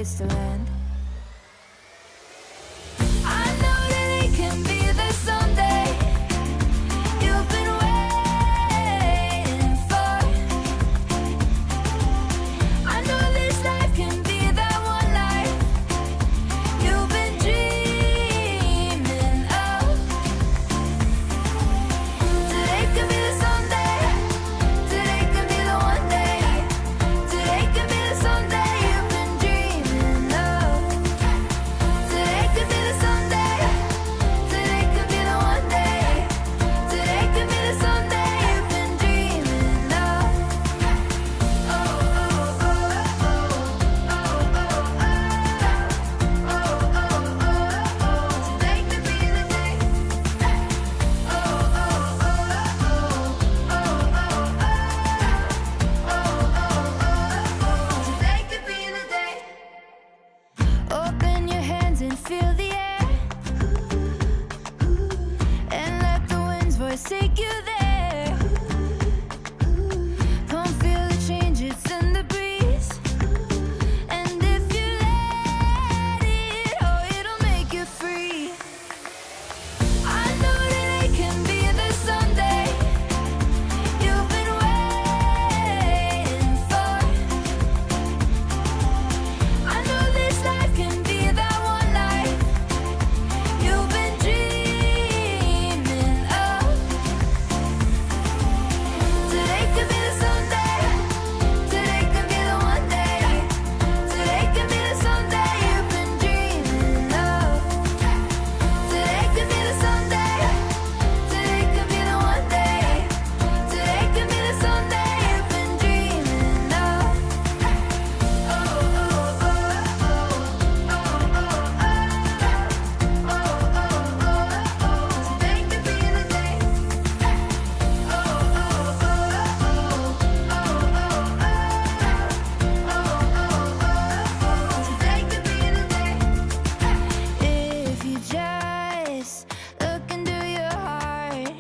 place to land. I know that it can be there someday. You've been waiting for. I know this life can be that one life you've been dreaming of. Today could be the someday. Today could be the one day. Today could be the someday you've been dreaming of. Today could be the someday. Today could be the one day. Today could be the someday you've been dreaming of. Oh, oh, oh, oh, oh, oh, oh, oh, oh, oh. Today could be the day. Oh, oh, oh, oh, oh, oh, oh. Today could be the day. Open your hands and feel the air, and let the wind's voice take you there. Come feel the change, it's in the breeze. And if you let it, oh, it'll make you free. I know that it can be there someday. You've been waiting for. I know this life can be that one life you've been dreaming of. Today could be the someday. Today could be the one day. Today could be the someday you've been dreaming of. Today could be the someday. Today could be the one day. Today could be the someday you've been dreaming of. Oh, oh, oh, oh, oh, oh, oh, oh, oh. Today could be the day. Oh, oh, oh, oh, oh, oh, oh. Today could be the day. If you just look into your heart,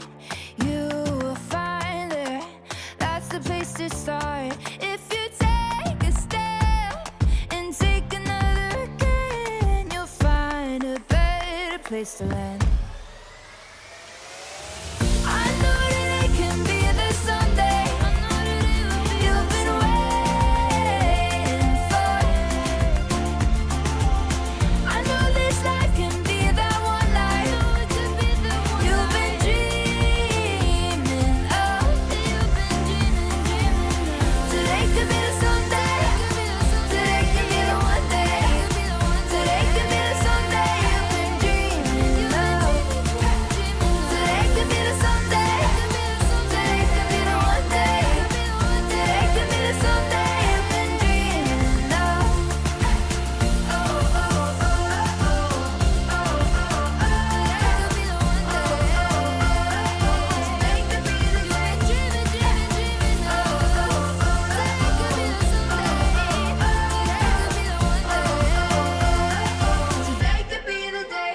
you will find there. That's the place to start. If you take a step and take another again, you'll find a better place to land. I know that it can be there someday. You've been waiting for. I know this life can be that one life you've been dreaming of. Today could be the someday. Today could be the one day. Today could be the someday you've been dreaming of. Today could be the someday. Today could be the one day. Today could be the someday you've been dreaming of. Oh, oh, oh, oh, oh, oh, oh. Today could be the one day. Today could be the day. Oh, oh, oh, today could be the someday. Today could be the one day. Today could be the day.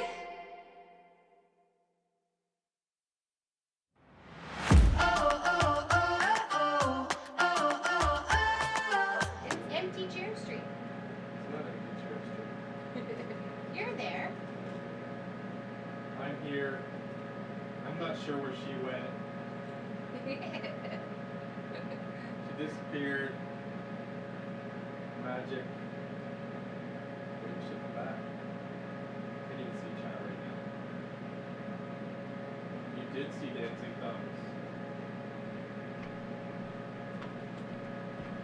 Oh, oh, oh, oh, oh, oh, oh. It's empty chair street. It's not empty chair street. You're there. I'm here. I'm not sure where she went. She disappeared. Magic. Wait, she'll come back. Can't even see China right now. You did see dancing thumbs.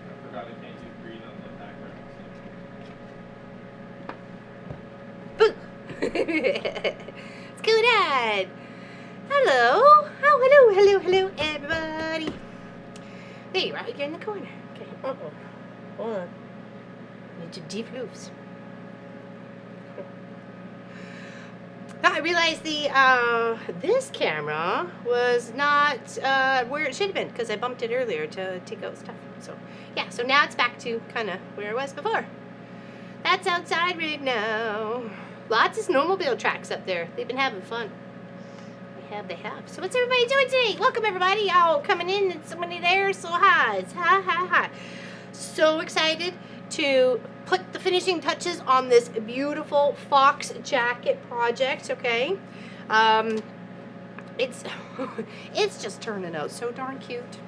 I forgot I can't use green on the background. What's going on? Hello. Oh, hello, hello, hello, everybody. There you are. You're in the corner. Okay. Hold on. Need to defloose. I realized this camera was not where it should have been because I bumped it earlier to take out stuff. So yeah, so now it's back to kind of where it was before. That's outside right now. Lots of snowmobile tracks up there. They've been having fun. They have. So what's everybody doing today? Welcome everybody. Y'all coming in and somebody there. So hi. Hi. So excited to put the finishing touches on this beautiful fox jacket project, okay? It's it's just turning out so darn cute.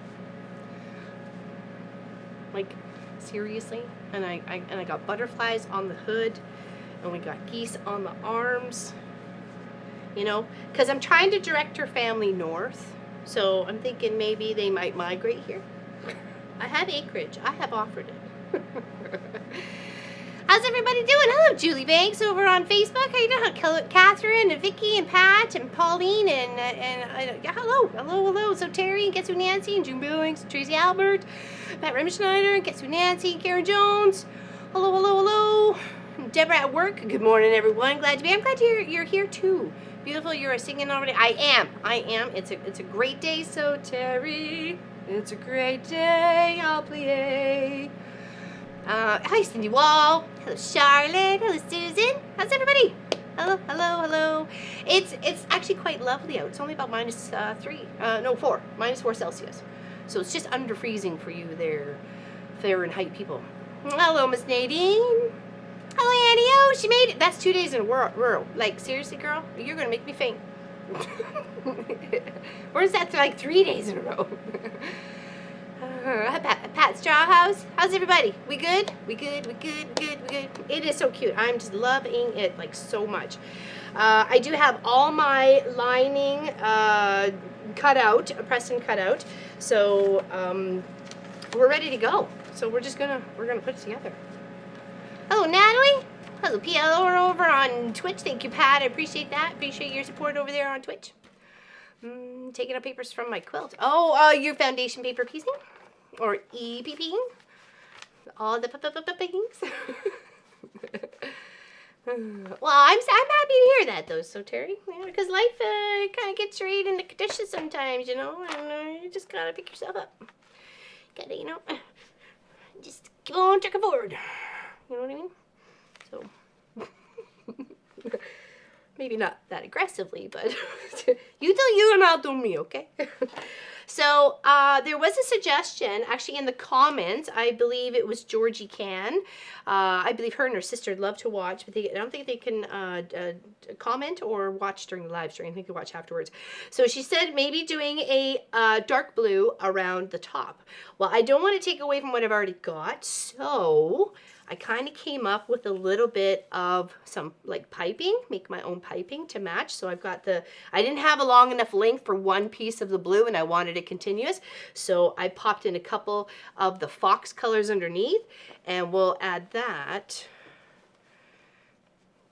Like, seriously. And I got butterflies on the hood, and we got geese on the arms. You know, because I'm trying to direct her family north, so I'm thinking maybe they might migrate here. I have acreage. I have offered it. How's everybody doing? Hello, Julie Banks over on Facebook. How you doing? Catherine and Vicky and Pat and Pauline and yeah, hello. So Terry and Guess Who Nancy and June Billings, Tracy Albert, Pat Remschneider and Guess Who Nancy and Karen Jones. Hello. Deborah at work. Good morning, everyone. Glad to be. I'm glad you're here too. Beautiful. You're singing already. I am. It's a great day. So Terry, it's a great day. I'll play. Hi, Cindy Wall. Hello, Charlotte. Hello, Susan. How's everybody? Hello. It's actually quite lovely out. It's only about -4 Celsius. So it's just under freezing for you there, Fahrenheit people. Hello, Miss Nadine. Hello, Annie. Oh, she made it. That's 2 days in a row. Like, seriously, girl? You're going to make me faint. Or is that like 3 days in a row? Pat Strawhouse. How's everybody? We good? We good. It is so cute. I'm just loving it like so much. I do have all my lining cut out, pressed and cut out. So we're ready to go. So we're gonna put it together. Hello, Natalie. Hello, PLO over on Twitch. Thank you, Pat. I appreciate that. Appreciate your support over there on Twitch. Taking out papers from my quilt. Oh, your foundation paper piecing? Or EPPing? All the things. Well, I'm happy to hear that, though, so Terry. Because life kind of gets right into conditions sometimes, you know, and you just gotta pick yourself up. Gotta, you know, just keep on trucking forward. You know what I mean? So, maybe not that aggressively, but you do you and I'll do me, okay? So, there was a suggestion, actually in the comments, I believe it was Georgie Can. I believe her and her sister love to watch, but I don't think they can comment or watch during the live stream. I think they watch afterwards. So she said maybe doing a dark blue around the top. Well, I don't want to take away from what I've already got, so I kind of came up with a little bit of some like piping, make my own piping to match. So I've got I didn't have a long enough length for one piece of the blue and I wanted it continuous. So I popped in a couple of the fox colors underneath and we'll add that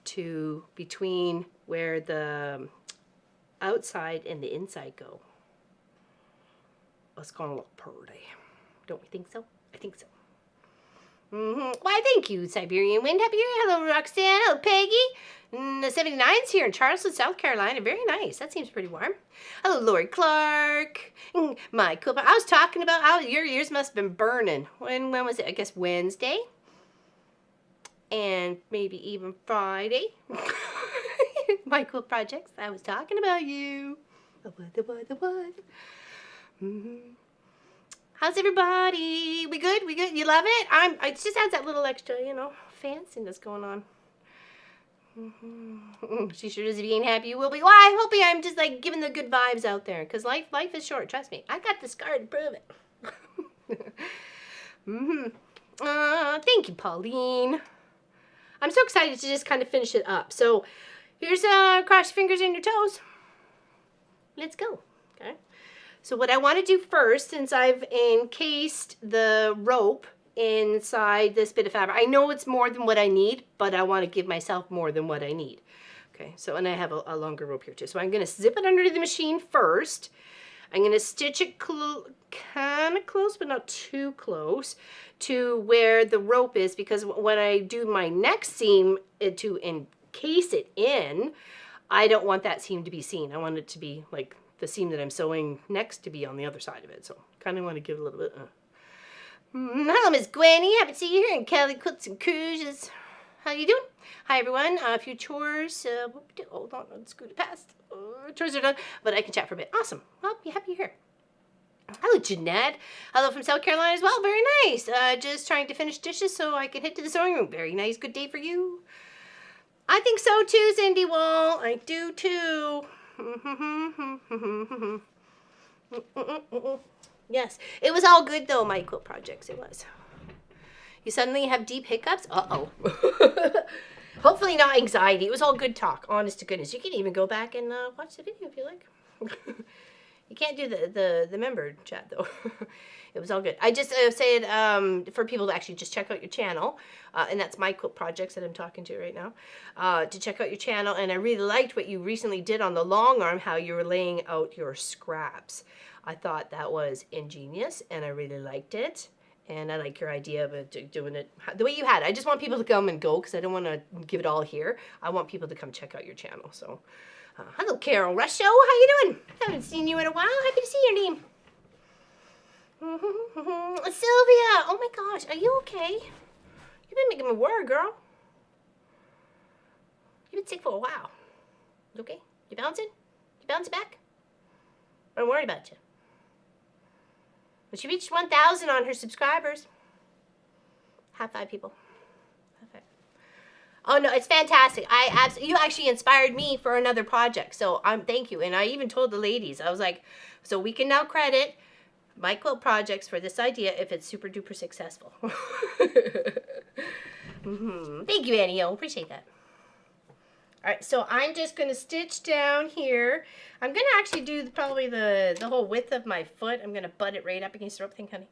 to between where the outside and the inside go. It's gonna look pretty. Don't we think so? I think so. Why, thank you, Siberian Wind. Happy New Year. Hello, Roxanne. Hello, Peggy. The 79's here in Charleston, South Carolina. Very nice. That seems pretty warm. Hello, Lori Clark. My cool. I was talking about your ears must have been burning. When was it? I guess Wednesday. And maybe even Friday. My cool projects. I was talking about you. What? How's everybody? We good? You love it? It just adds that little extra, you know, fanciness going on. She sure does. If you ain't happy, you will be. Well, I hope I'm just like giving the good vibes out there, because life is short. Trust me. I got the scar to prove it. Thank you, Pauline. I'm so excited to just kind of finish it up. So here's cross your fingers and your toes. Let's go. Okay. So what I want to do first, since I've encased the rope inside this bit of fabric, I know it's more than what I need, but I want to give myself more than what I need. Okay, so, and I have a longer rope here too. So I'm going to zip it under the machine first. I'm going to stitch it kind of close, but not too close to where the rope is, because when I do my next seam to encase it in, I don't want that seam to be seen. I want it to be like the seam that I'm sewing next to be on the other side of it. So kind of want to give a little bit. Hello, Miss Gwenny. Happy to see you here. And Kelly Quilts and Cruises. How you doing? Hi, everyone. A few chores. Hold on. Let's scoot it past. Chores are done, but I can chat for a bit. Awesome. Well, be happy you're here. Hello, Jeanette. Hello from South Carolina as well. Very nice. Just trying to finish dishes so I can head to the sewing room. Very nice. Good day for you. I think so too, Cindy Wall. I do too. Yes. It was all good though, my quilt projects. It was. You suddenly have deep hiccups? Uh-oh. Hopefully not anxiety. It was all good talk. Honest to goodness. You can even go back and watch the video if you like. You can't do the member chat though. It was all good. I just said for people to actually just check out your channel, and that's my quilt projects that I'm talking to right now, to check out your channel. And I really liked what you recently did on the long arm, how you were laying out your scraps. I thought that was ingenious, and I really liked it. And I like your idea of doing it the way you had it. I just want people to come and go because I don't want to give it all here. I want people to come check out your channel. So, hello, Carol Rusho. How you doing? Haven't seen you in a while. Happy to see your name. Sylvia. Oh my gosh. Are you okay? You've been making me worry, girl. You've been sick for a while. You okay? You bouncing? You bouncing back? I'm worried about you. But she reached 1,000 on her subscribers. High five, people. High five. Oh no, it's fantastic. You actually inspired me for another project. So thank you. And I even told the ladies, I was like, so we can now credit my quilt projects for this idea if it's super duper successful. Thank you, Annie. I appreciate that. All right, so I'm just going to stitch down here. I'm going to actually do probably the whole width of my foot. I'm going to butt it right up against the rope thing, honey.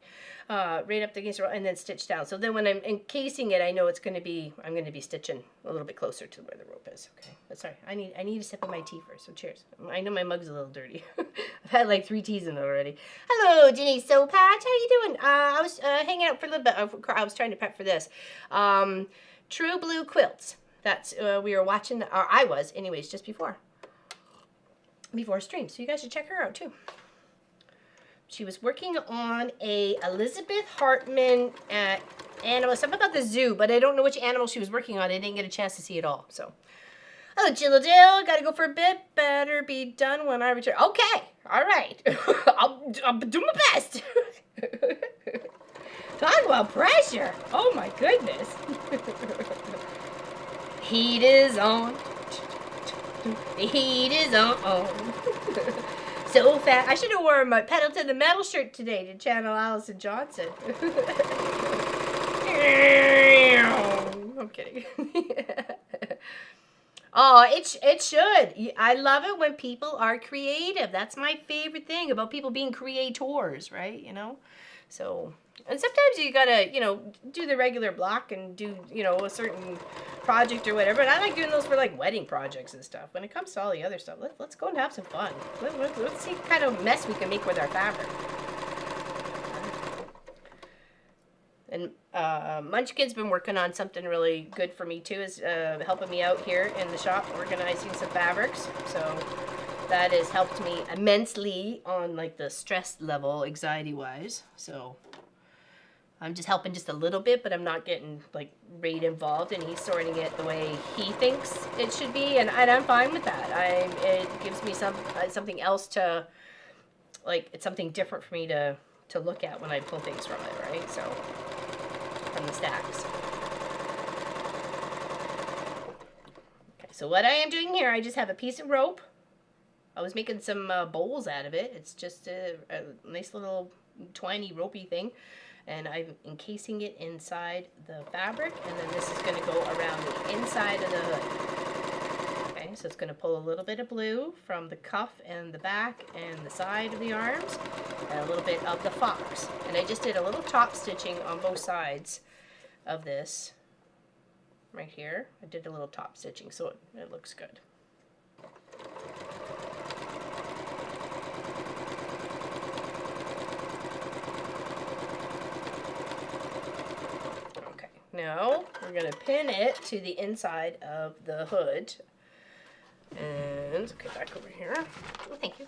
Right up against the rope and then stitch down. So then when I'm encasing it, I know it's going to be, I'm going to be stitching a little bit closer to where the rope is. Okay, but sorry, I need a sip of my tea first, so cheers. I know my mug's a little dirty. I've had like 3 teas in it already. Hello, Denise Soul Patch. How you doing? I was hanging out for a little bit. I was trying to prep for this. True Blue Quilts. That's, we were watching, or I was, anyways, just before stream. So you guys should check her out, too. She was working on a Elizabeth Hartman animal, something about the zoo, but I don't know which animal she was working on. I didn't get a chance to see it all, so. Oh, Jill, gotta go for a bit. Better be done when I return. Okay, all right. I'll do my best. Talk about pressure. Oh, my goodness. Heat is on. The heat is on. So fast. I should have worn my Pedal to the Metal shirt today to channel Allison Johnson. I'm kidding. Oh, it should. I love it when people are creative. That's my favorite thing about people being creators, right? You know? So, and sometimes you gotta, you know, do the regular block and do, you know, a certain project or whatever. And I like doing those for like wedding projects and stuff. When it comes to all the other stuff, let's go and have some fun. Let's see what kind of mess we can make with our fabric. And Munchkin's been working on something really good for me too, is helping me out here in the shop, organizing some fabrics. So that has helped me immensely on like the stress level, anxiety-wise. So I'm just helping just a little bit, but I'm not getting like right involved, and he's sorting it the way he thinks it should be, and I'm fine with that. It gives me something else to, like, it's something different for me to look at when I pull things from it, right? So, from the stacks. Okay, so what I am doing here, I just have a piece of rope. I was making some bowls out of it. It's just a nice little twiny ropey thing. And I'm encasing it inside the fabric, and then this is going to go around the inside of the hood. Okay, so it's going to pull a little bit of blue from the cuff and the back and the side of the arms, and a little bit of the fox. And I just did a little top stitching on both sides of this right here. I did a little top stitching, so it looks good. Now, we're going to pin it to the inside of the hood. And, okay, back over here. Oh, thank you.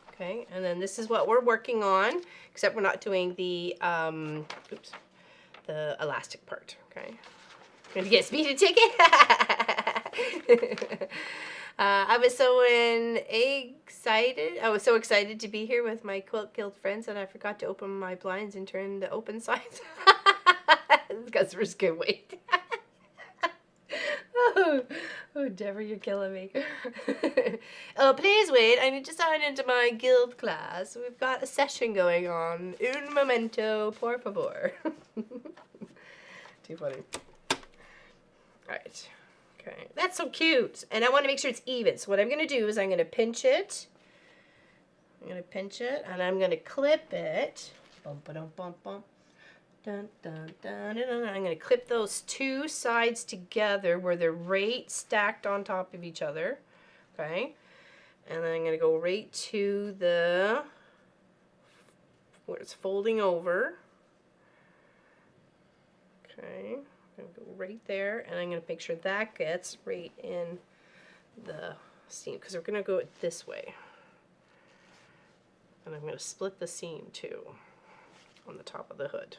Okay, and then this is what we're working on, except we're not doing the, the elastic part, okay? Going to get a speeding ticket? I was so excited. I was so excited to be here with my Quilt Guild friends that I forgot to open my blinds and turn the open signs. The customers can wait. Oh, Deborah, you're killing me. Oh, please wait. I need to sign into my guild class. We've got a session going on. Un momento, por favor. Too funny. Alright. Okay. That's so cute. And I want to make sure it's even. So what I'm going to do is I'm going to pinch it. I'm going to pinch it and I'm going to clip it. Bump, bump, bump, bump. Dun, dun, dun, dun, dun. I'm going to clip those two sides together where they're right stacked on top of each other. Okay. And then I'm going to go right to the where it's folding over. Okay. I'm going to go right there and I'm going to make sure that gets right in the seam because we're going to go it this way. And I'm going to split the seam too on the top of the hood.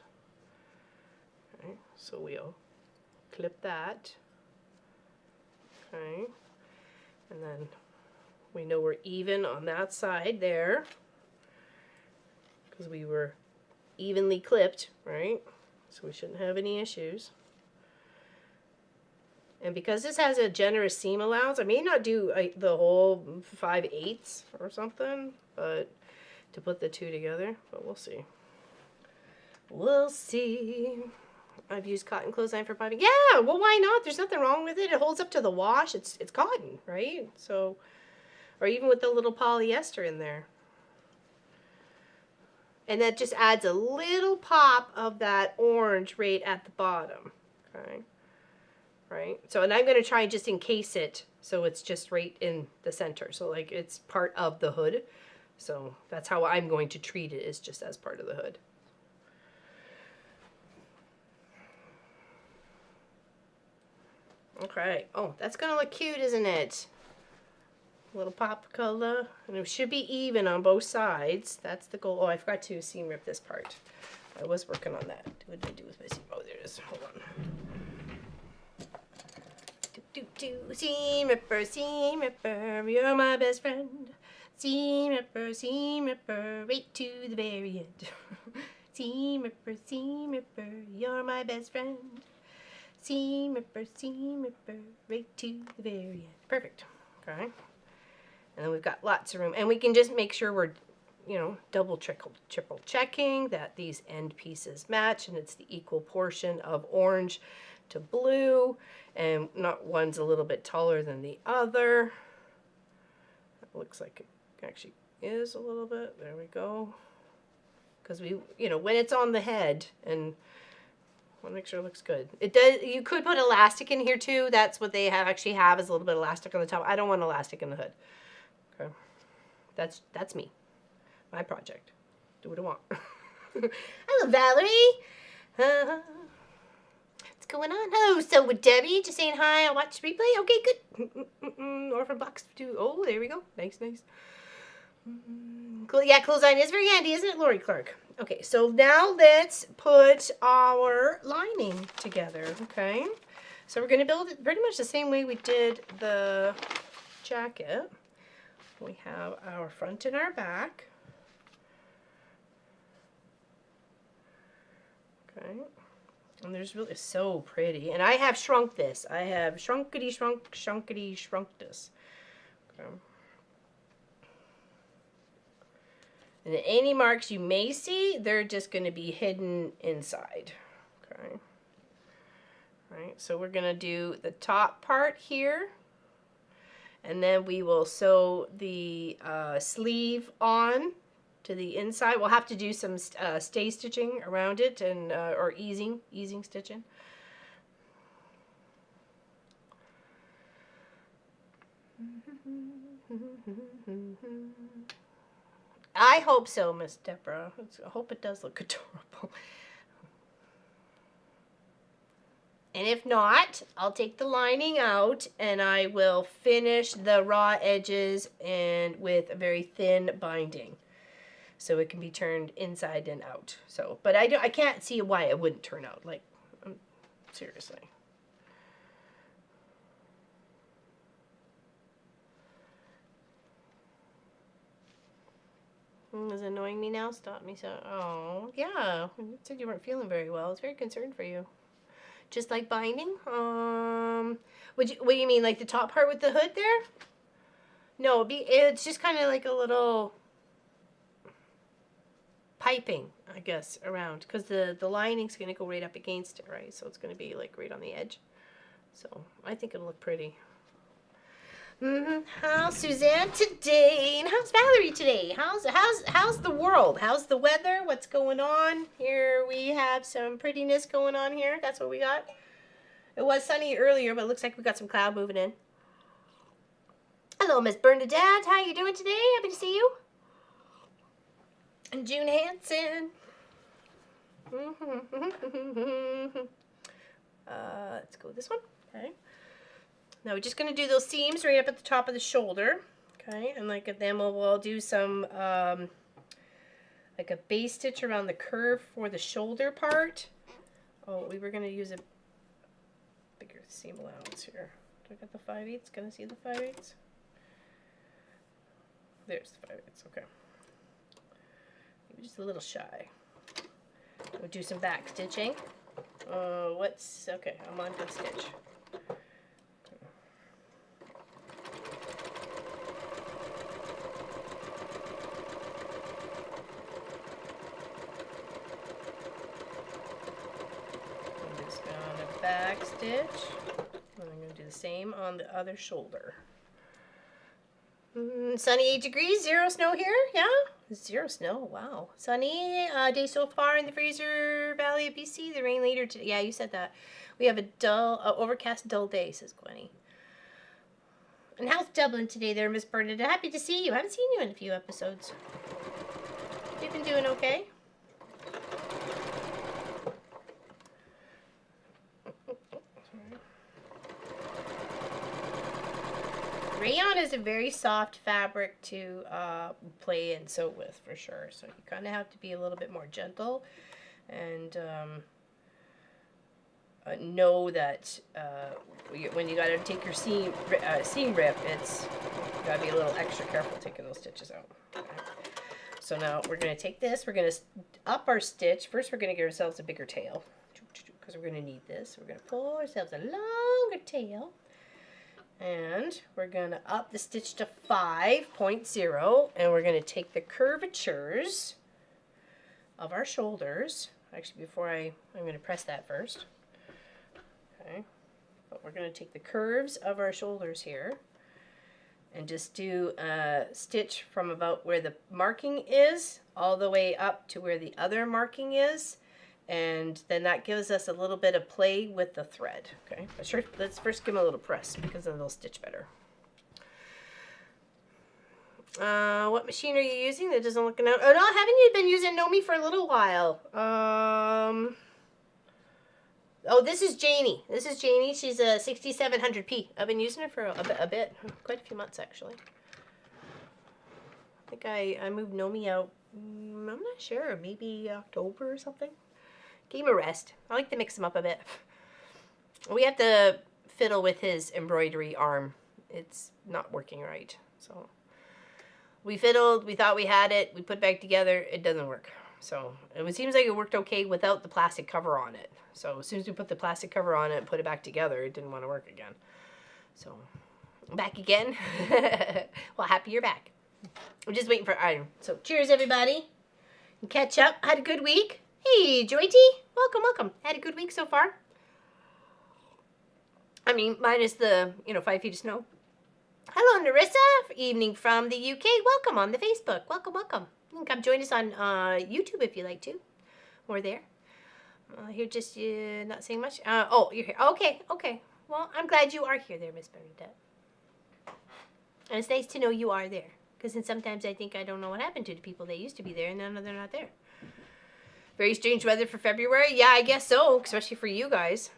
Okay, so we'll clip that. Okay, and then we know we're even on that side there because we were evenly clipped, right? So we shouldn't have any issues. And because this has a generous seam allowance, I may not do the whole 5/8 or something, but to put the two together, but we'll see. We'll see. I've used cotton clothesline for piping. Yeah, well, why not? There's nothing wrong with it. It holds up to the wash. It's cotton, right? So, or even with the little polyester in there. And that just adds a little pop of that orange right at the bottom. Okay. Right? So, and I'm going to try and just encase it so it's just right in the center. So, like, it's part of the hood. So, that's how I'm going to treat it, is just as part of the hood. Okay. Oh, that's going to look cute, isn't it? A little pop of color. And it should be even on both sides. That's the goal. Oh, I forgot to seam rip this part. I was working on that. What did I do with my seam? Oh, there it is. Hold on. Seam ripper, you're my best friend. Seam ripper, right to the very end. Seam ripper, you're my best friend. Seam ripper, right to the very end. Perfect. Okay. And then we've got lots of room. And we can just make sure we're, you know, double, triple checking that these end pieces match and it's the equal portion of orange to blue. And not one's a little bit taller than the other. It looks like it actually is a little bit. There we go. Because we, you know, when it's on the head, and I want to make sure it looks good. It does. You could put elastic in here too. That's what they actually have, is a little bit of elastic on the top. I don't want elastic in the hood. Okay, that's me, my project. Do what I want. Hello, Valerie. What's going on? Hello, so with Debbie, just saying hi. I'll watch the replay. Okay, good. Orphan blocks too. Oh, there we go. Nice, nice. Cool. Yeah, clothesline is very handy, isn't it, Lori Clark? Okay, so now let's put our lining together. Okay, so we're going to build it pretty much the same way we did the jacket. We have our front and our back. Okay. And there's really so pretty. And I have shrunk this. I have shrunkity shrunk this. Okay. And any marks you may see, they're just going to be hidden inside. Okay. All right. So we're going to do the top part here. And then we will sew the sleeve on to the inside. We'll have to do some stay stitching around it, and or easing stitching. I hope so, Miss Deborah. I hope it does look adorable. And if not, I'll take the lining out and I will finish the raw edges and with a very thin binding, so it can be turned inside and out. So, but I can't see why it wouldn't turn out. Like, seriously. Is it annoying me now? Stop me. So, oh, yeah. You said you weren't feeling very well. I was very concerned for you. Just like binding? What do you mean, like the top part with the hood there? No, it's just kind of like a little piping, I guess, around. Because the lining's going to go right up against it, right? So it's going to be like right on the edge. So I think it'll look pretty. How's Suzanne today? And how's Valerie today? How's the world? How's the weather? What's going on? Here we have some prettiness going on here. That's what we got. It was sunny earlier, but it looks like we got some cloud moving in. Hello, Miss Bernadette. How you doing today? Happy to see you. And June Hansen. Let's go with this one. Okay. Now we're just going to do those seams right up at the top of the shoulder. Okay, and then we'll do some like a base stitch around the curve for the shoulder part. Oh, we were going to use a bigger seam allowance here. Do I got the 5/8? Gonna see the 5/8? There's the 5/8. Okay. Maybe just a little shy. We'll do some back stitching. Okay? I'm on good stitch. Back stitch, and I'm going to do the same on the other shoulder. Sunny 8 degrees, 0 snow here, yeah? 0 snow, wow. Sunny day so far in the Fraser Valley of BC, the rain later today. Yeah, you said that. We have a overcast, dull day, says Gwenny. And how's Dublin today there, Miss Bernadette? Happy to see you. I haven't seen you in a few episodes. You've been doing okay? Rayon is a very soft fabric to play and sew with, for sure. So you kind of have to be a little bit more gentle and know that when you got to take your seam rip, you got to be a little extra careful taking those stitches out. Okay. So now we're going to take this. We're going to up our stitch. First, we're going to give ourselves a bigger tail because we're going to need this. We're going to pull ourselves a longer tail. And we're going to up the stitch to 5.0, and we're going to take the curvatures of our shoulders. Actually, I'm going to press that first. Okay. But we're going to take the curves of our shoulders here and just do a stitch from about where the marking is all the way up to where the other marking is. And then that gives us a little bit of play with the thread. Okay, but sure, let's first give them a little press because then they'll stitch better. What machine are you using? That doesn't look out. Oh no, haven't you been using Nomi for a little while? Oh, this is Janie. This is Janie. She's a 6700P. I've been using her for a bit, quite a few months actually. I think I moved Nomi out. I'm not sure, maybe October or something. Gave him a rest. I like to mix him up a bit. We have to fiddle with his embroidery arm. It's not working right. So we fiddled. We thought we had it. We put it back together. It doesn't work. So it seems like it worked okay without the plastic cover on it. So as soon as we put the plastic cover on it and put it back together, it didn't want to work again. So back again. Well, happy you're back. We're just waiting for iron. So cheers, everybody. And catch up. Had a good week. Hey, Joyty. Welcome, welcome. Had a good week so far. I mean, minus the, 5 feet of snow. Hello, Narissa. Evening from the UK. Welcome on the Facebook. Welcome, welcome. You can come join us on YouTube if you like to. We're there. You're just not saying much. Oh, you're here. Okay, okay. Well, I'm glad you are here there, Miss Bernadette. And it's nice to know you are there. Because then sometimes I think I don't know what happened to the people that used to be there, and now they're not there. Very strange weather for February. Yeah, I guess so, especially for you guys.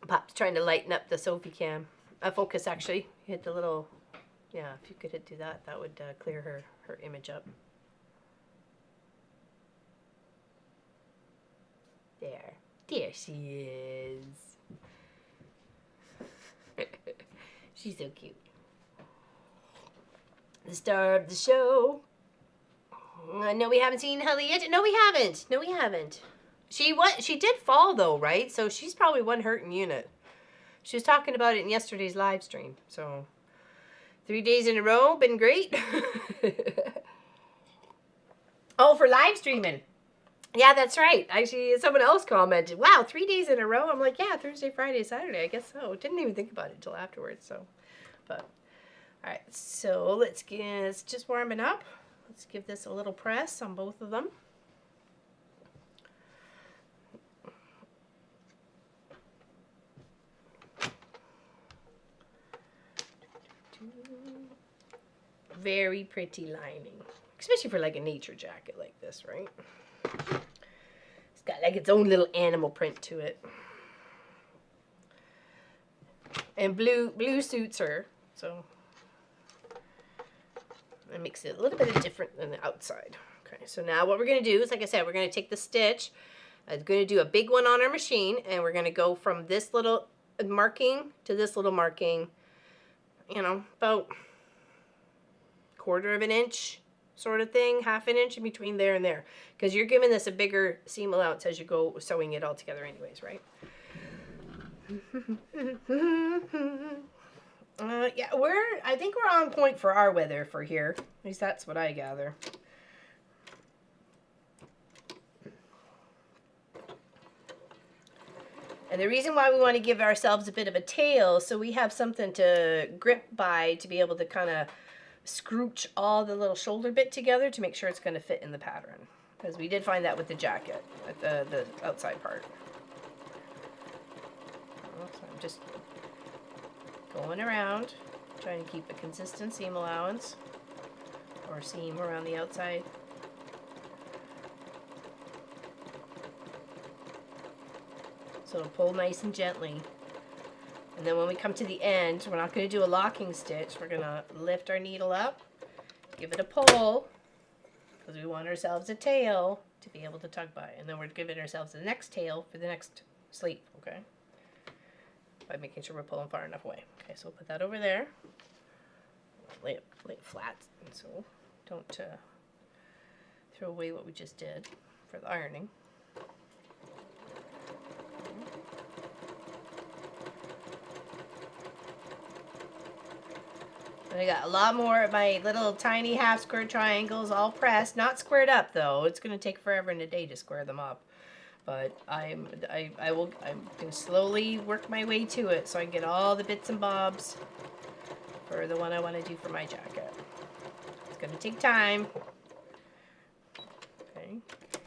Pop's trying to lighten up the Sophie cam. Focus, actually. Hit the little... Yeah, if you could do that, that would clear her image up. There. There she is. She's so cute. The star of the show. No, we haven't seen Helly yet. No, we haven't. No, we haven't. She did fall though, right? So she's probably one hurting unit. She was talking about it in yesterday's live stream. So 3 days in a row, been great. Oh, for live streaming. Yeah, that's right. Actually, someone else commented, wow, 3 days in a row. I'm like, yeah, Thursday, Friday, Saturday. I guess so. Didn't even think about it until afterwards. So, but all right. So it's just warming up. Let's give this a little press on both of them. Very pretty lining, especially for like a nature jacket like this, right? It's got like its own little animal print to it. And blue suits her, so it makes it a little bit different than the outside. Okay, so now what we're going to do is, like I said, we're going to take the stitch. I'm going to do a big one on our machine, and we're going to go from this little marking to this little marking, you know, about 1/4 of an inch sort of thing, 1/2 an inch in between there and there, because you're giving this a bigger seam allowance as you go sewing it all together anyways, right? Yeah, I think we're on point for our weather for here. At least that's what I gather. And the reason why we want to give ourselves a bit of a tail, so we have something to grip by to be able to kind of scrooch all the little shoulder bit together to make sure it's going to fit in the pattern. Because we did find that with the jacket, at the outside part. So I'm just going around, trying to keep a consistent seam allowance, or seam around the outside. So it'll pull nice and gently. And then when we come to the end, we're not going to do a locking stitch. We're going to lift our needle up, give it a pull, because we want ourselves a tail to be able to tug by. And then we're giving ourselves the next tail for the next sleeve, okay? By making sure we're pulling far enough away. Okay, so we'll put that over there. Lay it flat, so don't throw away what we just did for the ironing. And I got a lot more of my little tiny half square triangles all pressed, not squared up though. It's going to take forever and a day to square them up. But I'm going to slowly work my way to it so I can get all the bits and bobs for the one I want to do for my jacket. It's going to take time. Okay,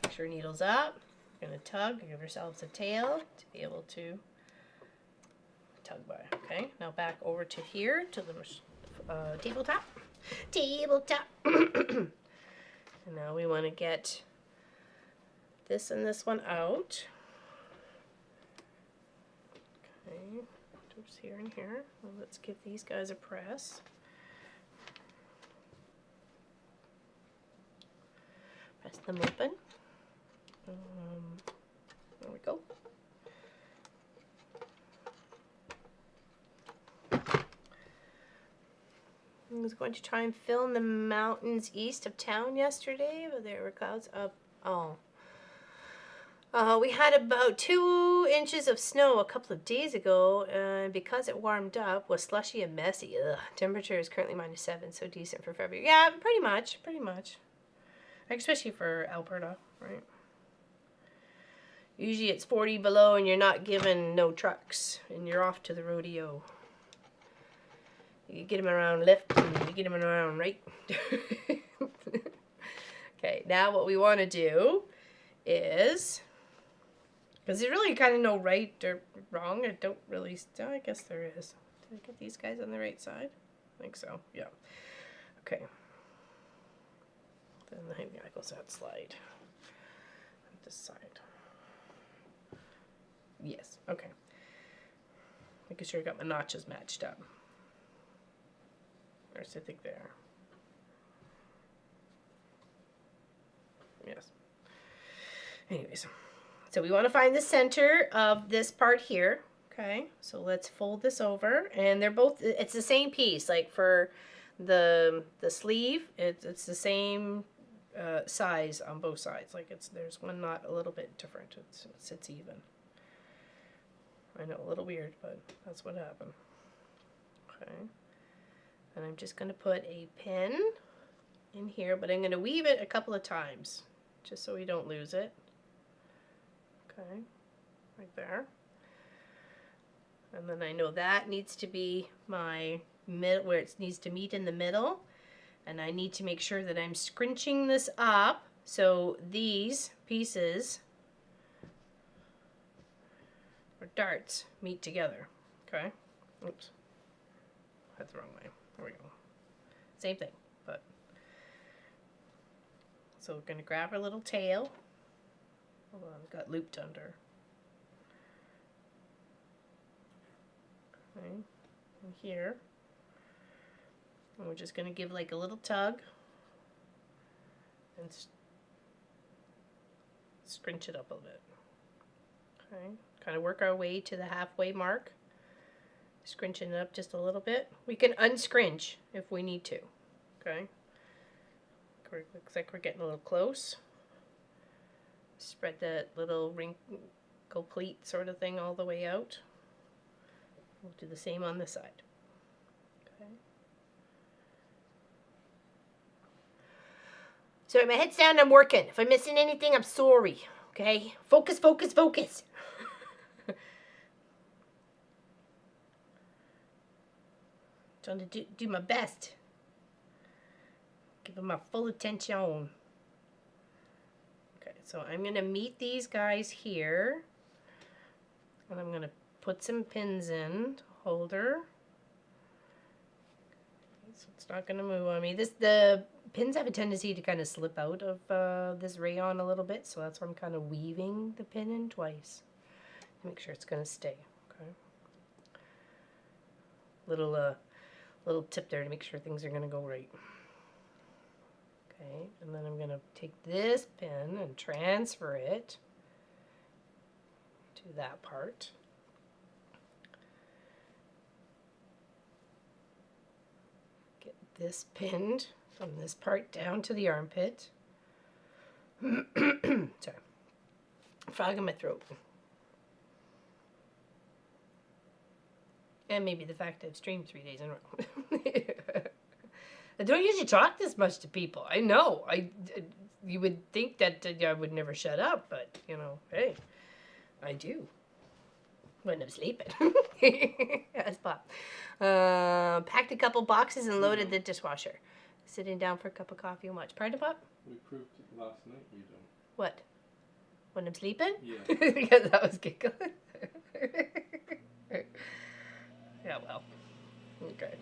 make sure needle's up. We're going to tug, give ourselves a tail to be able to tug by. Okay, now back over to here to the tabletop. And now we want to get this and this one out. Okay, just here and here. Well, let's give these guys a press. Press them open. There we go. I was going to try and film the mountains east of town yesterday, but there were clouds up. Oh. We had about 2 inches of snow a couple of days ago, and because it warmed up, was slushy and messy. Ugh. Temperature is currently -7, so decent for February. Yeah, pretty much. Especially for Alberta, right? Usually it's 40 below and you're not given no trucks, and you're off to the rodeo. You get them around left and you get them around right. Okay, now what we want to do is, because there's really kind of no right or wrong. I don't really, I guess there is. Did I get these guys on the right side? I think so, yeah. Okay. Then that goes that slide. This side. Yes, okay. Making sure I got my notches matched up. There's, I think, there. Yes. Anyways, so we want to find the center of this part here. Okay, so let's fold this over, and they're both, it's the same piece. Like for the sleeve, it's the same size on both sides. Like there's one knot a little bit different. It sits even. I know, a little weird, but that's what happened. Okay, and I'm just going to put a pin in here, but I'm going to weave it a couple of times just so we don't lose it. Okay, right there. And then I know that needs to be my mid, where it needs to meet in the middle. And I need to make sure that I'm scrunching this up so these pieces or darts meet together. Okay. Oops. That's the wrong way. There we go. Same thing, but. So we're going to grab our little tail. Hold on, it got looped under. Okay, and here, and we're just going to give like a little tug and scrunch it up a bit. Okay, kind of work our way to the halfway mark, scrunching it up just a little bit. We can unscrunch if we need to. Okay, looks like we're getting a little close. Spread that little wrinkle pleat sort of thing all the way out. We'll do the same on this side. Okay. Sorry, my head's down, I'm working. If I'm missing anything, I'm sorry. Okay? Focus, focus, focus. Trying to do my best. Give them my full attention. Okay, so I'm going to meet these guys here. And I'm going to put some pins in to hold her. So it's not going to move on me. The pins have a tendency to kind of slip out of this rayon a little bit, so that's why I'm kind of weaving the pin in twice to make sure it's going to stay. Okay. Little tip there to make sure things are going to go right. Okay, and then I'm going to take this pin and transfer it to that part. This pinned from this part down to the armpit. Sorry. Frog in my throat. And maybe the fact I've streamed 3 days in a row. I don't usually talk this much to people. I know. You would think that I would never shut up, but, you know, hey, I do. When I'm sleeping. That's Pop. Packed a couple boxes and loaded the dishwasher. Sitting down for a cup of coffee and watch. Pardon, Pop? We proved it last night you don't. What? When I'm sleeping? Yeah. Because I was giggling. Yeah, well. Okay.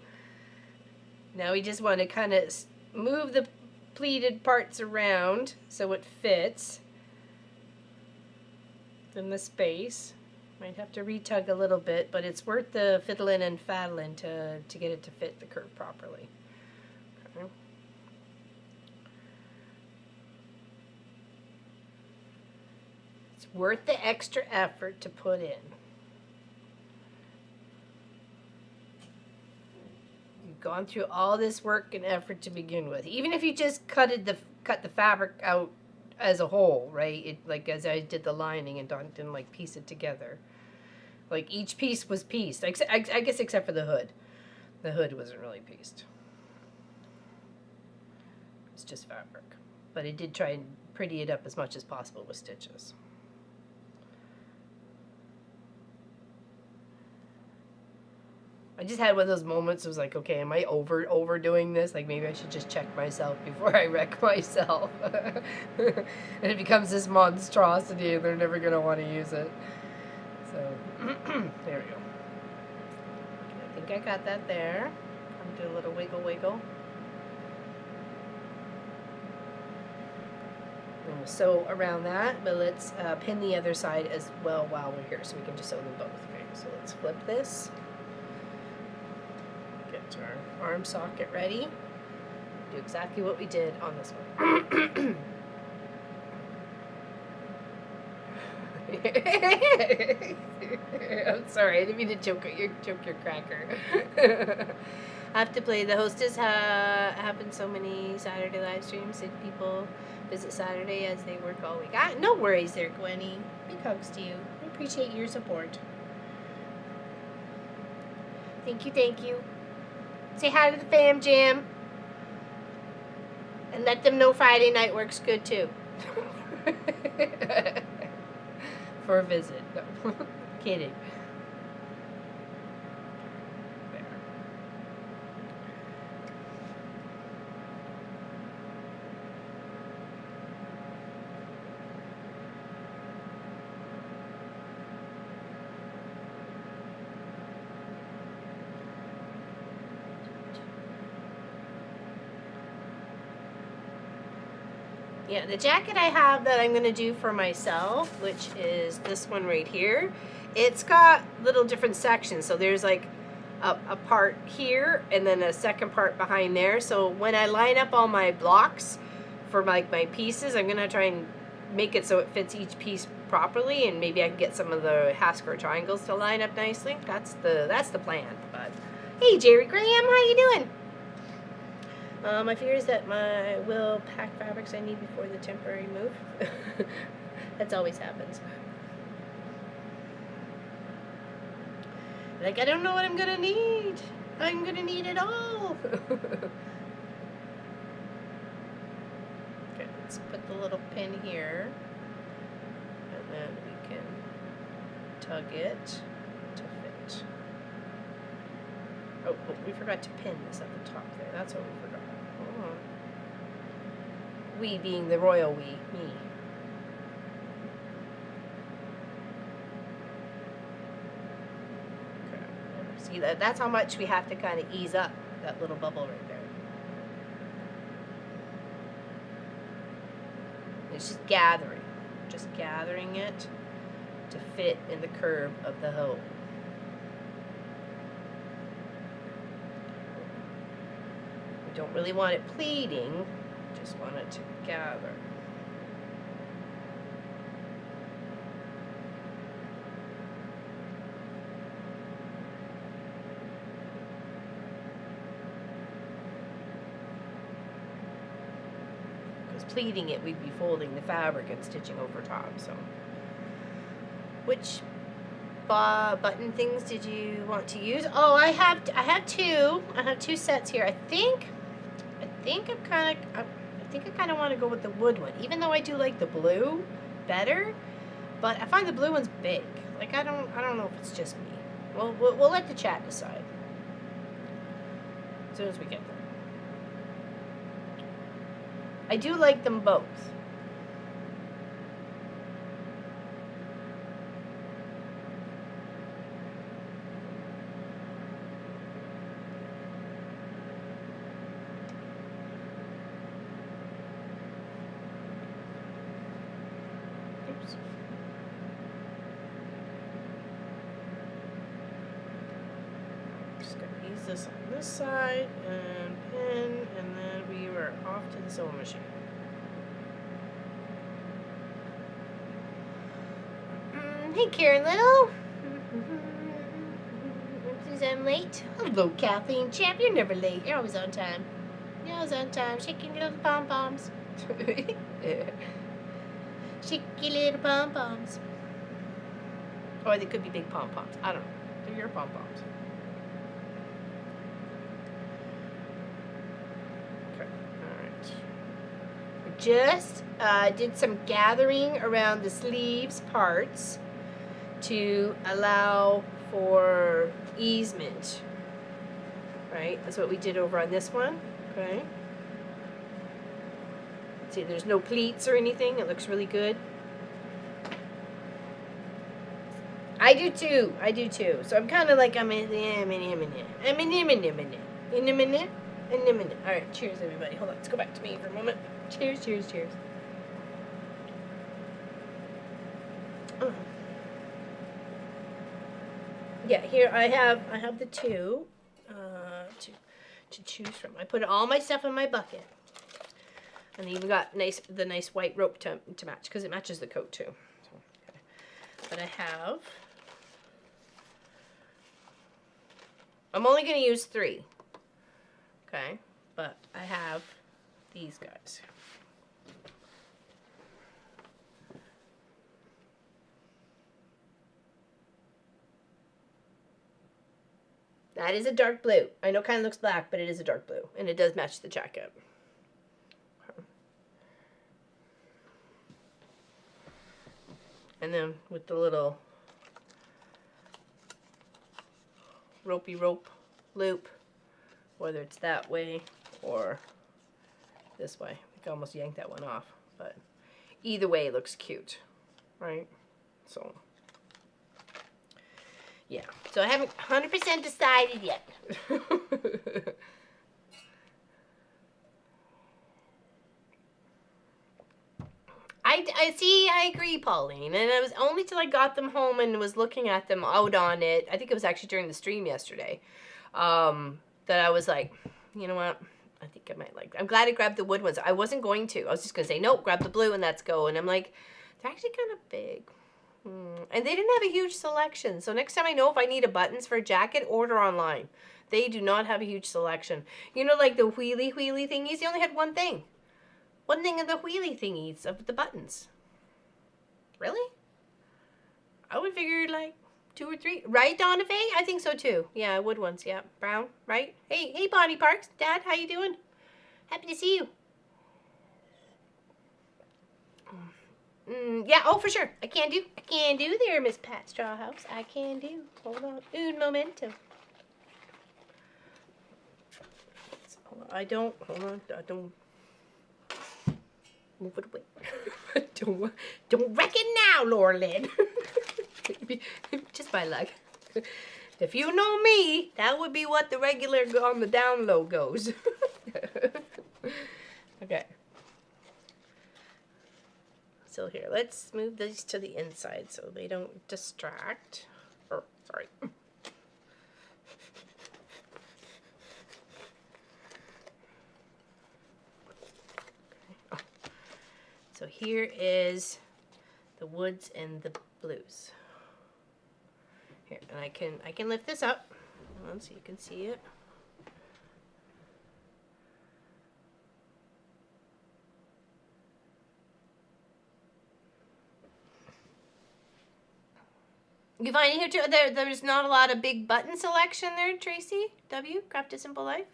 Now we just want to kind of move the pleated parts around so it fits in the space. Might have to retug a little bit, but it's worth the fiddling and faddling to get it to fit the curve properly. Okay. It's worth the extra effort to put in. You've gone through all this work and effort to begin with. Even if you just cut the fabric out as a whole, right? Like as I did the lining and didn't like piece it together. Like each piece was pieced. I guess except for the hood. The hood wasn't really pieced. It's just fabric. But I did try and pretty it up as much as possible with stitches. I just had one of those moments. It was like, okay, am I overdoing this? Like maybe I should just check myself before I wreck myself. And it becomes this monstrosity, and they're never gonna want to use it. So there we go. I think I got that there. I'm doing a little wiggle wiggle. And we'll sew around that, but let's pin the other side as well while we're here, so we can just sew them both. Okay, so let's flip this. Get our arm socket ready. Do exactly what we did on this one. I'm sorry, I didn't mean to choke your cracker. I have to play. The hostess happened so many Saturday live streams. Did people visit Saturday as they work all week? No worries there, Gwenny. Big hugs to you. I appreciate your support. Thank you, thank you. Say hi to the fam jam. And let them know Friday night works good too. For a visit. No. Kidding. There. Yeah, the jacket I have that I'm going to do for myself, which is this one right here, it's got little different sections. So there's like a part here and then a second part behind there. So when I line up all my blocks for like my pieces, I'm going to try and make it so it fits each piece properly, and maybe I can get some of the half square triangles to line up nicely. That's the plan. But hey, Jerry Graham, how you doing? My fear is that I will pack fabrics I need before the temporary move. That's always happens. Like, I don't know what I'm gonna need. I'm gonna need it all. Okay, let's put the little pin here. And then we can tug it to fit. Oh, we forgot to pin this at the top there. That's what we forgot. Hold on. We being the royal we, me. Okay. See, that's how much we have to kind of ease up that little bubble right there. It's just gathering it to fit in the curve of the hoe. Don't really want it pleating, just want it to gather. Because pleating it, we'd be folding the fabric and stitching over top, so. Which button things did you want to use? Oh, I have two. I have two sets here. I think I kind of want to go with the wood one, even though I do like the blue better. But I find the blue one's big. Like I don't know if it's just me. We'll let the chat decide as soon as we get there. I do like them both. This on this side and pin, and then we were off to the sewing machine. Hey, Karen Little. Since I'm late. Hello, Kathleen Champ. You're never late. You're always on time. You're always on time. Shaking your little pom poms. Shake your little pom poms. Or they could be big pom poms. I don't know. They're your pom poms. Just did some gathering around the sleeves parts to allow for easement. Right? That's what we did over on this one. Okay. See, there's no pleats or anything. It looks really good. I do too. So I'm kind of like I'm in a minute. All right, cheers, everybody. Hold on, let's go back to me for a moment. Cheers. Yeah, here I have the two to choose from. I put all my stuff in my bucket, and I even got the nice white rope to match because it matches the coat too. So, okay. But I have. I'm only going to use 3. Okay, but I have these guys. That is a dark blue. I know it kind of looks black, but it is a dark blue. And it does match the jacket. And then with the little ropey rope loop, whether it's that way or this way. I think I almost yanked that one off. But either way, it looks cute. Right? So... yeah, so I haven't 100% decided yet. I see, I agree, Pauline. And it was only till I got them home and was looking at them out on it. I think it was actually during the stream yesterday. That I was like, you know what? I think I might like. I'm glad I grabbed the wood ones. I wasn't going to. I was just going to say, nope, grab the blue and let's go. And I'm like, they're actually kind of big. And they didn't have a huge selection. So next time I know if I need a buttons for a jacket, order online. They do not have a huge selection. You know, like the wheelie thingies, they only had one thing. One thing of the wheelie thingies of the buttons. Really? I would figure like 2 or 3. Right, Donna Faye? I think so too. Yeah, wood ones. Yeah, brown. Right? Hey, Bonnie Parks. Dad, how you doing? Happy to see you. Yeah, oh, for sure. I can do there, Miss Pat Strawhouse. I can do. Hold on. Un momento. Hold on. I don't. Move it away. don't wreck it now, Laura Lynn. Just by luck. If you know me, that would be what the regular on the down low goes. Okay. So here, let's move these to the inside so they don't distract. Oh, sorry. Oh. So here is the woods and the blues. Here, and I can lift this up so you can see it. You find here too, there's not a lot of big button selection there, Tracy W. Craft a Simple Life.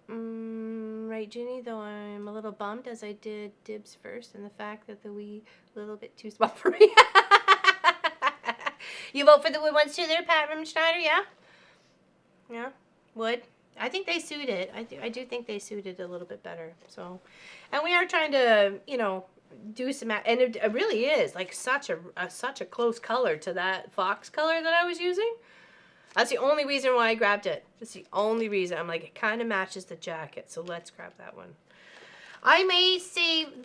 Right, Ginny, though I'm a little bummed as I did dibs first and the fact that the wee little bit too small for me. You vote for the wood ones too there, Pat Rimschneider, yeah? Yeah, wood. I think they suit it. I do think they suited a little bit better. So, and we are trying to, you know, do some, and it really is like such a close color to that fox color that I was using. That's the only reason why I grabbed it. That's the only reason. I'm like, it kind of matches the jacket, so let's grab that one. I may save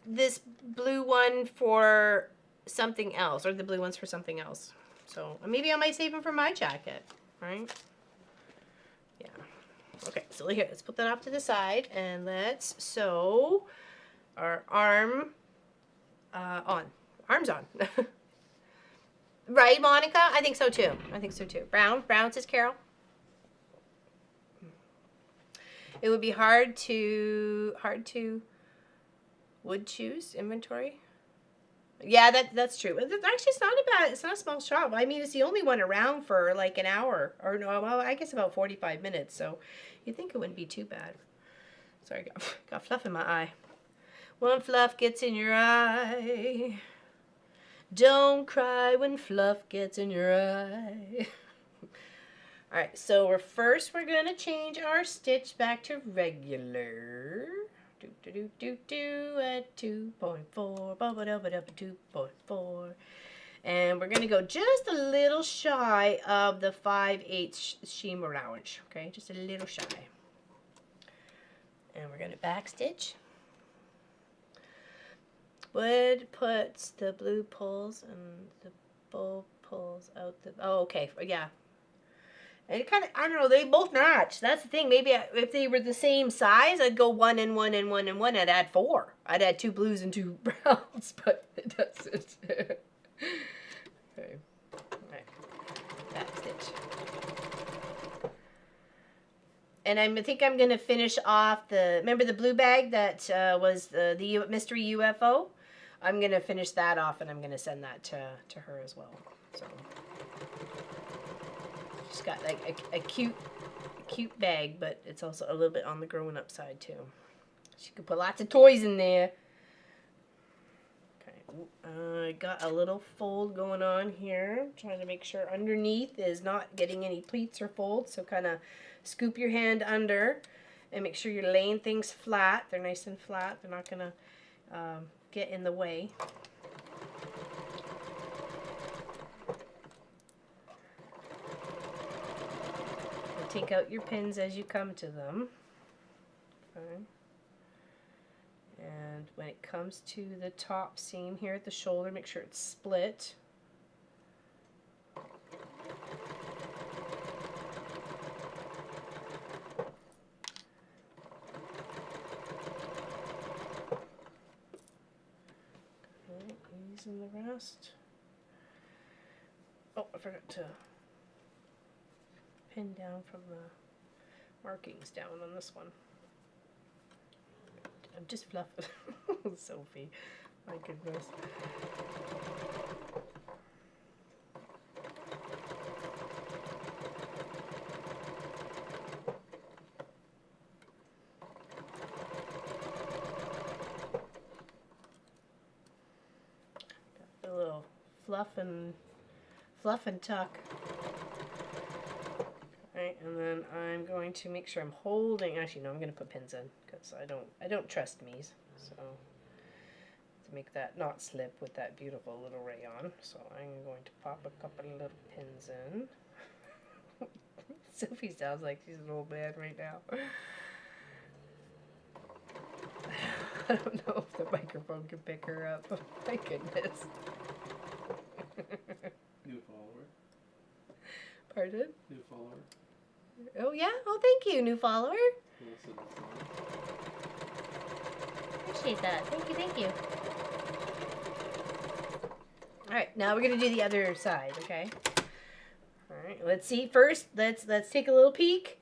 this blue one for something else, or the blue ones for something else. So maybe I might save them for my jacket, right? Yeah. Okay, so here, let's put that off to the side, and let's sew our arm on. Arms on. Right, Monica? I think so too. I think so too. Brown, says Carol. It would be hard to would choose inventory. Yeah, that's true. Actually, it's not a bad. It's not a small shop. I mean, it's the only one around for like an hour, or no, well, I guess about 45 minutes. So, you'd think it wouldn't be too bad. Sorry, got fluff in my eye. When fluff gets in your eye, don't cry when fluff gets in your eye. All right, so we're gonna change our stitch back to regular. At 2.4, 2.4, and we're gonna go just a little shy of the 5/8 seam allowance. Okay, just a little shy, and we're gonna back stitch. Wood puts the blue pulls and the bow pulls out the. Oh, okay, yeah. And it kind of, I don't know, they both match. That's the thing. Maybe if they were the same size, I'd go 1 and 1 and 1 and 1. I'd add 4. I'd add 2 blues and 2 browns, but it doesn't. Okay. Alright. Back stitch. And I think I'm going to finish off the, remember the blue bag that was the mystery UFO? I'm going to finish that off and I'm going to send that to her as well. So she's got like a cute bag, but it's also a little bit on the grown up side too. She could put lots of toys in there. Okay, I got a little fold going on here. Trying to make sure underneath is not getting any pleats or folds. So kind of scoop your hand under and make sure you're laying things flat. They're nice and flat. They're not gonna get in the way. And take out your pins as you come to them. Okay. And when it comes to the top seam here at the shoulder, make sure it's split. Okay, using the rest. Oh, I forgot to pin down from the markings down on this one. I'm just fluffing. Sophie. My goodness. Got a little fluff and tuck. Right, and then I'm going to make sure I'm holding. Actually, no, I'm going to put pins in because I don't trust me's. So to make that not slip with that beautiful little rayon, so I'm going to pop a couple of little pins in. Sophie sounds like she's an old man right now. I don't know if the microphone can pick her up. Oh, my goodness. New follower. Pardon? New follower. Oh, yeah? Oh, thank you, new follower. Appreciate that. Thank you, thank you. Alright, now we're going to do the other side, okay? Alright, let's see. First, let's take a little peek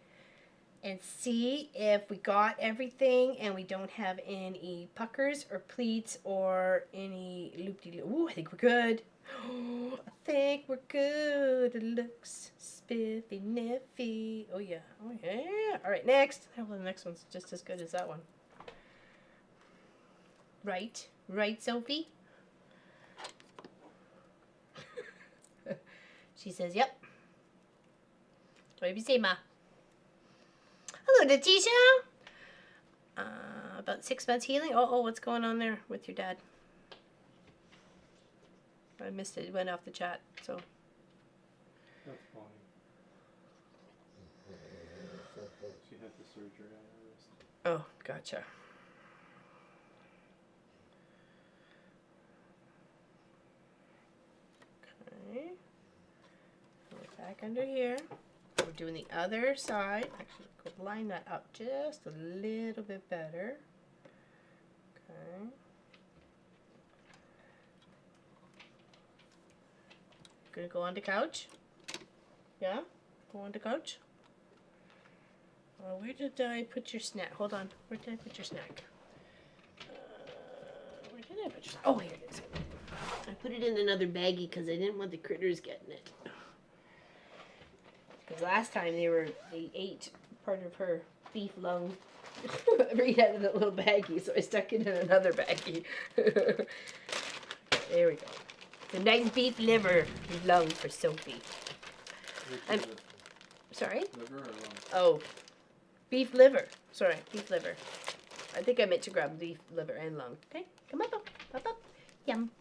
and see if we got everything and we don't have any puckers or pleats or any loop-de-loop. Ooh, I think we're good. I think we're good. It looks spiffy niffy. Oh yeah. Oh yeah. Alright, next. Oh, well, the next one's just as good as that one. Right. Right, Sophie? She says, yep. What do you say, Ma? Hello, Letitia. About 6 months healing. Oh, what's going on there with your dad? I missed it. It went off the chat, so. That's funny. She had the surgery on her wrist. Oh, gotcha. Okay. Back under here. We're doing the other side. Actually, could line that up just a little bit better. Okay. Gonna go on the couch? Yeah? Go on the couch? Where did I put your snack? Hold on. Where did I put your snack? Where did I put your snack? Oh, here it is. I put it in another baggie because I didn't want the critters getting it. Because last time they ate part of her beef lung right out of that little baggie, so I stuck it in another baggie. There we go. The nice beef liver lung for Sophie. Sorry? Liver or lung? Oh, beef liver. Sorry, beef liver. I think I meant to grab beef liver and lung. Okay, come up, up. Yum.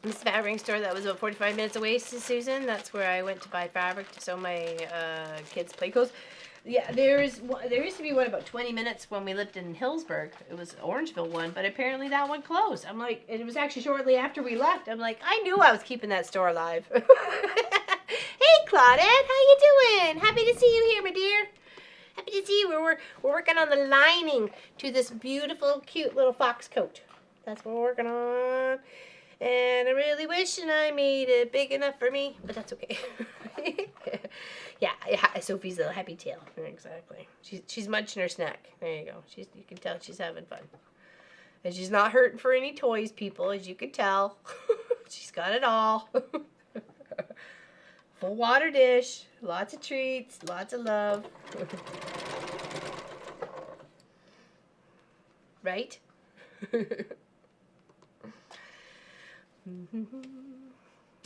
This fabric store that was about 45 minutes away, Susan. That's where I went to buy fabric to sew my kids' play clothes. Yeah, there used to be one about 20 minutes when we lived in Hillsburg. It was Orangeville one, but apparently that one closed. I'm like, and it was actually shortly after we left. I'm like, I knew I was keeping that store alive. Hey, Claudette, how you doing? Happy to see you here, my dear. Happy to see you. We're working on the lining to this beautiful, cute little fox coat. That's what we're working on. And I'm really wishing I made it big enough for me, but that's okay. Yeah, Sophie's little happy tail. Exactly. She's munching her snack. There you go. You can tell she's having fun. And she's not hurting for any toys, people, as you can tell. She's got it all. Full water dish, lots of treats, lots of love. Right?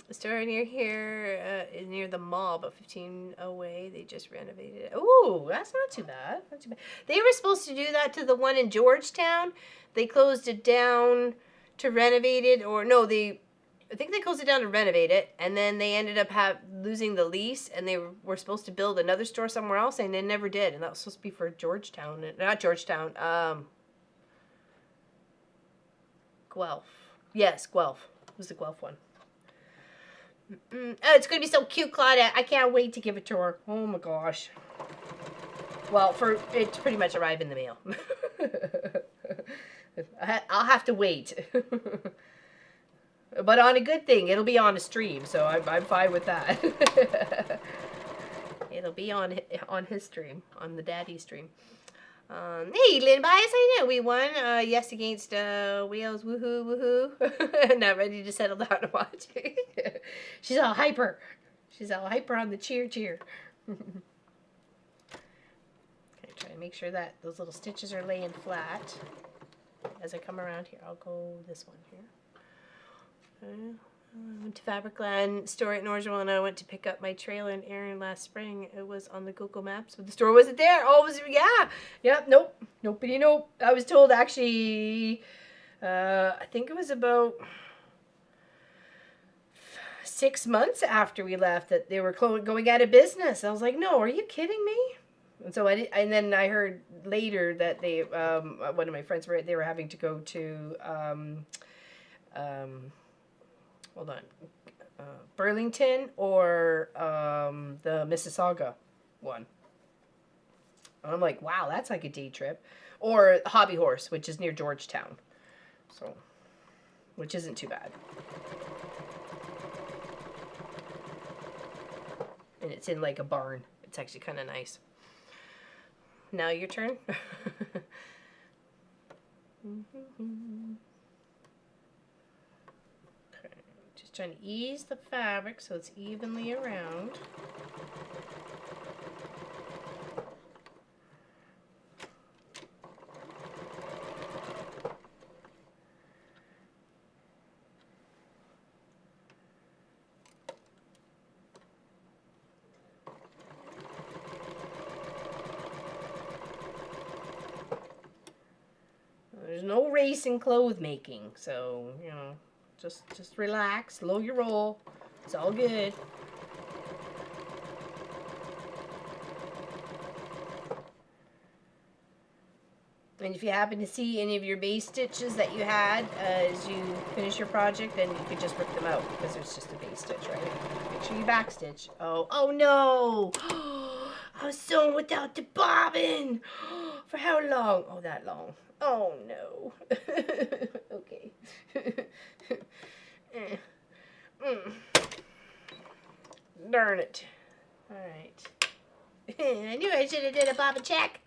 The store near here is near the mall, about 15 away. They just renovated it. Ooh, that's not too bad. Not too bad. They were supposed to do that to the one in Georgetown. They closed it down to renovate it, or no, I think they closed it down to renovate it, and then they ended up losing the lease, and they were supposed to build another store somewhere else, and they never did. And that was supposed to be for Georgetown, not Georgetown. Guelph. Yes, Guelph. It was the Guelph one. Oh, it's going to be so cute, Claudette. I can't wait to give it to her. Oh, my gosh. Well, for it to pretty much arrive in the mail. I'll have to wait. But on a good thing, it'll be on a stream, so I'm fine with that. It'll be on his stream, on the daddy stream. Hey, Lynn Bias, I know we won. Yes, against Wales. Woohoo, woohoo. Not ready to settle down and watch. She's all hyper. She's all hyper on the cheer. Okay, try to make sure that those little stitches are laying flat. As I come around here, I'll go this one here. I went to Fabricland store at Norgeville, and I went to pick up my trailer in Erin last spring. It was on the Google Maps, but the store wasn't there. Oh, nope. I was told actually, I think it was about 6 months after we left that they were going out of business. I was like, no, are you kidding me? And so and then I heard later that they, one of my friends they were having to go to, hold on, Burlington or the Mississauga one. And I'm like, wow, that's like a day trip. Or Hobby Horse, which is near Georgetown. So, which isn't too bad. And it's in like a barn. It's actually kind of nice. Now your turn. Just trying to ease the fabric so it's evenly around. There's no race in clothes making, so, you know, just relax, slow your roll. It's all good. And if you happen to see any of your base stitches that you had as you finish your project, then you could just rip them out because it's just a base stitch, right? Make sure you backstitch. Oh no! I was sewing without the bobbin! For how long? Oh, that long. Oh no. Okay. Darn it. Alright. I knew I should have did a bobbin check.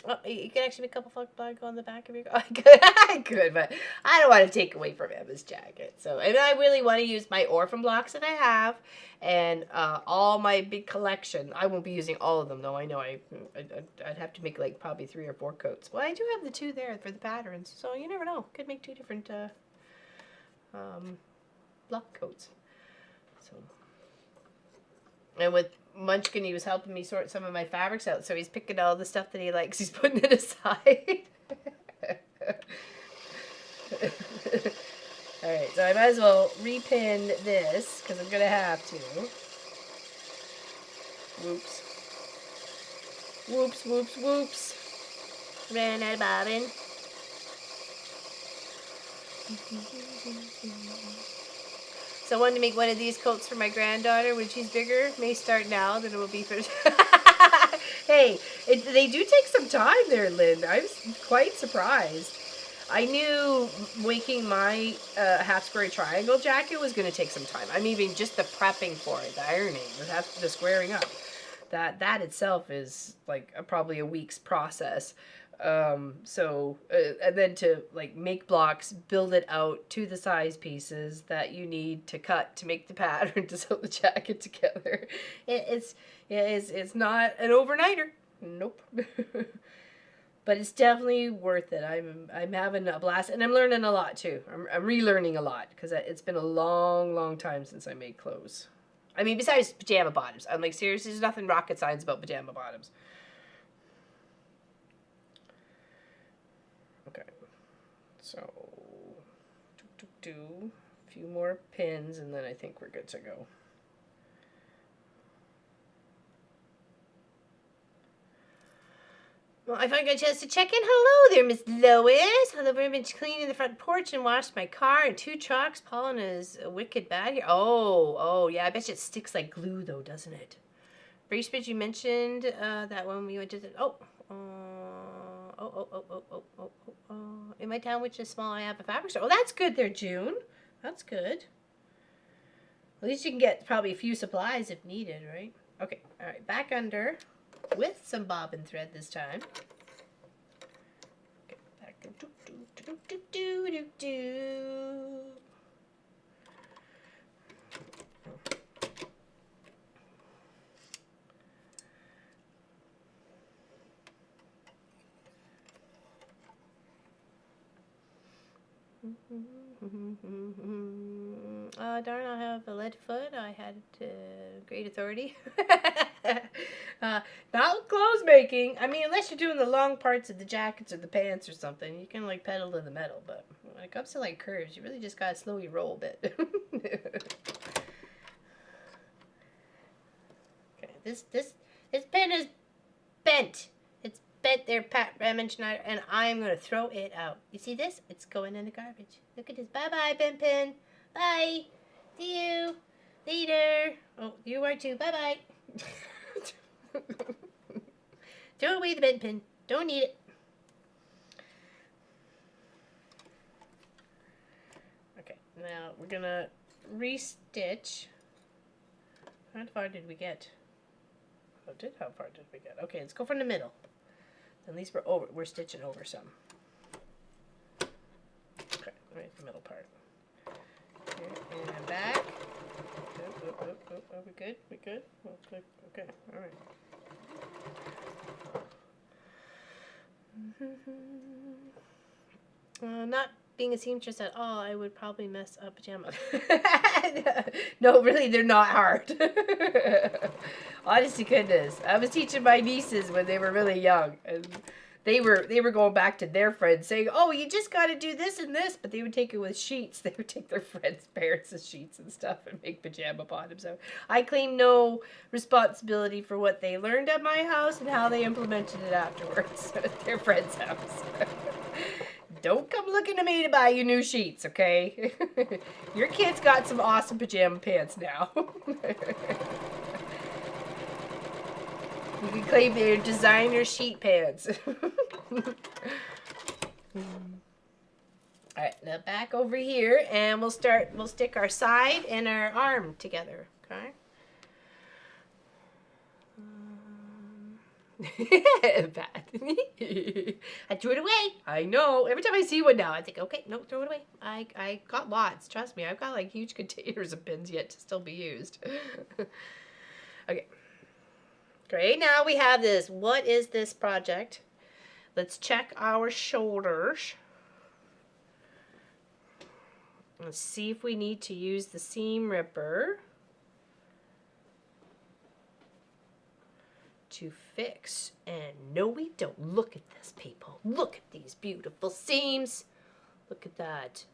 Oh, you can actually make a couple fuck black on the back of your. I could, but I don't want to take away from Emma's jacket. So, and I really want to use my orphan blocks that I have, and all my big collection. I won't be using all of them though. I know I'd have to make like probably 3 or 4 coats. Well, I do have the 2 there for the patterns, so you never know. Could make 2 different block coats. So. And with Munchkin, he was helping me sort some of my fabrics out, so he's picking all the stuff that he likes. He's putting it aside. All right, so I might as well repin this because I'm gonna have to. Whoops. Whoops, whoops, whoops. Ran out of bobbin. So I wanted to make one of these coats for my granddaughter when she's bigger. May start now than it will be for... Hey, they do take some time there, Lynn. I was quite surprised. I knew making my half square triangle jacket was going to take some time. I mean, even just the prepping for it, the ironing, the squaring up. That itself is like probably a week's process. And then to like make blocks, build it out to the size pieces that you need to cut to make the pattern to sew the jacket together. It's not an overnighter. Nope. But it's definitely worth it. I'm having a blast, and I'm learning a lot too. I'm relearning a lot because it's been a long time since I made clothes. I mean, besides pajama bottoms. I'm like, seriously, there's nothing rocket science about pajama bottoms. Okay, so do a few more pins, and then I think we're good to go. Well, I finally got a chance to check in. Hello there, Miss Lois. I've been cleaning the front porch and washed my car and 2 trucks. Pollen is wicked bad here. Oh, yeah. I bet you it sticks like glue, though, doesn't it? Bracebridge, you mentioned that when we went to the... In my town, which is small, I have a fabric store. Oh, that's good there, June. That's good. At least you can get probably a few supplies if needed, right? Okay, all right. Back under... with some bobbin thread this time. Okay, back do. Darn, I have a lead foot. I had great authority. Not clothes making. I mean, unless you're doing the long parts of the jackets or the pants or something, you can like pedal to the metal. But when it comes to like curves, you really just gotta slowly roll a bit. Okay, this pen is bent. It's bent there, Pat Ramon Schneider, and I'm gonna throw it out. You see this? It's going in the garbage. Look at this. Bye bye, bent pen. Bye. See you later. Oh, you are too. Bye bye. Throw away the bent pin. Don't need it. Okay, now we're gonna restitch. How far did we get? How far did we get? Okay, let's go from the middle. At least we're stitching over some. Okay, right, the middle part. Here and back. Are we good? We good? Okay, all right. Not being a seamstress at all, I would probably mess up pajamas. No, really, they're not hard. Honest to goodness. I was teaching my nieces when they were really young, and they were going back to their friends saying, oh, you just got to do this and this, but they would take it with sheets. They would take their friends' parents' sheets and stuff and make pajama bottoms. So I claim no responsibility for what they learned at my house and how they implemented it afterwards at their friend's house. Don't come looking to me to buy you new sheets, okay? Your kid's got some awesome pajama pants now. You can claim they're designer sheet pants. Alright, now back over here, and we'll stick our side and our arm together, okay? Bad. I threw it away. I know. Every time I see one now, I think, okay, no, throw it away. I got lots. Trust me, I've got like huge containers of pins yet to still be used. Okay. Great. Now we have this. What is this project? Let's check our shoulders. Let's see if we need to use the seam ripper to fix. And no, we don't. Look at this, people. Look at these beautiful seams. Look at that.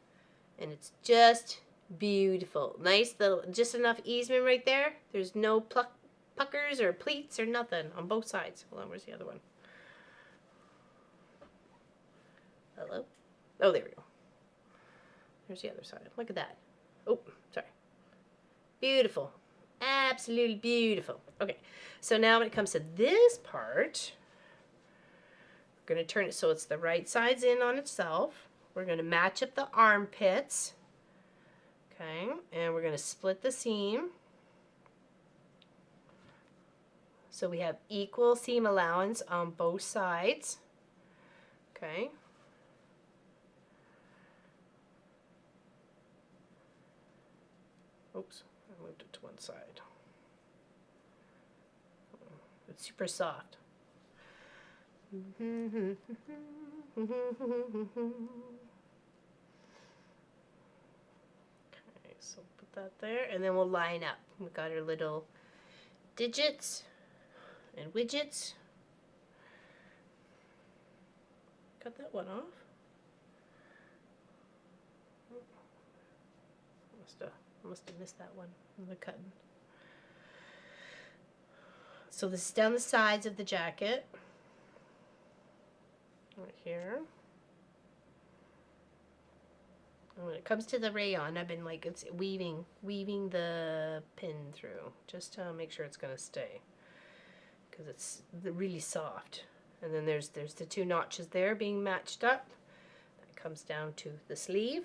And it's just beautiful. Nice little, just enough easement right there. There's no puckers or pleats or nothing on both sides. Hold on, where's the other one? Hello? Oh, there we go. There's the other side. Look at that. Oh, sorry. Beautiful. Absolutely beautiful. Okay, so now when it comes to this part, we're going to turn it so it's the right sides in on itself. We're going to match up the armpits. Okay, and we're going to split the seam. So we have equal seam allowance on both sides. Okay. Oops, I moved it to one side. It's super soft. Okay, so put that there, and then we'll line up. We've got our little digits and widgets. Cut that one off. Must have missed that one in the cutting. So this is down the sides of the jacket. Right here. And when it comes to the rayon, I've been like, it's weaving the pin through just to make sure it's gonna stay, because it's really soft. And then there's the two notches there being matched up. That comes down to the sleeve,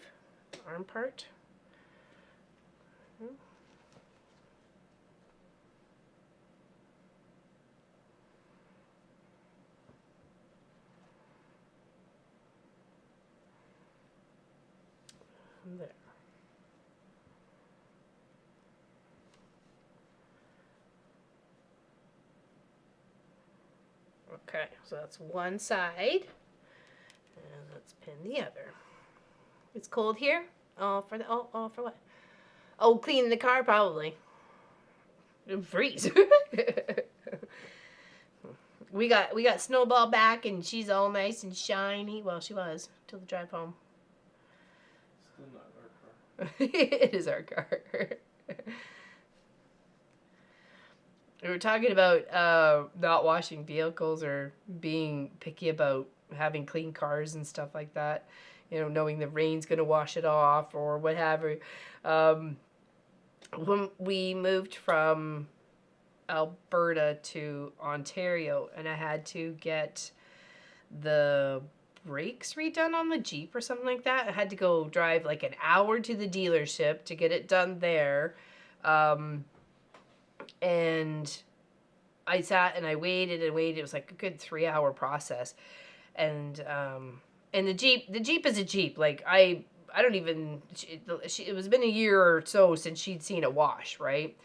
the arm part. There. Okay, so that's one side, and let's pin the other. It's cold here. Oh, for what? Oh, cleaning the car probably. It'll freeze. we got Snowball back, and she's all nice and shiny. Well, she was till the drive home. Still not our car. It is our car. We were talking about not washing vehicles or being picky about having clean cars and stuff like that. You know, knowing the rain's going to wash it off or whatever. When we moved from Alberta to Ontario, and I had to get the brakes redone on the Jeep or something like that. I had to go drive like an hour to the dealership to get it done there. And I sat and I waited and waited. It was like a good 3-hour process. And the Jeep is a Jeep. Like I don't even, it was been a year or so since she'd seen a wash, right?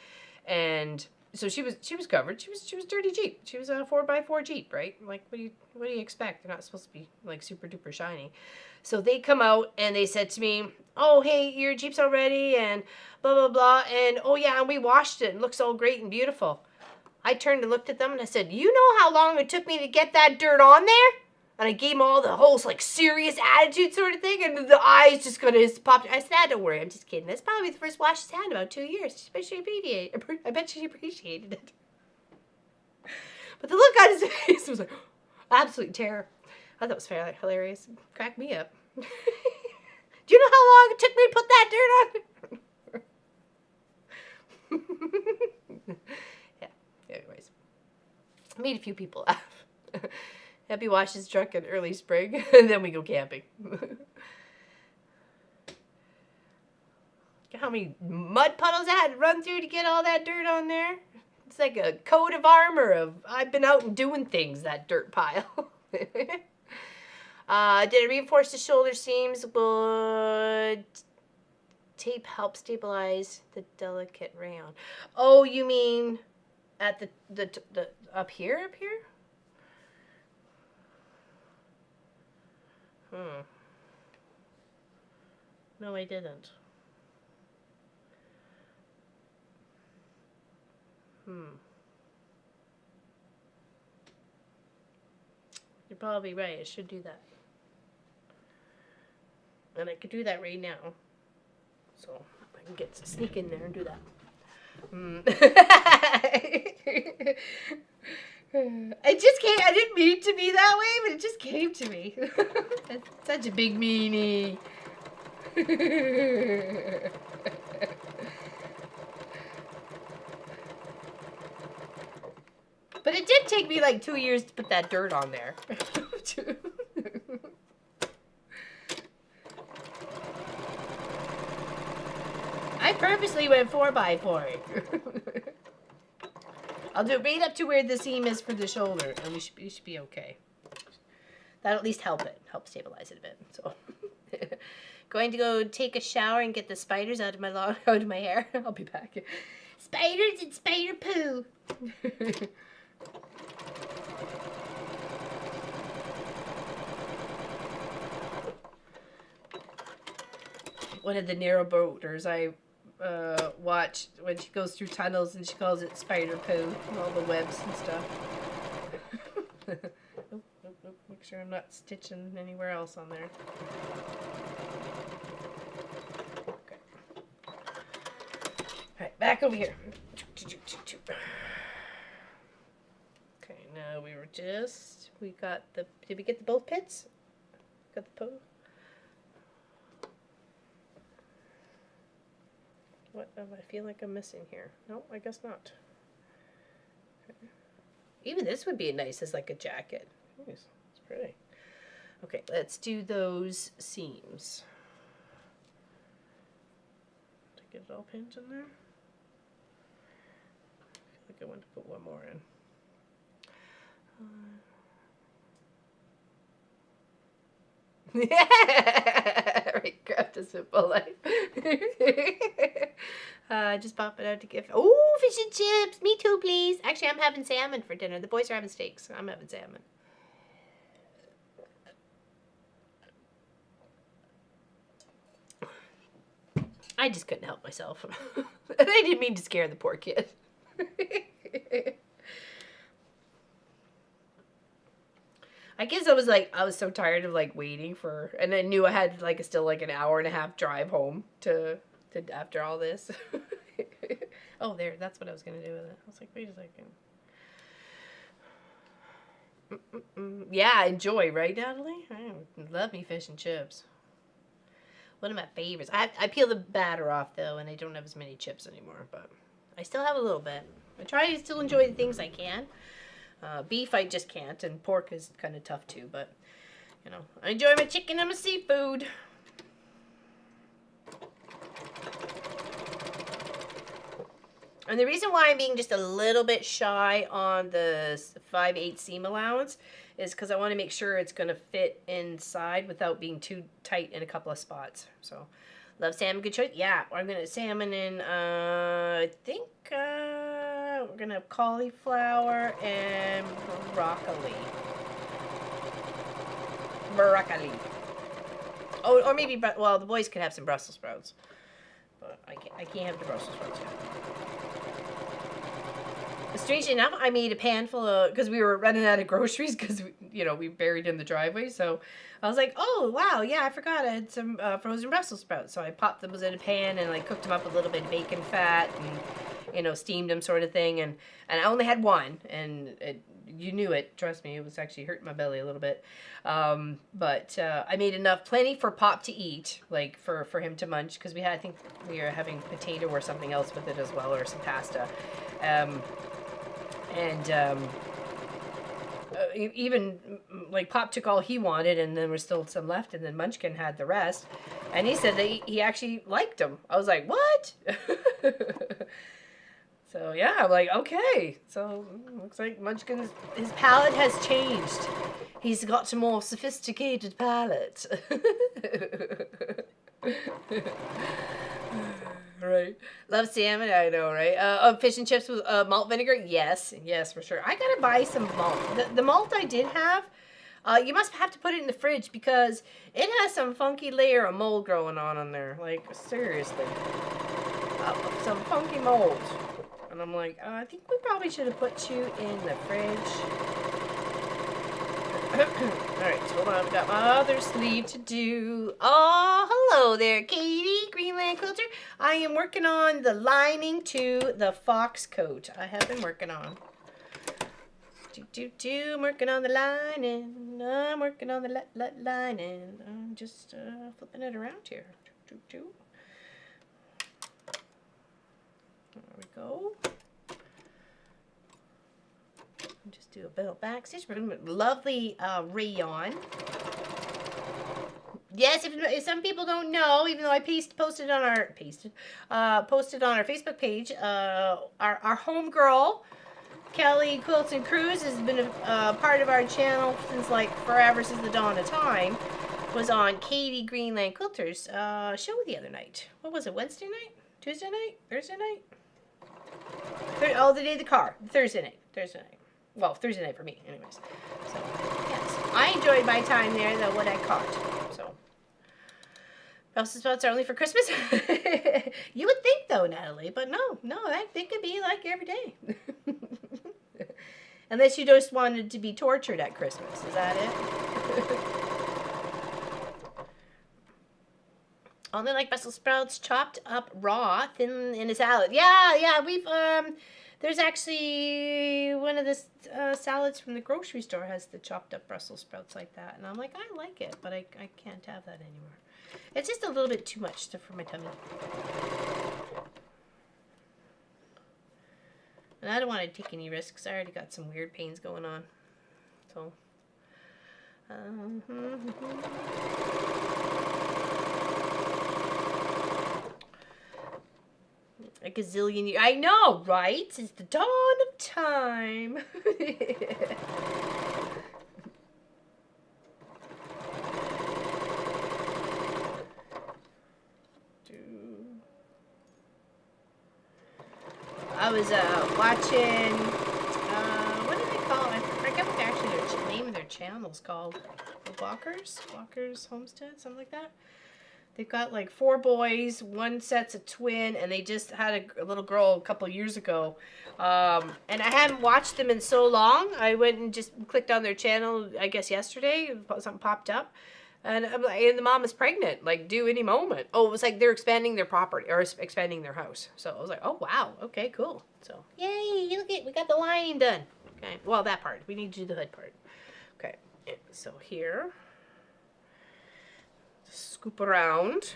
And so she was covered. She was dirty Jeep. She was a 4x4 Jeep, right? Like what do you expect? They're not supposed to be like super duper shiny. So they come out and they said to me, "Oh, hey, your Jeep's all ready," and blah blah blah, and oh yeah, and we washed it. It looks all great and beautiful. I turned and looked at them and I said, "You know how long it took me to get that dirt on there?" And I gave them all the whole like serious attitude sort of thing, and the eyes just kind of popped. I said, "Don't worry, I'm just kidding. That's probably the first wash she's had in about 2 years. I bet she appreciated it." But the look on his face was like absolute terror. I thought it was fairly hilarious. It cracked me up. Do you know how long it took me to put that dirt on? Yeah. Anyways, made a few people laugh. Happy washes truck in early spring, and then we go camping. How many mud puddles I had to run through to get all that dirt on there? It's like a coat of armor of I've been out and doing things, that dirt pile. Did I reinforce the shoulder seams? Would tape help stabilize the delicate rayon? Oh, you mean at the up here? No, I didn't. You're probably right. I should do that. And I could do that right now. So I can sneak in there and do that. It just came. I didn't mean to be that way, but it just came to me. That's such a big meanie. But it did take me like 2 years to put that dirt on there. I purposely went 4x4. I'll do it right up to where the seam is for the shoulder, and we should be okay. That'll at least help stabilize it a bit. So, going to go take a shower and get the spiders out of my hair. I'll be back. Spiders and spider poo. One of the narrow boaters I watch when she goes through tunnels, and she calls it spider poo, all the webs and stuff. Make sure I'm not stitching anywhere else on there. Okay. Alright, back over here. Okay, now we got the, did we get both pits? Got the poo? What do I feel like I'm missing here? No, I guess not. Okay. Even this would be nice as like a jacket. Nice. It's pretty. Okay, let's do those seams. Did I get it all pinned in there? I feel like I want to put one more in. Yeah, right, craft a simple life. Just pop it out to give. Oh, fish and chips. Me too, please. Actually, I'm having salmon for dinner. The boys are having steaks, so I'm having salmon. I just couldn't help myself. And I didn't mean to scare the poor kid. I guess I was so tired of like waiting for, and I knew I had like still like an hour and a half drive home to after all this. Oh, that's what I was gonna do with it. I was like, wait a second. Yeah, enjoy, right, Natalie? I love me fish and chips. One of my favorites. I peel the batter off though, and I don't have as many chips anymore, but I still have a little bit. I try to still enjoy the things I can. Beef I just can't, and pork is kind of tough too, but you know, I enjoy my chicken and my seafood. And the reason why I'm being just a little bit shy on the 5/8 seam allowance is because I want to make sure it's going to fit inside without being too tight in a couple of spots. So, love salmon, good choice. Yeah, I'm going to salmon in, I think, we're going to have cauliflower and broccoli. Oh, or maybe, well, the boys could have some Brussels sprouts. But I can't have the Brussels sprouts yet. Strangely enough, I made a pan full of, because we were running out of groceries because, we buried in the driveway. So I was like, oh, wow, yeah, I forgot I had some frozen Brussels sprouts. So I popped them in a pan and like cooked them up with a little bit of bacon fat and, steamed them sort of thing. And I only had one, and you knew it. Trust me, it was actually hurting my belly a little bit. But I made plenty for Pop to eat, like for him to munch, because I think we were having potato or something else with it as well, or some pasta. Even like Pop took all he wanted, and then there was still some left, and then Munchkin had the rest, and he said that he actually liked them. I was like, what? So yeah, I'm like, okay. So looks like Munchkin's his palate has changed. He's got a more sophisticated palate. Right. Love salmon, I know, right? Fish and chips with malt vinegar? Yes, for sure. I gotta buy some malt. The malt I did have, you must have to put it in the fridge because it has some funky layer of mold growing on there. Like, seriously. Some funky mold. And I'm like, I think we probably should have put you in the fridge. Alright, hold on. I've got my other sleeve to do. Oh, Hello there, Katie, Greenland Quilter. I am working on the lining to the fox coat. I have been working on. I'm working on the lining. I'm working on the lining. I'm just flipping it around here. There we go. Just do a bit of back stitch. Lovely rayon. Yes, if some people don't know, even though I posted on our Facebook page, our homegirl, Kelly Quilts and Cruise, has been a part of our channel since like forever, since the dawn of time. Was on Katie Greenland Quilter's show the other night. What was it? Wednesday night? Tuesday night? Thursday night? The day of the car. Thursday night. Well, Thursday night for me, anyways. So yes, I enjoyed my time there. Though what I caught. So Brussels sprouts are only for Christmas. You would think though, Natalie, but no, they could be like every day. Unless you just wanted to be tortured at Christmas. Is that it? Only like Brussels sprouts chopped up raw, thin in a salad. Yeah, we've, there's actually one of the salads from the grocery store has the chopped up Brussels sprouts like that. And I'm like, I like it, but I can't have that anymore. It's just a little bit too much for my tummy. And I don't want to take any risks. I already got some weird pains going on. So. A gazillion years. I know, right? It's the dawn of time. I was watching, what do they call it? I forget what actually their name of their channel's called. Walker's Homestead, something like that. They've got like 4 boys, one set's a twin, and they just had a little girl a couple years ago. And I hadn't watched them in so long. I went and just clicked on their channel, I guess yesterday, something popped up. And I'm like, and the mom is pregnant, like due any moment. Oh, it was like they're expanding their property or expanding their house. So I was like, oh wow, okay, cool. So yay, look at, we got the lining done. Okay, well that part, we need to do the hood part. Okay, so here, scoop around.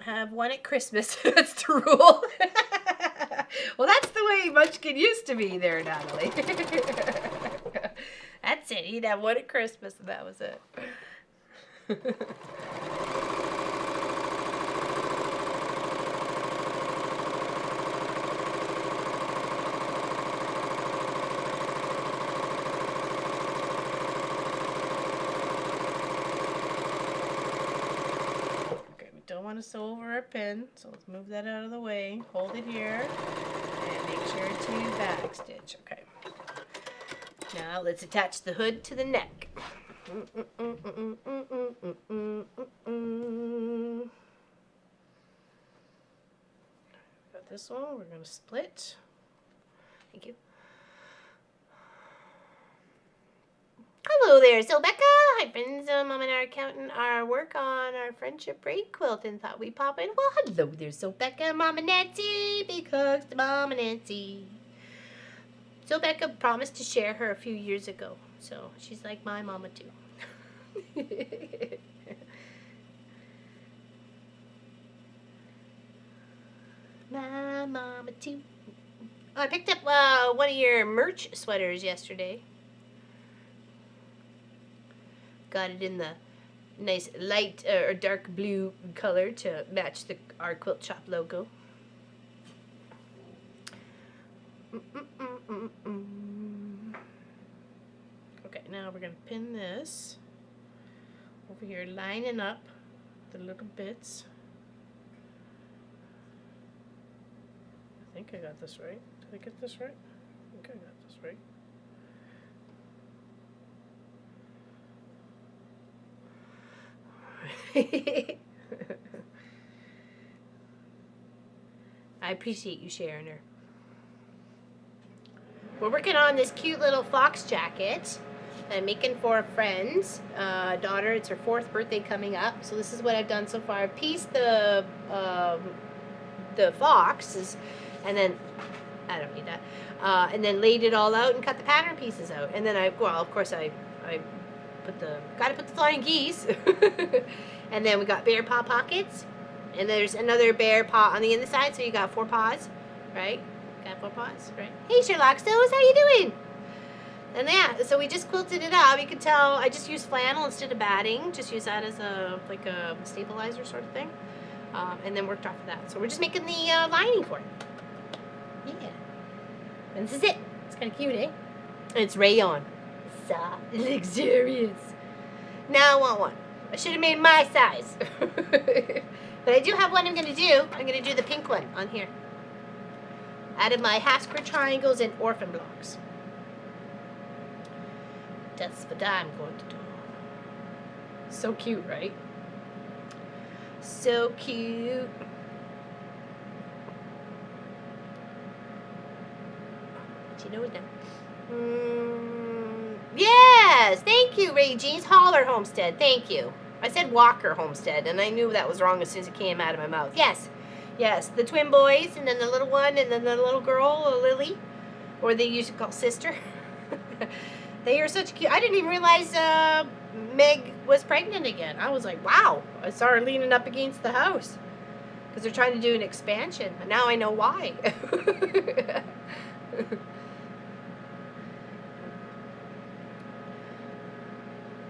Have one at Christmas. That's the rule. Well, that's the way Munchkin used to be there, Natalie. That's it. He'd have one at Christmas, and that was it. Okay, we don't want to sew over our pin, so let's move that out of the way. Hold it here, and make sure to back stitch. Okay. Now let's attach the hood to the neck. Got this one, we're going to split. Thank you. Hello there, so Becca. Hi friends, Mom and our accountant are work on our friendship break quilt and thought we'd pop in. Well, hello there, so Becca, Mom and Nancy, big hugs to Mom and Nancy. So Becca promised to share her a few years ago. So she's like my mama too. My mama too. Oh, I picked up one of your merch sweaters yesterday. Got it in the nice light or dark blue color to match our Quilt Shop logo. Okay, now we're going to pin this over here, lining up the little bits. I think I got this right. Did I get this right? I think I got this right. I appreciate you sharing her. We're working on this cute little fox jacket. I'm making for a friend's daughter. It's her 4th birthday coming up. So this is what I've done so far. I've pieced the foxes, and then I don't need that. And then laid it all out and cut the pattern pieces out. And then of course I gotta put the flying geese. And then we got bear paw pockets. And there's another bear paw on the inside, so you got 4 paws, right? Got 4 paws, right? Hey, Sherlock Stones, how you doing? And yeah, so we just quilted it up. You can tell I just used flannel instead of batting. Just use that as a stabilizer sort of thing. And then worked off of that. So we're just making the lining for it. Yeah. And this is it. It's kind of cute, eh? And it's rayon. Soft, luxurious. Now I want one. I should have made my size. But I do have one I'm going to do. I'm going to do the pink one on here. Out of my half square triangles and orphan blocks. That's what I'm going to do. So cute, right? So cute. Do you know what now? Yes, thank you, Ray Jeans. Holler Homestead, thank you. I said Walker Homestead, and I knew that was wrong as soon as it came out of my mouth. Yes, yes, the twin boys, and then the little one, and then the little girl, Lily, or they used to call sister. They are such cute. I didn't even realize Meg was pregnant again. I was like, wow. I saw her leaning up against the house because they're trying to do an expansion. And now I know why.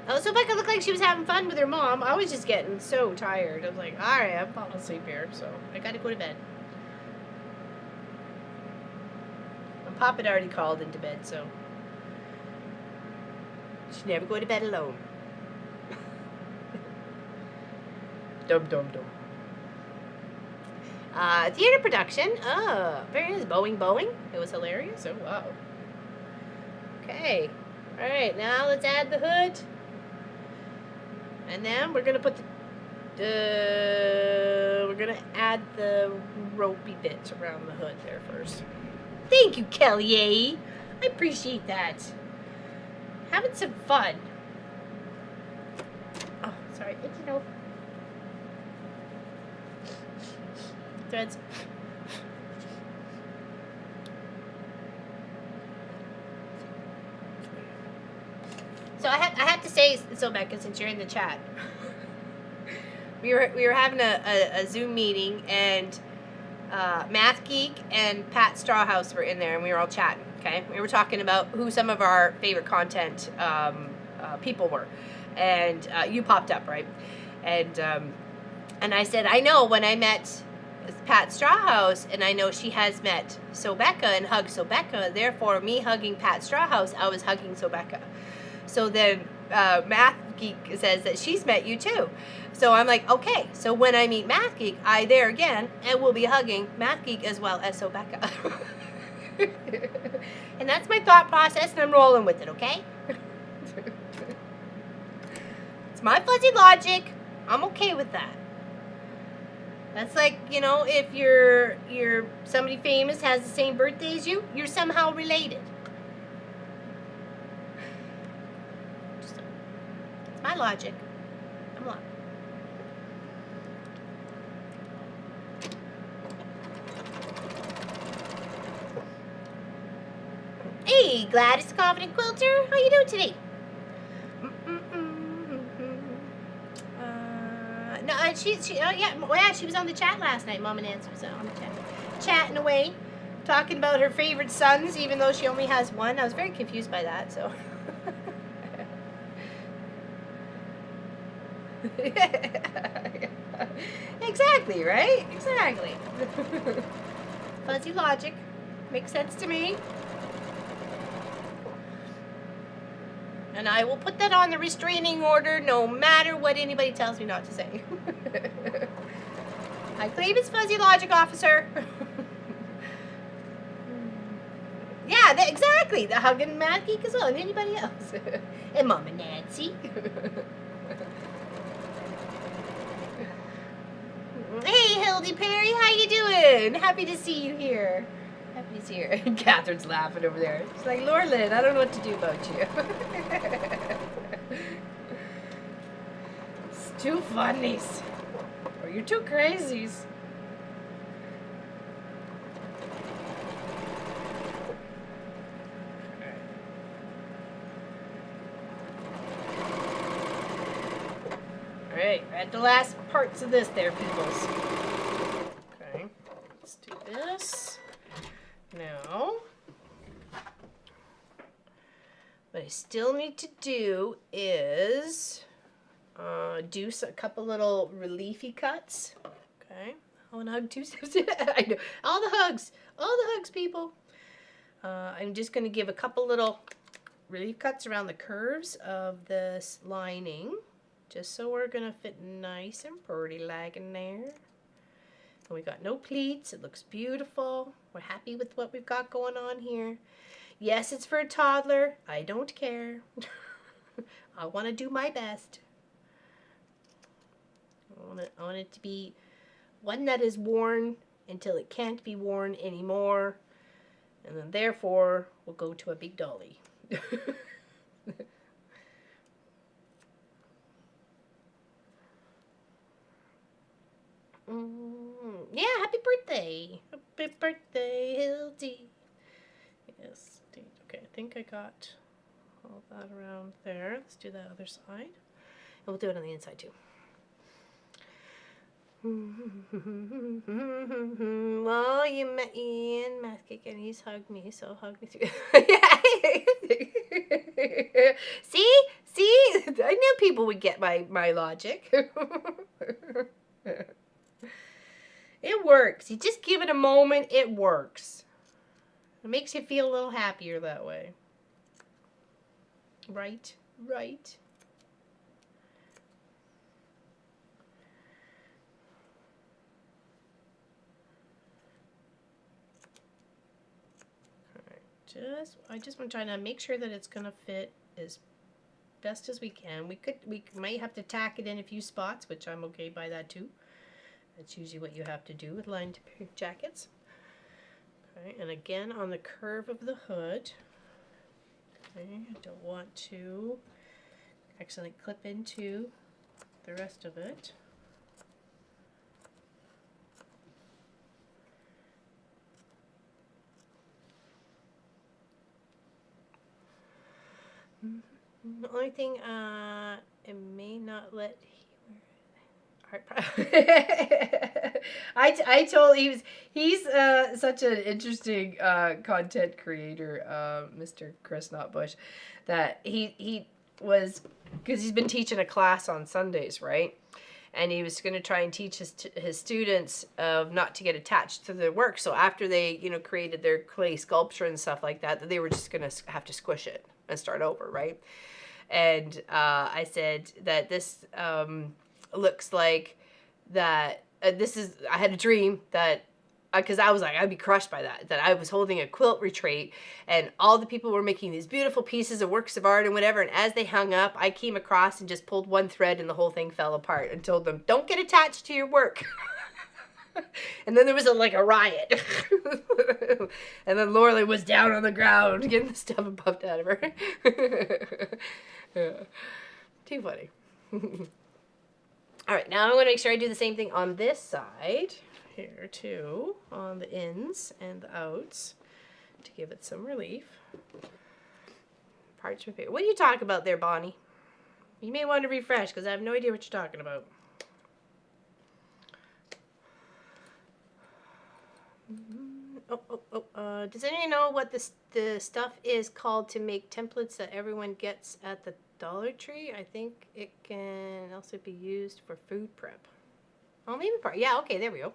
Oh, so Becca looked like she was having fun with her mom. I was just getting so tired. I was like, all right, I'm falling asleep here, so I got to go to bed. And Pop had already called into bed, so should never go to bed alone. Dum dum dum. Theater production. Oh, very nice. Boeing. It was hilarious. Oh, wow. Okay. All right, now let's add the hood. And then we're going to put we're going to add the ropey bits around the hood there first. Thank you, Kelly. I appreciate that. Having some fun. Oh, sorry. It's, threads. So I have to say, so Becca, since you're in the chat, we were having a Zoom meeting, and Math Geek and Pat Strawhouse were in there, and we were all chatting. Okay, we were talking about who some of our favorite content people were, and you popped up, right? And I said, I know when I met Pat Strawhouse, and I know she has met Sobecca and hugged Sobecca. Therefore, me hugging Pat Strawhouse, I was hugging Sobecca. So then Math Geek says that she's met you too. So I'm like, okay, so when I meet Math Geek, I there again, and we'll be hugging Math Geek as well as Sobecca. And that's my thought process, and I'm rolling with it, okay? It's my fuzzy logic. I'm okay with that. That's like, if you're somebody famous has the same birthday as you, you're somehow related. It's my logic. I'm lying. Hey, Gladys, Confident Quilter. How you doing today? No, she was on the chat last night. Mom and Nancy was on the chat, chatting away, talking about her favorite sons, even though she only has one. I was very confused by that. So, exactly, right? Exactly. Fuzzy logic makes sense to me. And I will put that on the restraining order no matter what anybody tells me not to say. I claim it's fuzzy logic, officer. Yeah, exactly. The hugging Mad Geek as well, and anybody else. And Mama Nancy. Hey, Hildy Perry, how you doing? Happy to see you here. Happy to see her. And Catherine's laughing over there. She's like, Lorlyn, I don't know what to do about you. two funnies. Or you're two crazies. Alright, we're at the last parts of this there, peoples. Okay, let's do this. Now, what I still need to do is do a couple little reliefy cuts. Okay, I want to hug two steps. I know, all the hugs, people. I'm just going to give a couple little relief cuts around the curves of this lining. Just so we're going to fit nice and pretty like in there. And we got no pleats. It looks beautiful. We're happy with what we've got going on here. Yes, it's for a toddler. I don't care. I want to do my best. I want it to be one that is worn until it can't be worn anymore. And then therefore, we'll go to a big dolly. Yeah, happy birthday. Happy birthday, Hildy. Yes, indeed. Okay, I think I got all that around there. Let's do the other side. And we'll do it on the inside too. Well, you met Ian Mathkick and he's hugged me, so hug me too. See? I knew people would get my logic. It works. You just give it a moment, it works. It makes you feel a little happier that way. Right? Right. Alright, I just want to try to make sure that it's gonna fit as best as we can. We might have to tack it in a few spots, which I'm okay by that too. That's usually what you have to do with lined jackets. Okay, and again on the curve of the hood. Okay, I don't want to accidentally clip into the rest of it. The only thing it may not let I told he's such an interesting content creator, Mr. Chris Notbush, that he was, because he's been teaching a class on Sundays, right? And he was going to try and teach his students of not to get attached to their work. So after they created their clay sculpture and stuff like that, that they were just going to have to squish it and start over, right? And I said that this looks like that I had a dream that, because I was like, I'd be crushed by that I was holding a quilt retreat and all the people were making these beautiful pieces of works of art and whatever, and as they hung up, I came across and just pulled one thread and the whole thing fell apart and told them, don't get attached to your work. And then there was a riot. And then Lorelei was down on the ground getting the stuff puffed out of her. Yeah. Too funny. Alright, now I want to make sure I do the same thing on this side. Here too. On the ins and the outs. To give it some relief. Parchment paper. What are you talking about there, Bonnie? You may want to refresh because I have no idea what you're talking about. Does anyone know what the stuff is called to make templates that everyone gets at the Dollar Tree? I think it can also be used for food prep. Oh, maybe yeah, okay, there we go.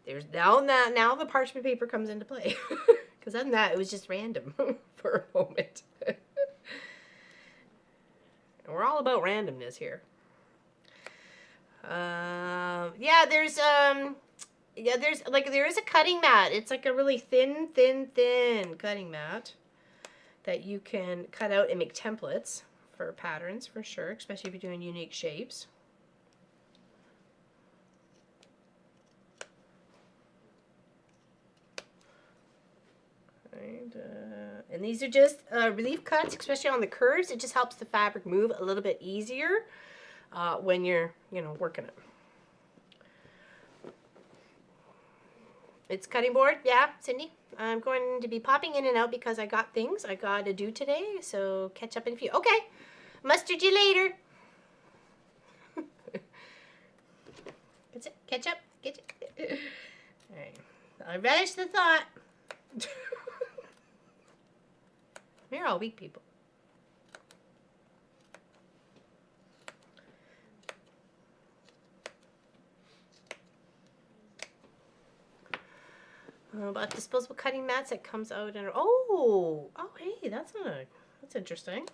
There's now the parchment paper comes into play. Because other than that, it was just random for a moment. And we're all about randomness here. Yeah, there is a cutting mat. It's like a really thin cutting mat that you can cut out and make templates for patterns for sure, especially if you're doing unique shapes. And these are just relief cuts, especially on the curves. It just helps the fabric move a little bit easier. when you're, you know, working it. It's cutting board, yeah, Cindy. I'm going to be popping in and out because I got things I got to do today. So catch up in a few. Okay, mustard you later. Catch up. All right. I relish the thought. You're all weak people. About disposable cutting mats that comes out in a, oh, hey, that's interesting.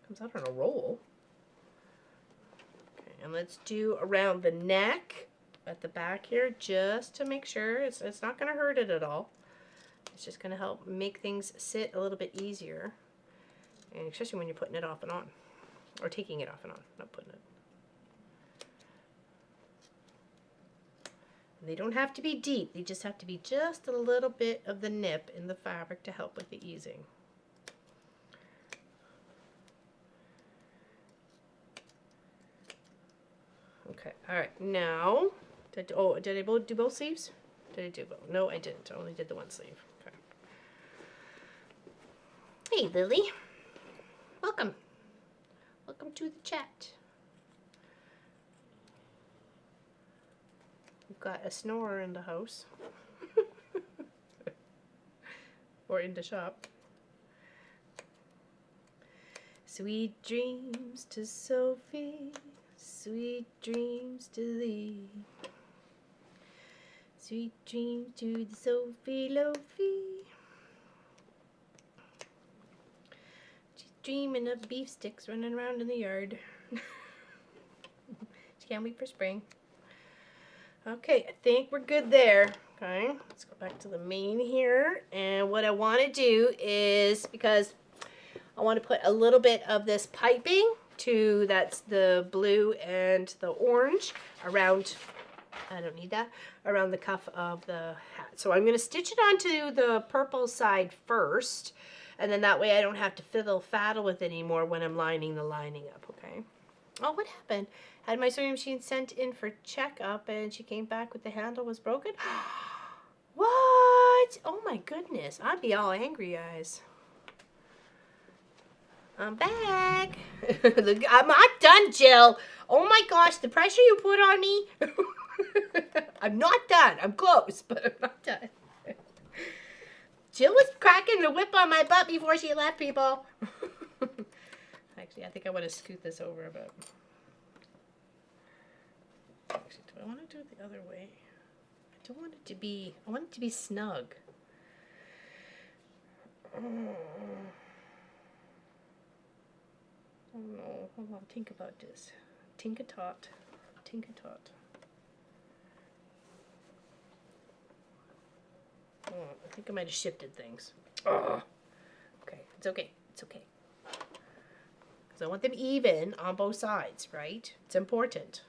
Comes out on a roll. Okay, and let's do around the neck at the back here just to make sure it's not going to hurt it at all. It's just going to help make things sit a little bit easier, and especially when you're putting it off and on, or taking it off and on, not putting it. They don't have to be deep, they just have to be just a little bit of the nip in the fabric to help with the easing. Okay, alright, now, did I do both sleeves? Did I do both? No, I didn't. I only did the one sleeve. Okay. Hey, Lily. Welcome. Welcome to the chat. Got a snorer in the house. Or in the shop. Sweet dreams to Sophie, sweet dreams to thee. Sweet dreams to the Sophie Lophie. She's dreaming of beef sticks running around in the yard. She can't wait for spring. Okay, I think we're good there. Okay, let's go back to the main here. And what I want to do is, because I want to put a little bit of this piping to, that's the blue and the orange, around, I don't need that, around the cuff of the hat. So I'm going to stitch it onto the purple side first, and then that way I don't have to fiddle-faddle with it anymore when I'm lining the lining up, okay? Oh, what happened? Had my sewing machine sent in for checkup and she came back with the handle was broken. What? Oh my goodness. I'd be all angry, guys. I'm back. I'm not done, Jill. Oh my gosh, the pressure you put on me. I'm not done. I'm close, but I'm not done. Jill was cracking the whip on my butt before she left, people. Actually, I think I want to scoot this over a bit. Actually, do I want to do it the other way? I don't want it to be, I want it to be snug. Oh no, hold on, think about this. Tink-a-tot, tink-a-tot. Oh, I think I might have shifted things. Oh. Okay, it's okay, it's okay. Because I want them even on both sides, right? It's important.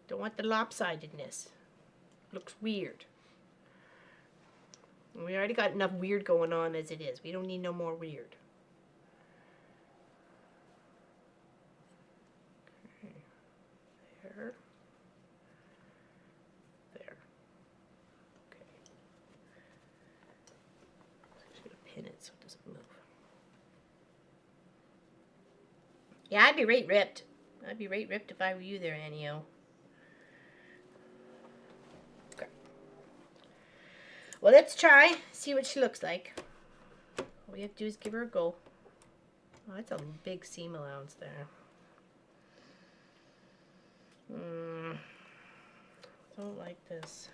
Don't want the lopsidedness. Looks weird. We already got enough weird going on as it is. We don't need no more weird. Okay. There. There. Okay. I'm just gonna pin it so it doesn't move. Yeah, I'd be right ripped. I'd be right ripped if I were you there, Annie-O. Well, let's try, see what she looks like. All we have to do is give her a go. Oh, that's a big seam allowance there. Don't like this.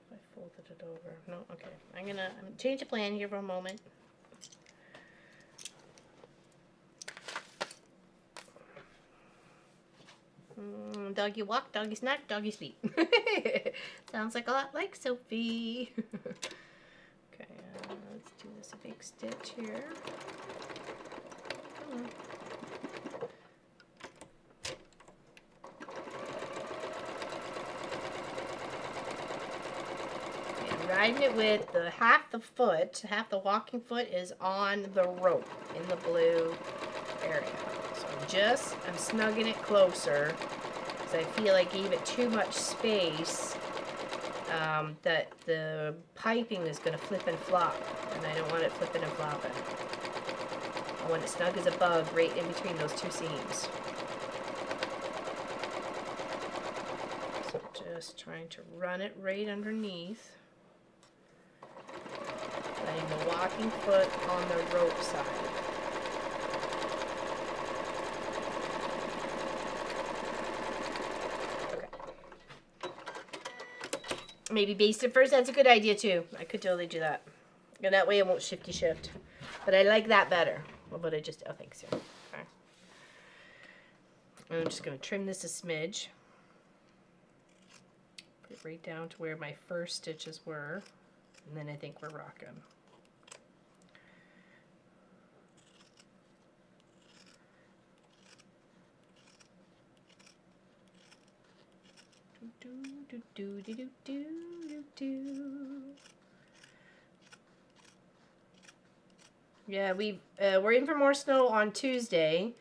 If I folded it over. No, okay. I'm gonna change the plan here for a moment. Doggy walk, doggy snack, doggy sleep. Sounds like a lot like Sophie. Okay, let's do this a big stitch here. Come on. riding it with the half the walking foot is on the rope in the blue area. So I'm snugging it closer because I feel I gave it too much space, that the piping is going to flip and flop, and I don't want it flipping and flopping. I want it snug as a bug right in between those two seams. So just trying to run it right underneath, letting the walking foot on the rope side. Maybe baste it first. That's a good idea too. I could totally do that. And that way it won't shifty shift. But I like that better. Well, but I just, oh, thanks. Yeah. Okay. And I'm just going to trim this a smidge. Put it right down to where my first stitches were. And then I think we're rocking. Yeah, we're in for more snow on Tuesday,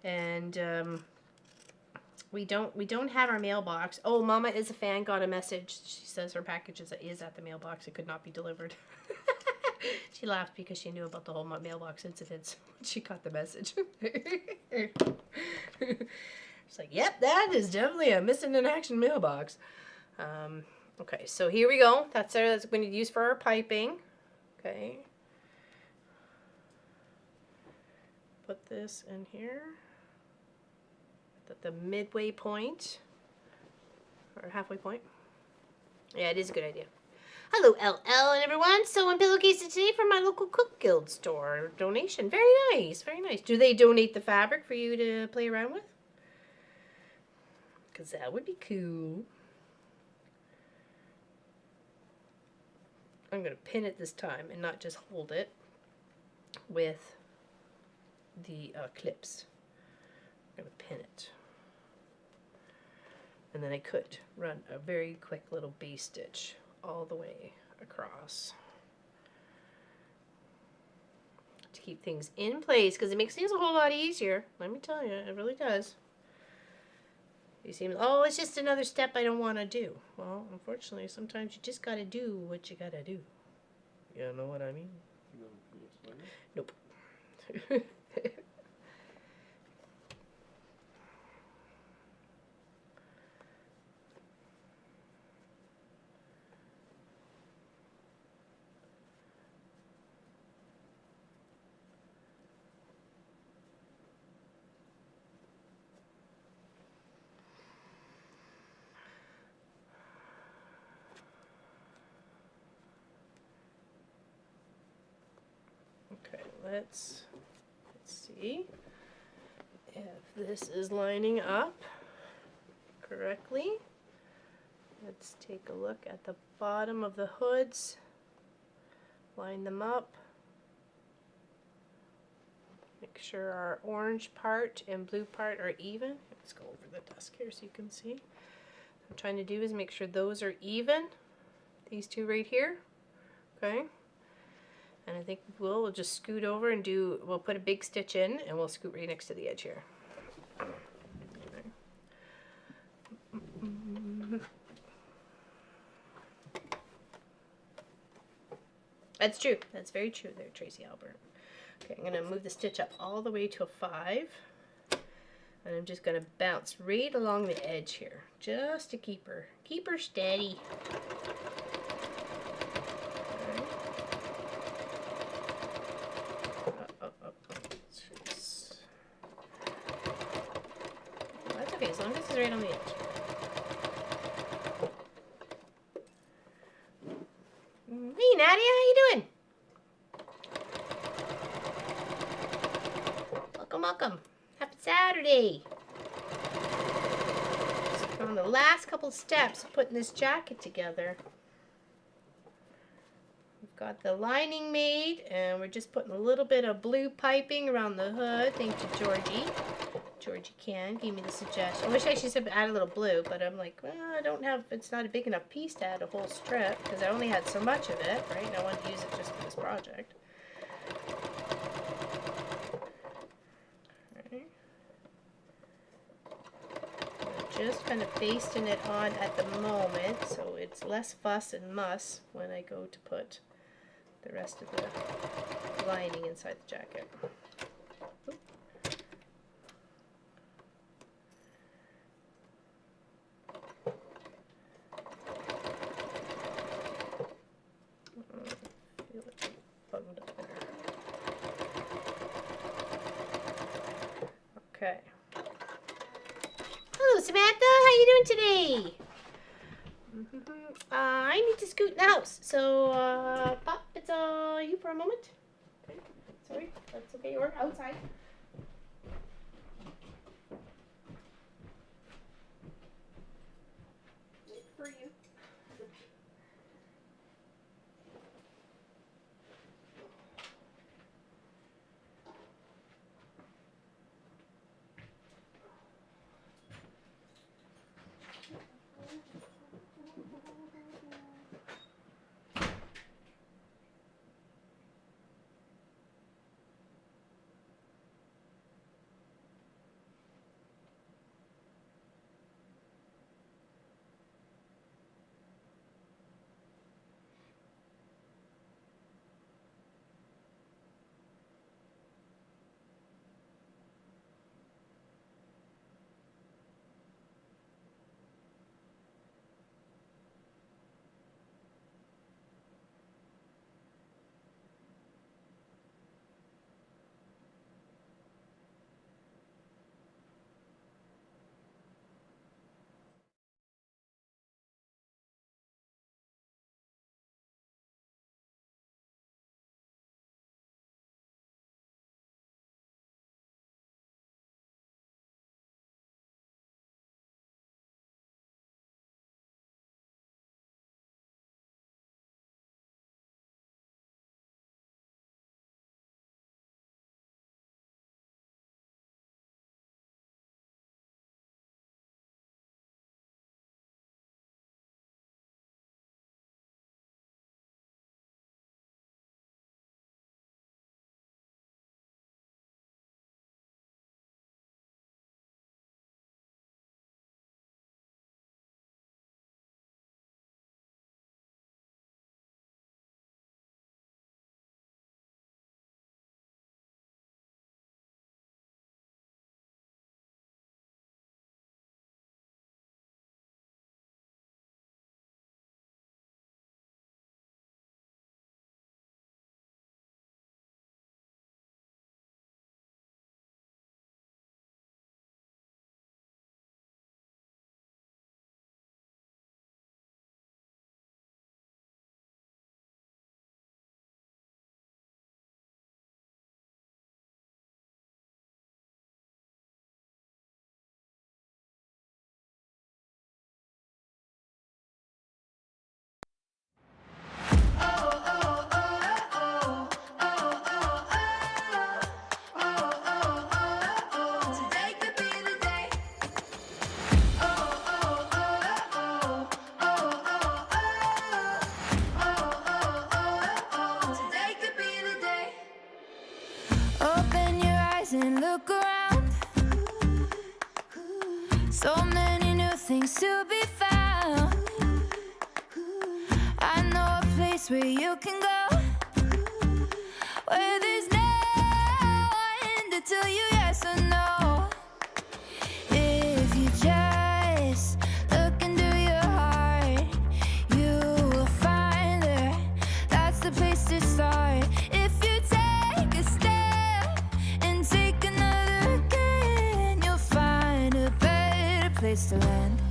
and we don't have our mailbox. Oh, Mama is a fan got a message. She says her package is at the mailbox. It could not be delivered. She laughed because she knew about the whole mailbox incident. She got the message. It's like, yep, that is definitely a missing in action mailbox. Okay, so here we go. That's what we're going to use for our piping. Okay. Put this in here at the midway point or halfway point. Yeah, it is a good idea. Hello, LL and everyone. Sewing pillowcases today from my local Cook Guild store. Donation. Very nice. Very nice. Do they donate the fabric for you to play around with? Because that would be cool. I'm going to pin it this time and not just hold it with the clips. I'm going to pin it. And then I could run a very quick little base stitch all the way across to keep things in place, because it makes things a whole lot easier. Let me tell you, it really does. You seem, oh, it's just another step I don't want to do. Well, unfortunately, sometimes you just got to do what you got to do. You know what I mean? Nope. Okay, let's see if this is lining up correctly. Let's take a look at the bottom of the hoods. Line them up. Make sure our orange part and blue part are even. Let's go over the desk here so you can see. What I'm trying to do is make sure those are even. These two right here. Okay. And I think we'll just scoot over and we'll put a big stitch in and we'll scoot right next to the edge here. That's true. That's very true there, Tracy Albert. Okay, I'm going to move the stitch up all the way to a 5. And I'm just going to bounce right along the edge here, just to keep her steady. That's okay, as long as it's right on the edge. Hey, Nadia, how you doing? Welcome, welcome. Happy Saturday. Just on the last couple steps of putting this jacket together. got the lining made, and we're just putting a little bit of blue piping around the hood. Thank you, Georgie. Georgie gave me the suggestion. I wish I should add a little blue, but I'm like, well, I don't have, it's not a big enough piece to add a whole strip, because I only had so much of it, right? And I wanted to use it just for this project. Okay. Just kind of basting it on at the moment, so it's less fuss and muss when I go to put the rest of the lining inside the jacket. Oop. Feel it buttoned up there. Okay. Hello, Samantha. How you doing today? I need to scoot in the house. So, Pop, it's you for a moment. Okay. Sorry, that's okay. Or outside. For you. And look around. So many new things to be found. I know a place where you can go, where there's no one to tell you yes or no. If you just look into your heart, you will find there. That's the place to start. If you take a step and take another again, you'll find a better place to land.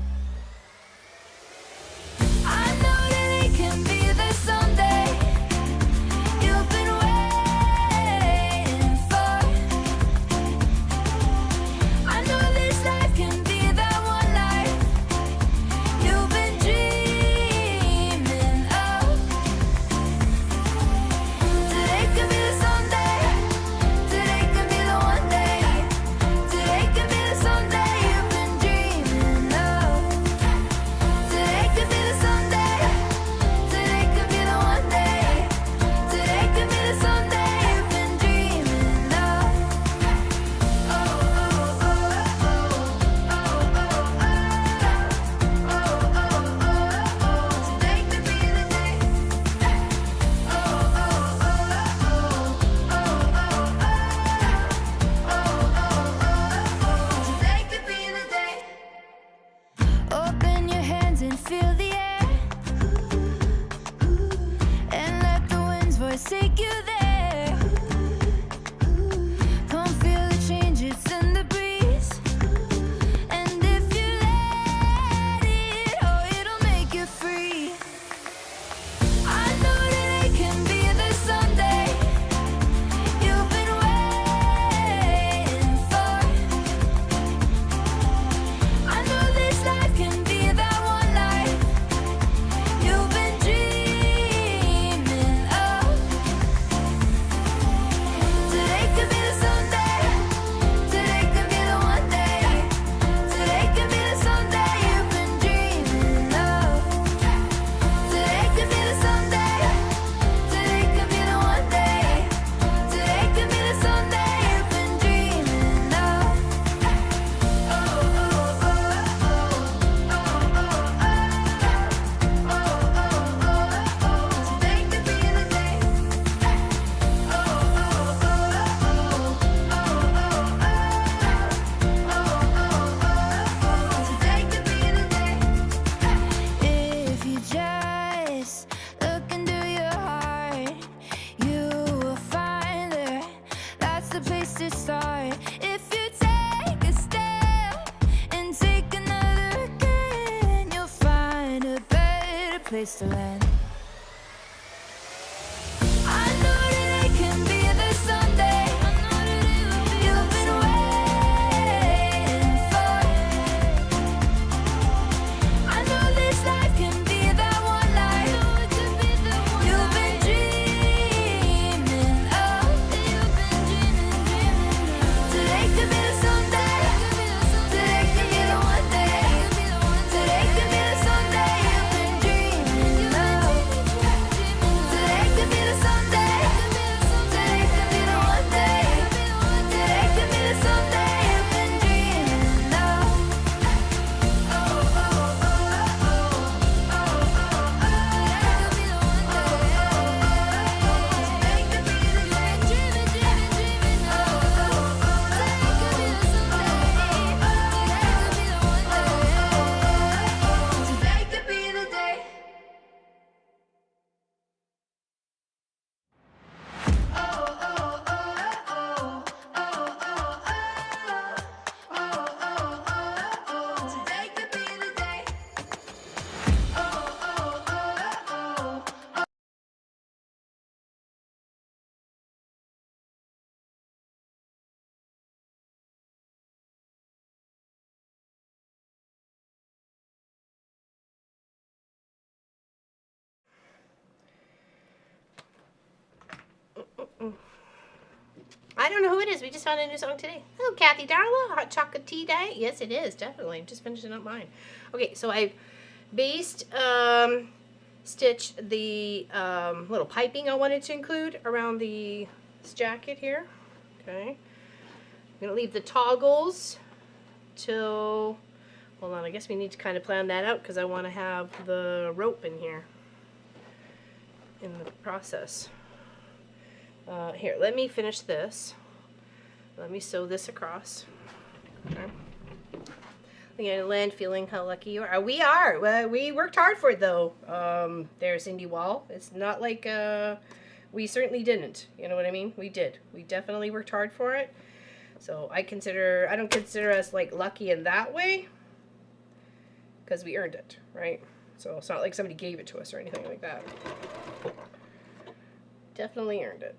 I know that it can be there someday. You've been waiting for. I know this life can be that one life you've been dreaming of. has to end. I know that it can be this someday. You've been waiting for. I know this life can be that one life you've been dreaming of. Today could be the someday. Today could be the one day. Today could be the someday you've been dreaming of. Today could be the someday. Today could be the one day. Today could be the someday you've been dreaming of. Oh, oh, oh, oh, oh, oh, Today could be the day. Dreaming, Today could be the day. Today could be the day. I don't know who it is. We just found a new song today. Oh, Kathy Darla, hot chocolate tea day. Yes, it is, definitely. I'm just finishing up mine. Okay, so I've based, stitched the little piping I wanted to include around this jacket here. Okay. I'm going to leave the toggles till, hold on, I guess we need to kind of plan that out because I want to have the rope in here in the process. Here, let me finish this. Let me sew this across. Okay. You're gonna land feeling how lucky you are. We are. Well, we worked hard for it, though. There's Cindy Wall. It's not like we certainly didn't. You know what I mean? We did. We definitely worked hard for it. So I don't consider us like lucky in that way, because we earned it, right? So it's not like somebody gave it to us or anything like that. Definitely earned it.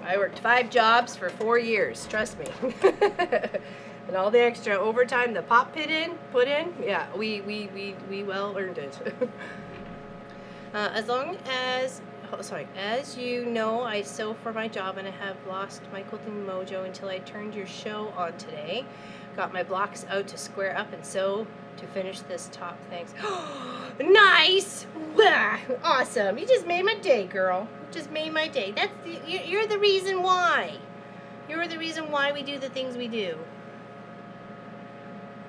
I worked 5 jobs for 4 years, trust me. And all the extra overtime the pop put in, yeah, we well earned it. As long as, as you know, I sew for my job and I have lost my quilting mojo until I turned your show on today. Got my blocks out to square up and sew to finish this top. Thanks. Nice! Wah! Awesome. You just made my day, girl. You just made my day. You're the reason why. You're the reason why we do the things we do.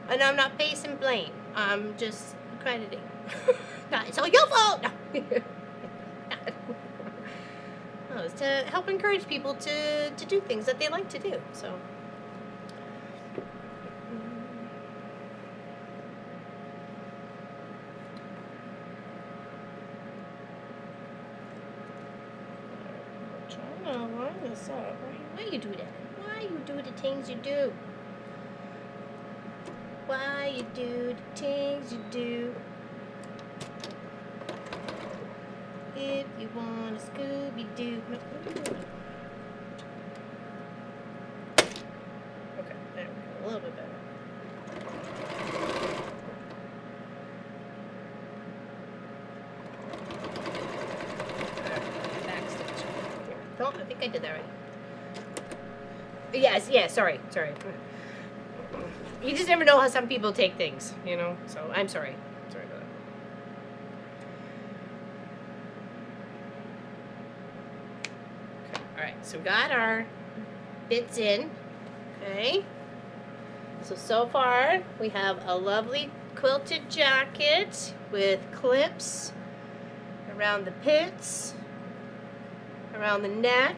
And I'm not facing blame. I'm just crediting. It's all your fault. No. No, it's to help encourage people to do things that they like to do. So. I'm trying to line this up. Why you do that? Why you do the things you do? Why you do the things you do? If you want a Scooby-Doo. Okay, there we go. A little bit better. Backstitch. Here. Oh, I think I did that right. Yes, sorry. You just never know how some people take things, you know? So, I'm sorry. Sorry about that. Alright, so we got our bits in. Okay. So far, we have a lovely quilted jacket with clips around the pits, around the neck.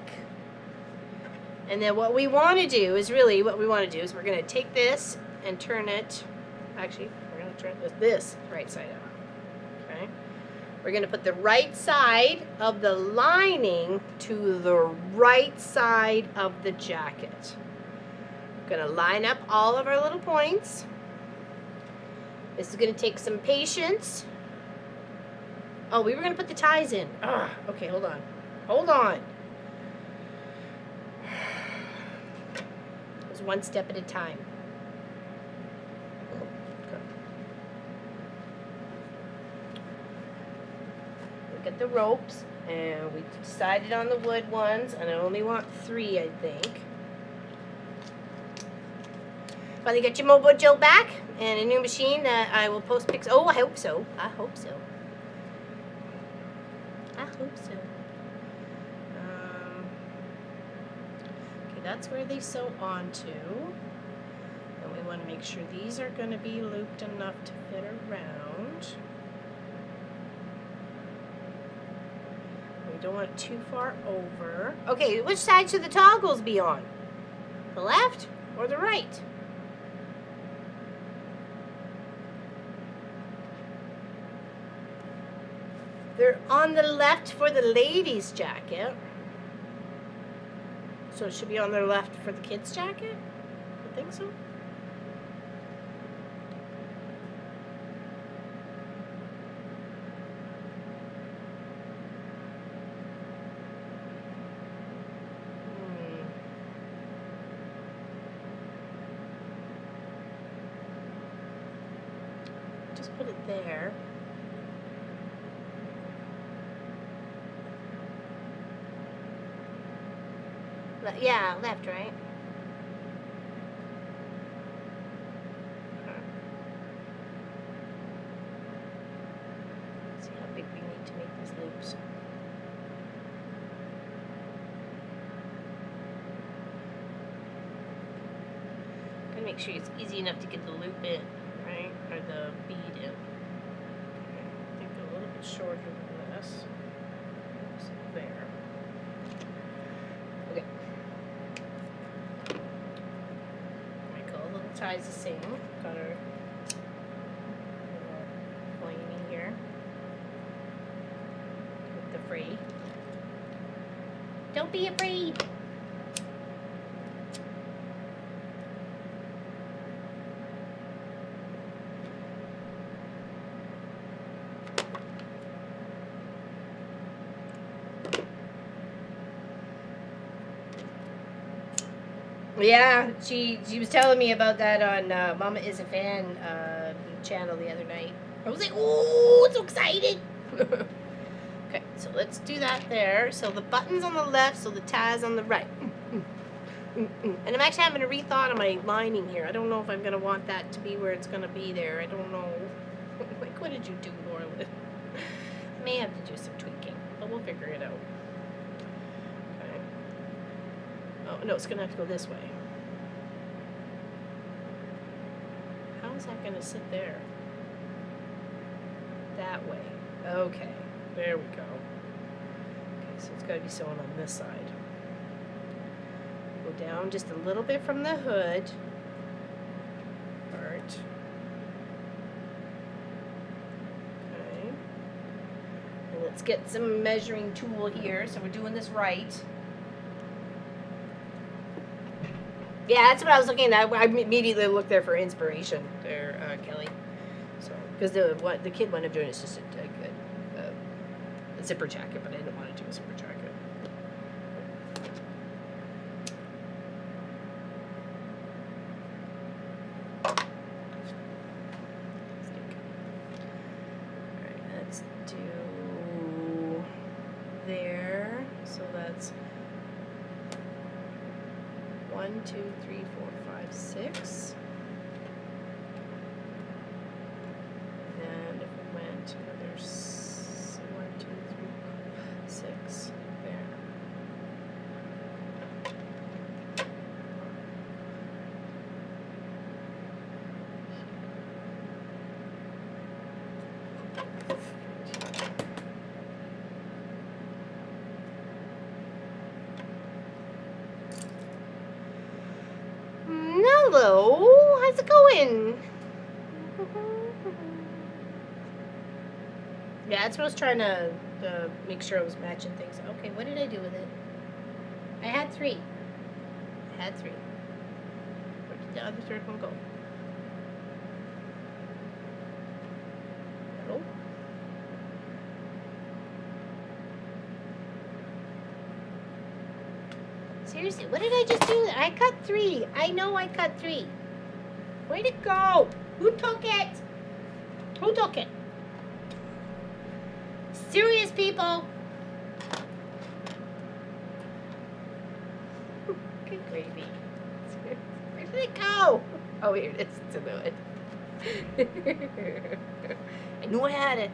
And then what we want to do is we're going to take this and turn it, actually, we're going to turn this right side up. Okay. We're going to put the right side of the lining to the right side of the jacket. Gonna line up all of our little points. This is gonna take some patience. Oh, we were gonna put the ties in. Ugh. Okay, hold on. Hold on. It was one step at a time. Okay. Look at the ropes, and we decided on the wood ones, and I only want 3, I think. Finally got your Mojo back and a new machine that I will post pics. Oh, I hope so. I hope so. I hope so. Okay, that's where they sew onto. And we want to make sure these are going to be looped enough to fit around. We don't want it too far over. Okay, which side should the toggles be on? The left or the right? They're on the left for the ladies' jacket. So it should be on their left for the kids' jacket? I think so. Just put it there. Yeah, left, right? Let's see how big we need to make these loops. Gotta make sure it's easy enough to get the loop in, right? Or the bead in. Okay, I think a little bit shorter than this. So there. Okay. Ties the same. Got our little flamey here with the free. Don't be afraid. Yeah, she was telling me about that on Mama is a Fan channel the other night. I was like, oh, so excited. Okay, so let's do that there. So the button's on the left, so the tie's on the right. And I'm actually having a rethought on my lining here. I don't know if I'm going to want that to be where it's going to be there. I don't know. Like, what did you do, Laura? I may have to do some tweaking, but we'll figure it out. Oh, no, it's going to have to go this way. How is that going to sit there? That way. Okay, there we go. Okay, so it's got to be sewn on this side. Go down just a little bit from the hood part. Okay. And let's get some measuring tool here, so we're doing this right. Yeah, that's what I was looking at. I immediately looked there for inspiration there, Kelly. So, because the kid wound up doing is just a zipper jacket, but I didn't want to do a zipper jacket. Alright, let's do there. So that's 1, 2, 3, 4, 5, 6. And if we went another 1, 2, 3, 6 there. Hello, how's it going? Yeah, that's what I was trying to make sure I was matching things. Okay, what did I do with it? I had 3. the other third one go? No. Seriously, what did I just do? I cut 3. I know I cut 3. Where'd it go? Who took it? Who took it? Serious people. Good gravy. Where did it go? Oh, here it is. It's in the hood. I knew I had it.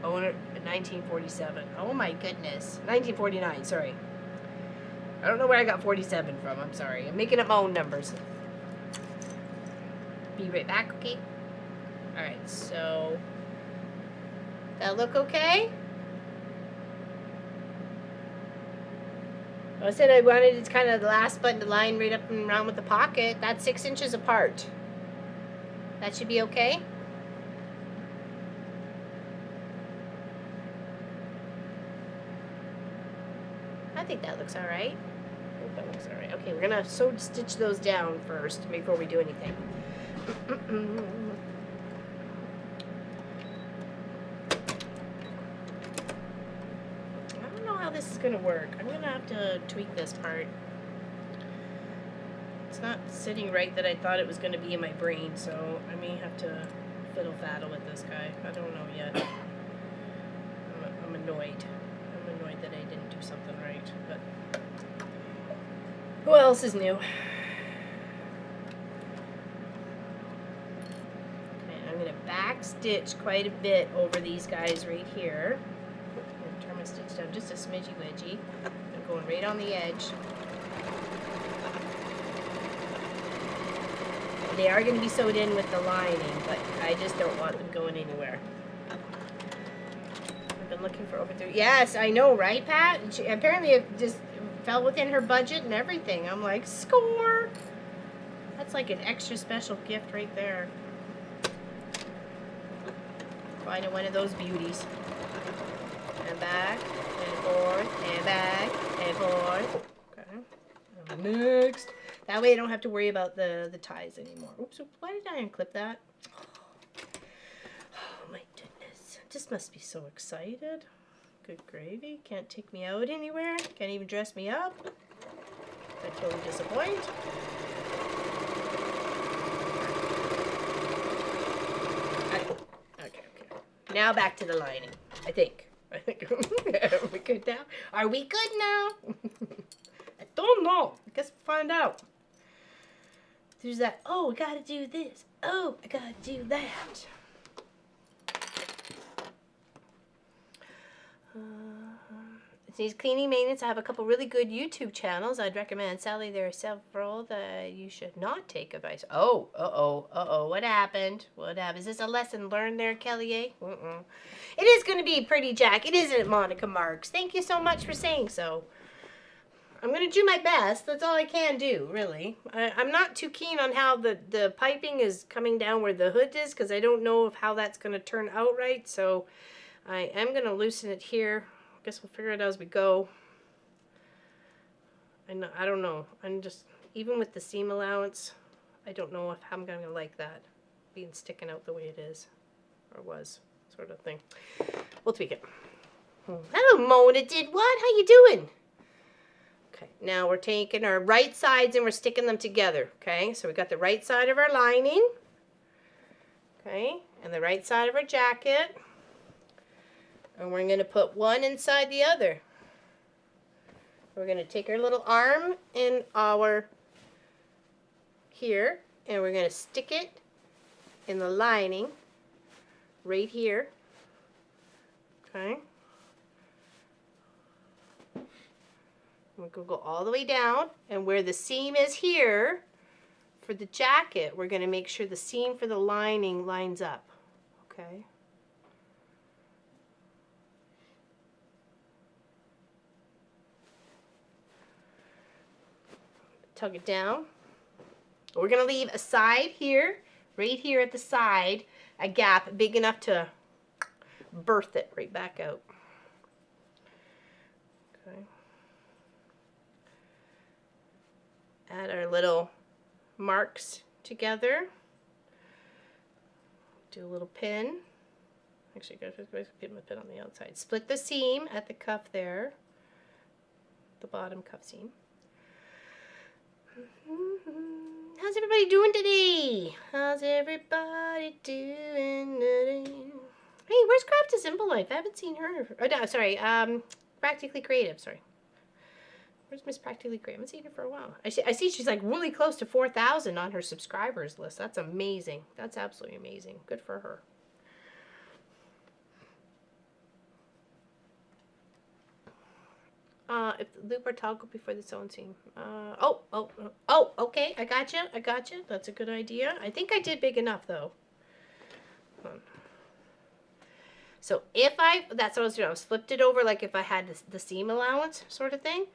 Oh, 1947. Oh my goodness. 1949, sorry. I don't know where I got 47 from. I'm sorry. I'm making up my own numbers. Be right back, okay? Alright, so that look okay? I said I wanted it kind of the last button to line right up and around with the pocket. That's 6 inches apart. That should be okay? I think that looks alright. I think that looks alright. Okay, we're gonna sew stitch those down first before we do anything. I don't know how this is gonna work. I'm gonna have to tweak this part. It's not sitting right that I thought it was gonna be in my brain, so I may have to fiddle-faddle with this guy. I don't know yet. I'm annoyed. I'm annoyed that I didn't do something right, but who else is new? Okay, I'm gonna back stitch quite a bit over these guys right here. I'm gonna turn my stitch down just a smidgy wedgy. I'm going right on the edge. They are going to be sewed in with the lining, but I just don't want them going anywhere. I've been looking for over 3. Yes, I know, right, Pat? She, apparently it just fell within her budget and everything. I'm like, score! That's like an extra special gift right there. Finding one of those beauties. And back, and forth, and back, and forth. Okay. Next. That way I don't have to worry about the ties anymore. Oops, why did I unclip that? Oh my goodness. Just must be so excited. Good gravy. Can't take me out anywhere. Can't even dress me up. I totally disappoint. Okay. Now back to the lining, I think. Are we good now? Are we good now? I don't know. I guess we'll find out. There's that, oh, I gotta do this. Oh, I gotta do that. It needs cleaning, maintenance. I have a couple really good YouTube channels I'd recommend. Sadly, there are several that you should not take advice. Oh, what happened? What happened? Is this a lesson learned there, Kelly? It is going to be pretty, Jack. It isn't, Monica Marks. Thank you so much for saying so. I'm going to do my best. That's all I can do, really. I'm not too keen on how the piping is coming down where the hood is, because I don't know how that's going to turn out right. So I am going to loosen it here. Guess we'll figure it out as we go. I don't know. I'm just, even with the seam allowance, I don't know if I'm going to like that being sticking out the way it is, or was, sort of thing. We'll tweak it. Hello, Mona did what? How you doing? Okay, now we're taking our right sides and we're sticking them together. Okay, so we got the right side of our lining. Okay, and the right side of our jacket. And we're going to put one inside the other. We're going to take our little arm in our here, and we're going to stick it in the lining right here. Okay. We're going to go all the way down, and where the seam is here for the jacket, we're going to make sure the seam for the lining lines up. Okay. Tug it down. We're going to leave a side here, right here at the side, a gap big enough to birth it right back out. Okay. add our little marks together. Do a little pin. Actually, go get my pin on the outside. Split the seam at the cuff there, the bottom cuff seam. How's everybody doing today? How's everybody doing today? Hey, where's Craft a Simple Life? I haven't seen her. Oh, no, sorry. Practically Creative. Sorry. Where's Miss Practically Creative? I haven't seen her for a while. I see she's like really close to 4,000 on her subscribers list. That's amazing. That's absolutely amazing. Good for her. If the loop or toggle before the sewing seam. Okay. I gotcha. That's a good idea. I think I did big enough though. So if that's what I was doing. I was flipped it over like if I had the seam allowance sort of thing.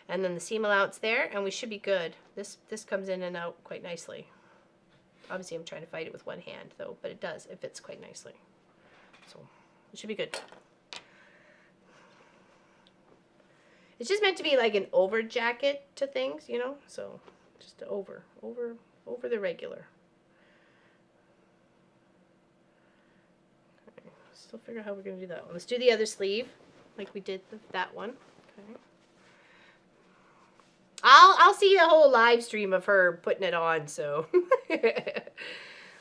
And then the seam allowance there, and we should be good. This comes in and out quite nicely. Obviously I'm trying to fight it with one hand though, but it does. It fits quite nicely. So it should be good. It's just meant to be like an over jacket to things, you know? So just over the regular. Okay. Still figure out how we're gonna do that one. Let's do the other sleeve like we did that one. Okay. I'll see a whole live stream of her putting it on, so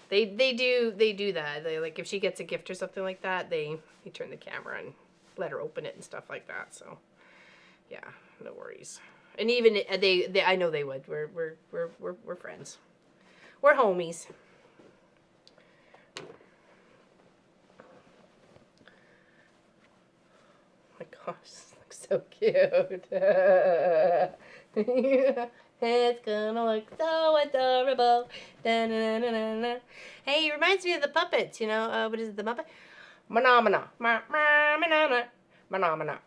they do that. They, like, if she gets a gift or something like that, they turn the camera and let her open it and stuff like that. So yeah, no worries. And even they I know they would. We're friends. We're homies. Oh my gosh, this looks so cute. It's gonna look so adorable. Da, na, na, na, na. Hey, it reminds me of the puppets, you know, what is it, the Muppet? Phenomena. Phenomena. Phenomena.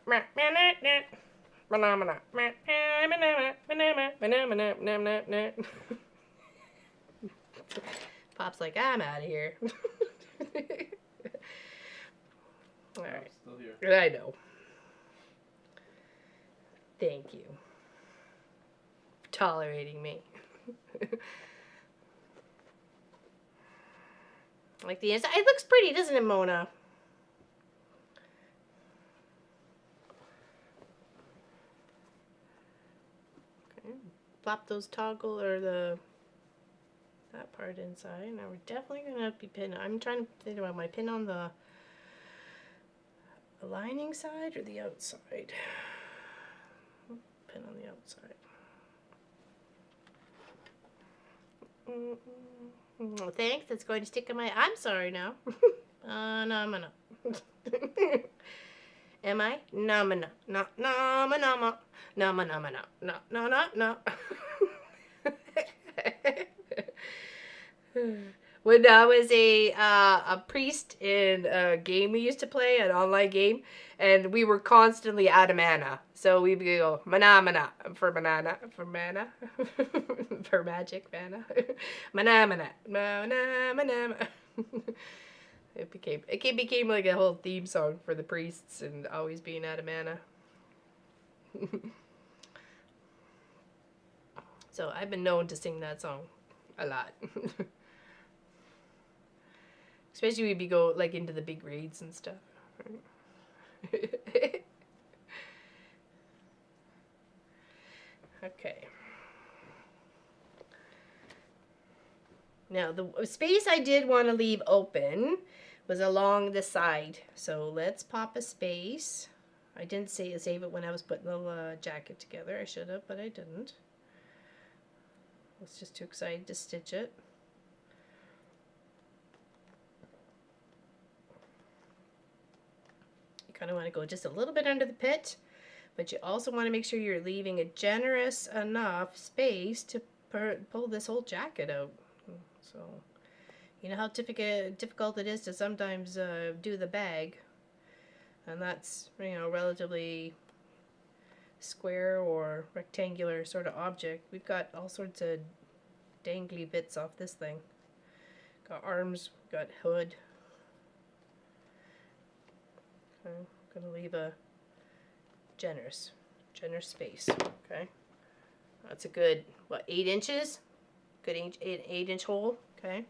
Pop's like, I'm out of here. All right. Still here. I know. Thank you for tolerating me. Like the inside. It looks pretty, doesn't it, Mona? Okay. Plop those toggle or that part inside. Now we're definitely gonna have to be pinned. I'm trying to think about my pin on the lining side or the outside. Pin on the outside. Oh, thanks. That's going to stick in my. I'm sorry now. No, I'm not. Am I? No, no, no, no, no, no, no, no, no, no, no. When I was a priest in a game we used to play, an online game, and we were constantly out of mana. So we'd go mana for banana, for mana, for magic mana, mana. It became like a whole theme song for the priests and always being out of mana. So I've been known to sing that song a lot. Especially when we go like into the big raids and stuff. Okay. Now the space I did want to leave open was along the side. So let's pop a space. I didn't save it when I was putting the jacket together. I should have, but I didn't. I was just too excited to stitch it. Kind of want to go just a little bit under the pit, but you also want to make sure you're leaving a generous enough space to pull this whole jacket out. So you know how difficult it is to sometimes do the bag, and that's, you know, relatively square or rectangular sort of object. We've got all sorts of dangly bits off this thing. Got arms, got hood. I'm going to leave a generous space, okay? That's a good, what, 8 inches? Good 8-inch hole, okay.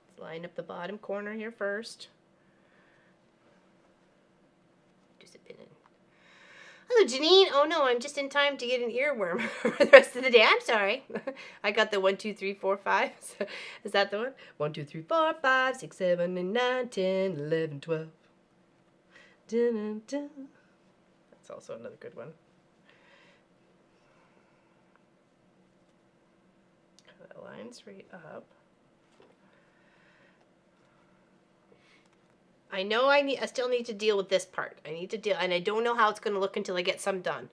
Let's line up the bottom corner here first. Just a pin in. Hello, Janine. Oh no, I'm just in time to get an earworm for the rest of the day. I'm sorry. I got the 1, 2, 3, 4, 5. Is that the one? 1, 2, 3, 4, 5, 6, 7, and 9, 10, 11, 12. Dun, dun, dun. That's also another good one. That line straight up. I know I still need to deal with this part. I need to deal, and I don't know how it's going to look until I get some done.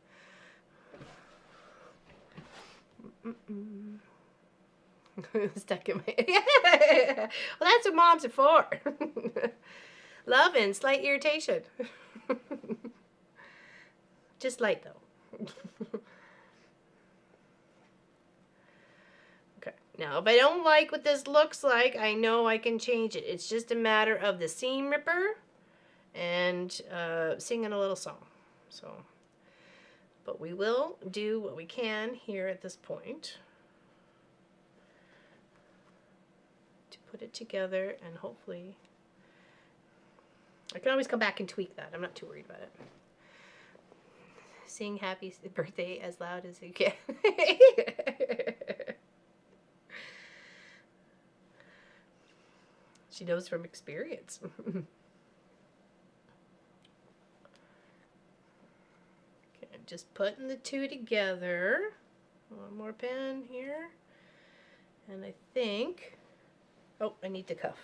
Stuck in my... Well, that's what moms are for. Love and slight irritation. Just light, though. Okay, now if I don't like what this looks like, I know I can change it. It's just a matter of the seam ripper and singing a little song. So, but we will do what we can here at this point to put it together, and hopefully I can always come back and tweak that. I'm not too worried about it. Sing happy birthday as loud as you can. She knows from experience. Okay, I'm just putting the two together. One more pin here. And I think, oh, I need the cuff.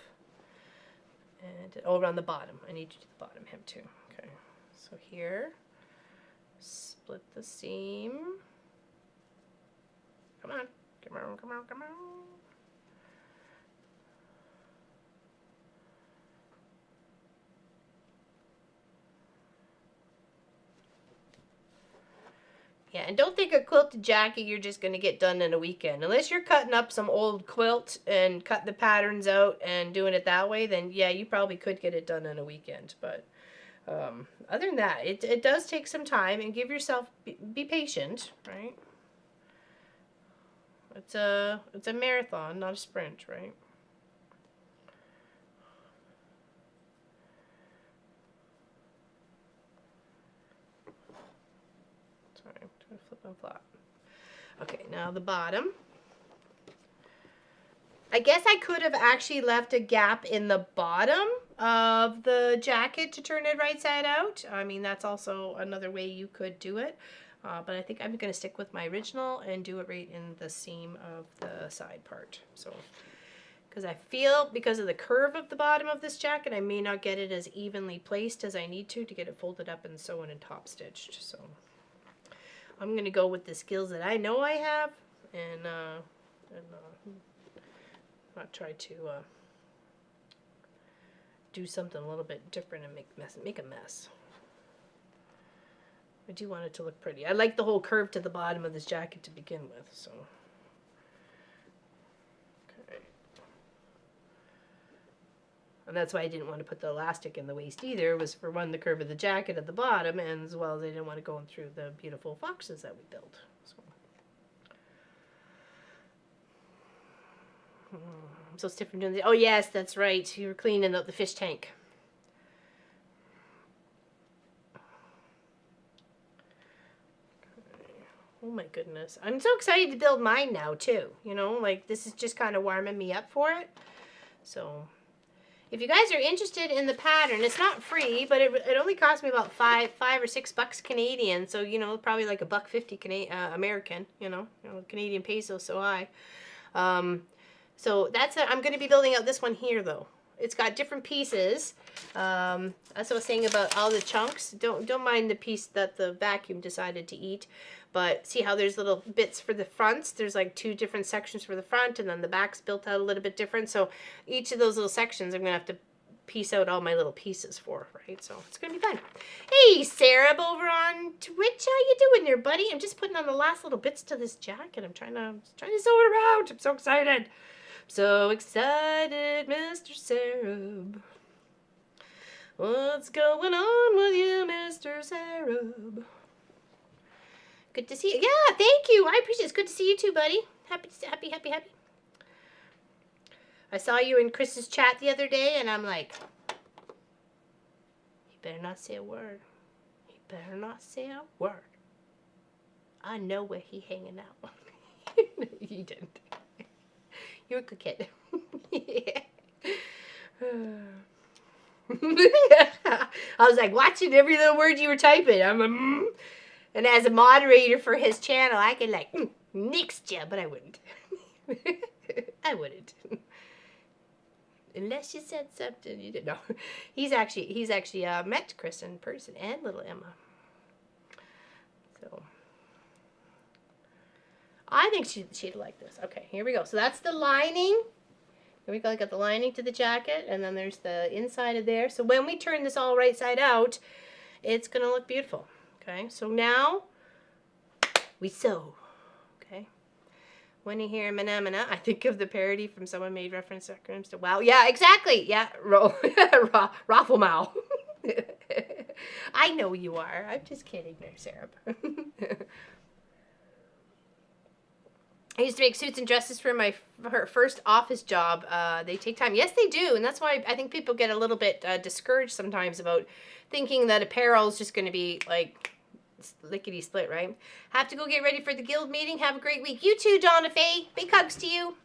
And oh, around the bottom. I need to do the bottom hem too. Okay, so here, split the seam. Come on, come on, come on, come on. Yeah, and don't think a quilted jacket you're just going to get done in a weekend. Unless you're cutting up some old quilt and cut the patterns out and doing it that way, then yeah, you probably could get it done in a weekend. But other than that, it does take some time, and give yourself, be patient, right? It's a marathon, not a sprint, right? Flip and flop. Okay, now the bottom. I guess I could have actually left a gap in the bottom of the jacket to turn it right side out. I mean, that's also another way you could do it. But I think I'm going to stick with my original and do it right in the seam of the side part. So, because I feel, because of the curve of the bottom of this jacket, I may not get it as evenly placed as I need to get it folded up and sewn and top stitched. So I'm going to go with the skills that I know I have, and not try to do something a little bit different and make a mess. I do want it to look pretty. I like the whole curve to the bottom of this jacket to begin with, so. Okay. And that's why I didn't want to put the elastic in the waist either, was for one, the curve of the jacket at the bottom, and as well as I didn't want to go through the beautiful foxes that we built. So. I'm so stiff from doing this. Oh yes, that's right. You were cleaning out the fish tank. Oh my goodness. I'm so excited to build mine now too. You know, like this is just kind of warming me up for it. So if you guys are interested in the pattern, it's not free, but it only cost me about $5 or $6 Canadian. So, you know, probably like $1.50 American, you know, Canadian pesos so high. So that's I'm going to be building out this one here though. It's got different pieces. That's what I was saying about all the chunks. Don't mind the piece that the vacuum decided to eat. But see how there's little bits for the fronts? There's like 2 different sections for the front, and then the back's built out a little bit different. So each of those little sections I'm going to have to piece out all my little pieces for, right? So it's going to be fun. Hey, Sarah over on Twitch. How you doing there, buddy? I'm just putting on the last little bits to this jacket. I'm trying to sew it around. I'm so excited. So excited, Mr. Sarah. What's going on with you, Mr. Sarab? Good to see you. Yeah, thank you. I appreciate it. It's good to see you too, buddy. Happy. I saw you in Chris's chat the other day, and I'm like, you better not say a word. You better not say a word. I know where he hanging out. You didn't. You're a good kid. Yeah. I was like watching every little word you were typing. And as a moderator for his channel, I could like next you, but I wouldn't. I wouldn't. Unless you said something you didn't know. He's actually met Chris in person and little Emma. So I think she'd like this. Okay, here we go. So that's the lining. Here we go. I got the lining to the jacket, and then there's the inside of there. So when we turn this all right side out, it's gonna look beautiful. Okay, so now we sew. Okay, when you hear manamana, I think of the parody from someone made reference to wow. Yeah, exactly. Yeah, raffle mouth. I know you are. I'm just kidding there, Sarah. I used to make suits and dresses for her first office job. They take time. Yes, they do. And that's why I think people get a little bit discouraged sometimes about thinking that apparel is just going to be like lickety split, right? Have to go get ready for the guild meeting. Have a great week. You too, Donna Faye. Big hugs to you.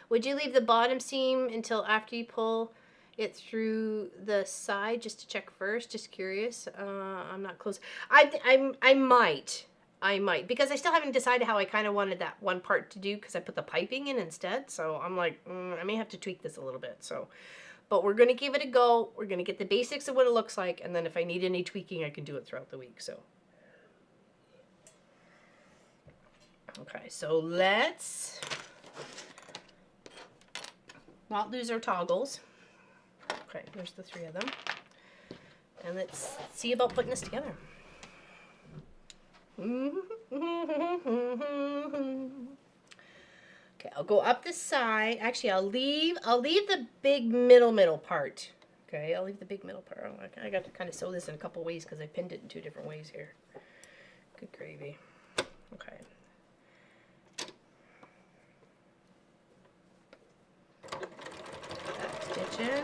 Would you leave the bottom seam until after you pull it through the side just to check first? Just curious. I'm not close. I might, because I still haven't decided how I kind of wanted that one part to do, because I put the piping in instead. So I'm like, I may have to tweak this a little bit. So, but we're going to give it a go. We're going to get the basics of what it looks like. And then if I need any tweaking, I can do it throughout the week. So, okay, so let's not lose our toggles. Okay, there's the 3 of them. And let's see about putting this together. Okay, I'll go up the side. Actually, I'll leave the big middle part. Okay, I'll leave the big middle part. I got to kind of sew this in a couple ways because I pinned it in 2 different ways here. Good gravy. Okay. Back stitch in.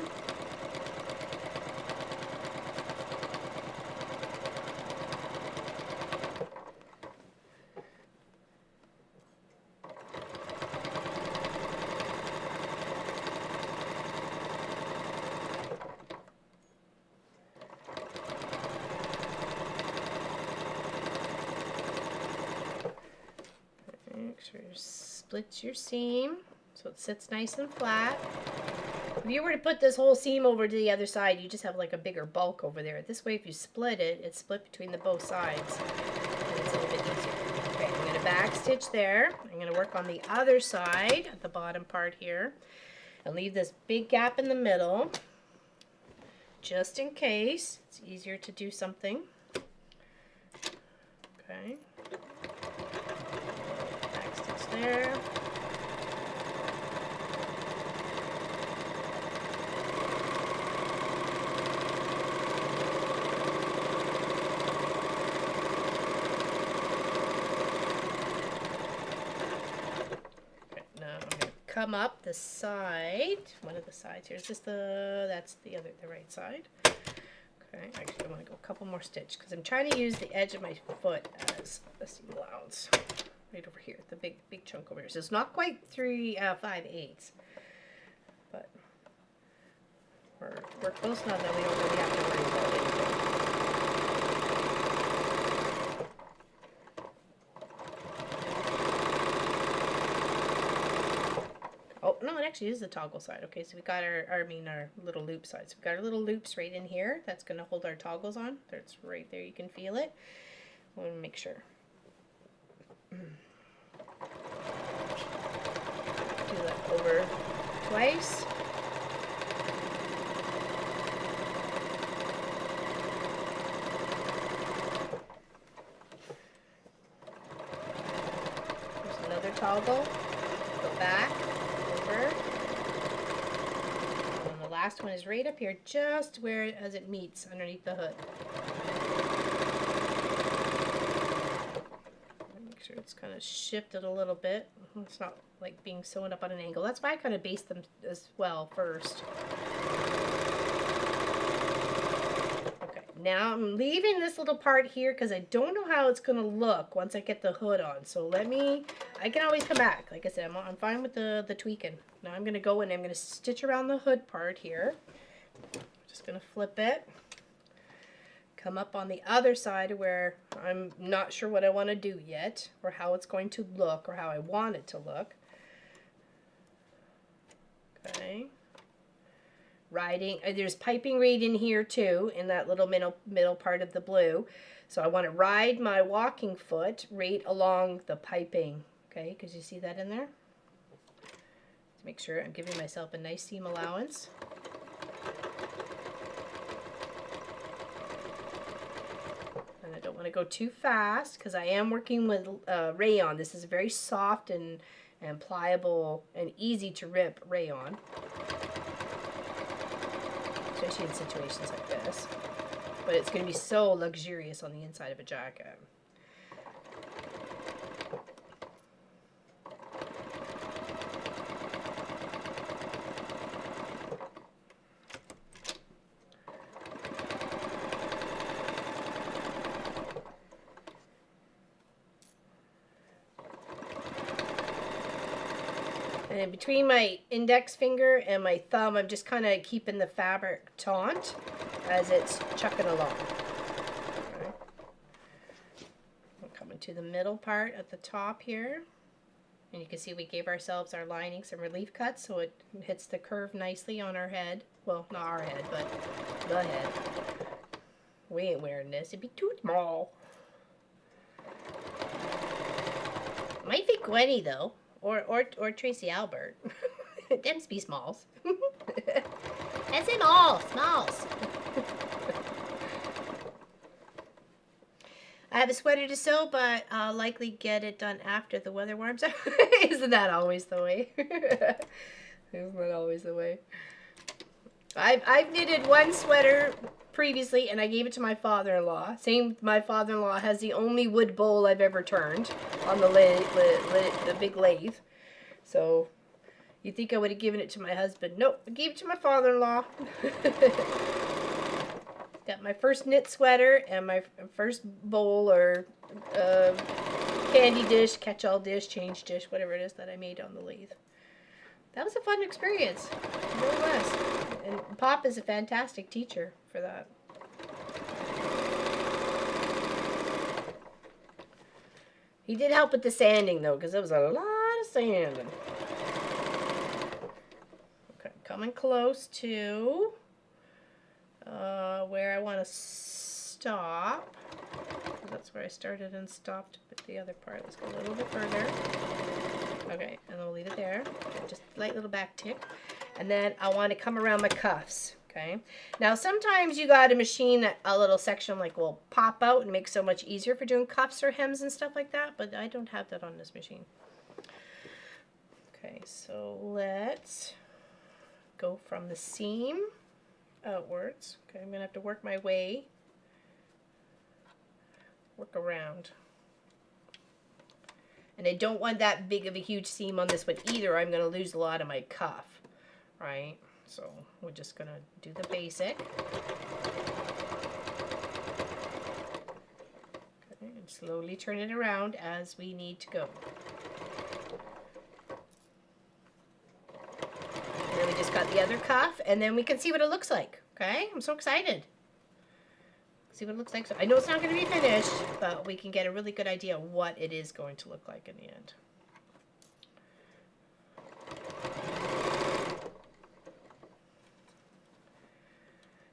Split your seam so it sits nice and flat. If you were to put this whole seam over to the other side, you just have like a bigger bulk over there. This way, if you split it, it's split between the both sides. And it's a little bit easier. Okay, I'm going to back stitch there. I'm going to work on the other side at the bottom part here. And leave this big gap in the middle, just in case. It's easier to do something. Okay. Back stitch there. Come up the side, one of the sides here. Is this that's the right side. Okay, actually I want to go a couple more stitches because I'm trying to use the edge of my foot as a seam allowance. Right over here, the big chunk over here. So it's not quite 5/8, but we're close enough that we don't really have to worry about anything. Oh, no, it actually is the toggle side. Okay, so we got our little loop side. So we got our little loops right in here. That's going to hold our toggles on. That's right there. You can feel it. I want to make sure. Do that over twice. There's another toggle. Go back. Over. And the last one is right up here, just where as it meets underneath the hood. Make sure it's kind of shifted a little bit. It's not like being sewn up on an angle. That's why I kind of baste them as well first. Okay, now I'm leaving this little part here because I don't know how it's going to look once I get the hood on. So I can always come back. Like I said, I'm fine with the tweaking. Now I'm going to go and I'm going to stitch around the hood part here. Just going to flip it. Come up on the other side where I'm not sure what I want to do yet, or how it's going to look, or how I want it to look. Okay. There's piping right in here too, in that little middle part of the blue. So I want to ride my walking foot right along the piping. Okay, because you see that in there? To make sure I'm giving myself a nice seam allowance. And I don't want to go too fast because I am working with rayon. This is very soft and pliable and easy to rip rayon, especially in situations like this. But it's going to be so luxurious on the inside of a jacket. And between my index finger and my thumb, I'm just kind of keeping the fabric taut as it's chucking along. Okay. I'm coming to the middle part at the top here. And you can see we gave ourselves our lining some relief cuts so it hits the curve nicely on our head. Well, not our head, but the head. We ain't wearing this. It'd be too small. Might fit Gwenny, though. Or Tracy Albert. Them's be smalls. That's them all, smalls. I have a sweater to sew, but I'll likely get it done after the weather warms up. Isn't that always the way? Isn't that always the way? I've knitted one sweater previously, and I gave it to my father-in-law. My father-in-law has the only wood bowl I've ever turned on the big lathe. So you think I would have given it to my husband? Nope, I gave it to my father-in-law. Got my first knit sweater and my first bowl or candy dish, catch-all dish, change dish, whatever it is that I made on the lathe. That was a fun experience. It really was. And Pop is a fantastic teacher for that. He did help with the sanding though, because there was a lot of sanding. Okay, coming close to where I want to stop. That's where I started and stopped with the other part. Let's go a little bit further. Okay, and I'll leave it there. Just a light little back tick. And then I want to come around my cuffs. Okay. Now sometimes you got a machine that a little section like will pop out and make so much easier for doing cuffs or hems and stuff like that, but I don't have that on this machine. Okay, so let's go from the seam outwards. Okay, I'm gonna have to work my way, work around. And I don't want that big of a huge seam on this one either. I'm going to lose a lot of my cuff, right? So we're just going to do the basic. Okay, and slowly turn it around as we need to go. And then we just got the other cuff, and then we can see what it looks like. Okay, I'm so excited. See what it looks like. So I know it's not going to be finished, but we can get a really good idea of what it is going to look like in the end.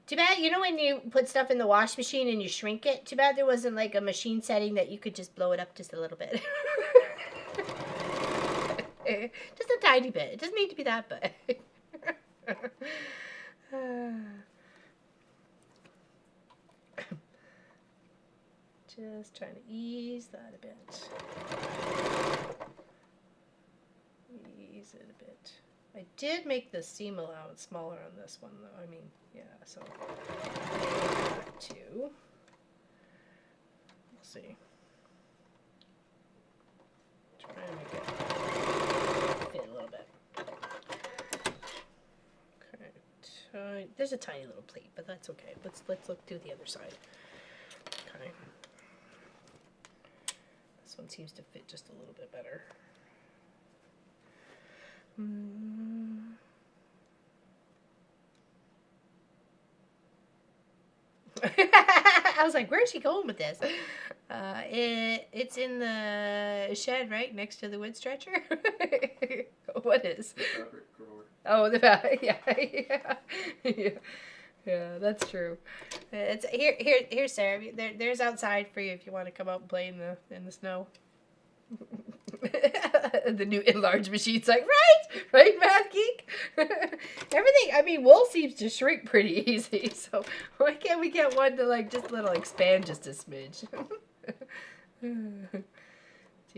Too bad, you know when you put stuff in the wash machine and you shrink it? Too bad there wasn't like a machine setting that you could just blow it up just a little bit. Just a tiny bit. It doesn't need to be that big. Just trying to ease that a bit. Ease it a bit. I did make the seam allowance smaller on this one, though. I mean, yeah, so 2. We'll see. Try and make it fit a little bit. Okay, there's a tiny little pleat, but that's okay. Let's look do the other side. Okay. This one seems to fit just a little bit better. I was like, where's she going with this? It's in the shed right next to the wood stretcher. What is? Fabric grower. Oh, the back. Yeah, yeah, yeah. That's true. It's here, Sarah. There's outside for you if you want to come out and play in the snow. The new enlarged machine's like, right, Math Geek? Everything, I mean, wool seems to shrink pretty easy, so why can't we get one to, like, just little expand just a smidge? Too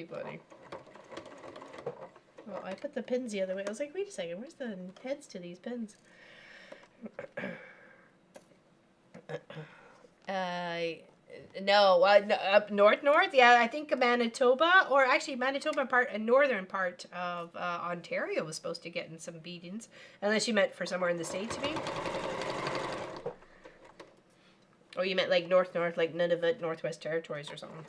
funny. Well, I put the pins the other way. I was like, wait a second, where's the heads to these pins? No, up north. Yeah, I think Manitoba, or actually Manitoba part, a northern part of Ontario was supposed to get in some beatings, unless you meant for somewhere in the States, you mean? Or you meant like north, like Nunavut, Northwest Territories or something.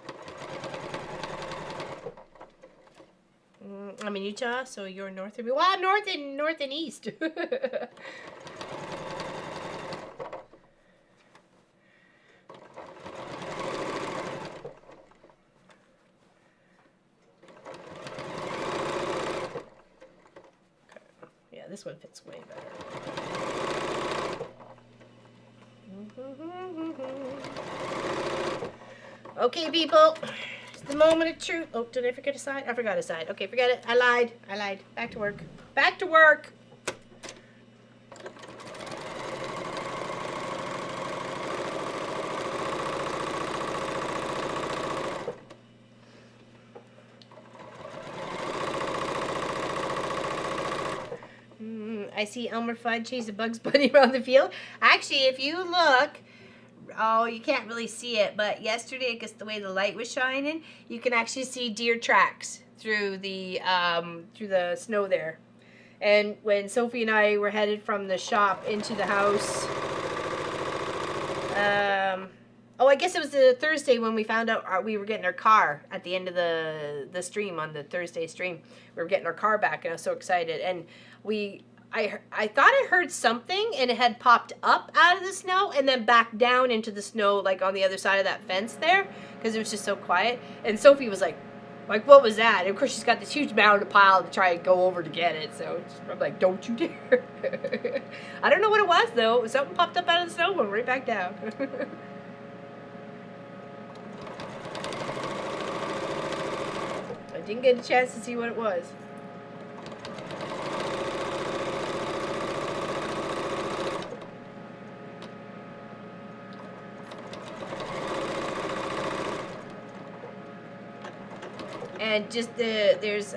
I'm in Utah, so you're north of me. Well, north and east. This one fits way better. Okay, people. It's the moment of truth. Oh, did I forget a side? I forgot a side. Okay, forget it. I lied. Back to work. Back to work. I see Elmer Fudd chase a Bugs Bunny around the field. Actually, if you look, oh, you can't really see it, but yesterday, because the way the light was shining, you can actually see deer tracks through the snow there. And when Sophie and I were headed from the shop into the house, oh, I guess it was the Thursday when we found out we were getting our car at the end of the stream, on the Thursday stream. We were getting our car back, and I was so excited. And I thought I heard something, and it had popped up out of the snow and then back down into the snow, like on the other side of that fence there, because it was just so quiet. And Sophie was like, what was that? And of course she's got this huge mound of pile to try and go over to get it. So I'm like, don't you dare. I don't know what it was, though. Something popped up out of the snow and went right back down. I didn't get a chance to see what it was. And just there's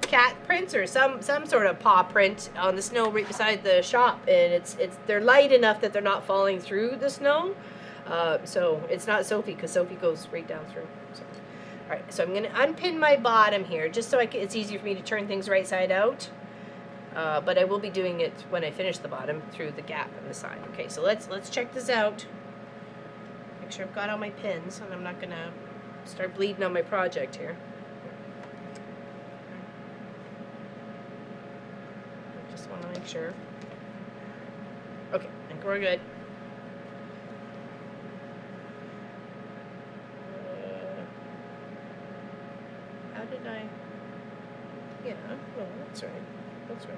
cat prints or some sort of paw print on the snow right beside the shop, and they're light enough that they're not falling through the snow. So it's not Sophie, because Sophie goes right down through. So, all right, so I'm gonna unpin my bottom here just so it's easier for me to turn things right side out. But I will be doing it when I finish the bottom through the gap in the side. Okay, so let's check this out. Make sure I've got all my pins, and I'm not gonna start bleeding on my project here. I just want to make sure. Okay, I think we're good. How did I? Yeah, no, that's right. That's right.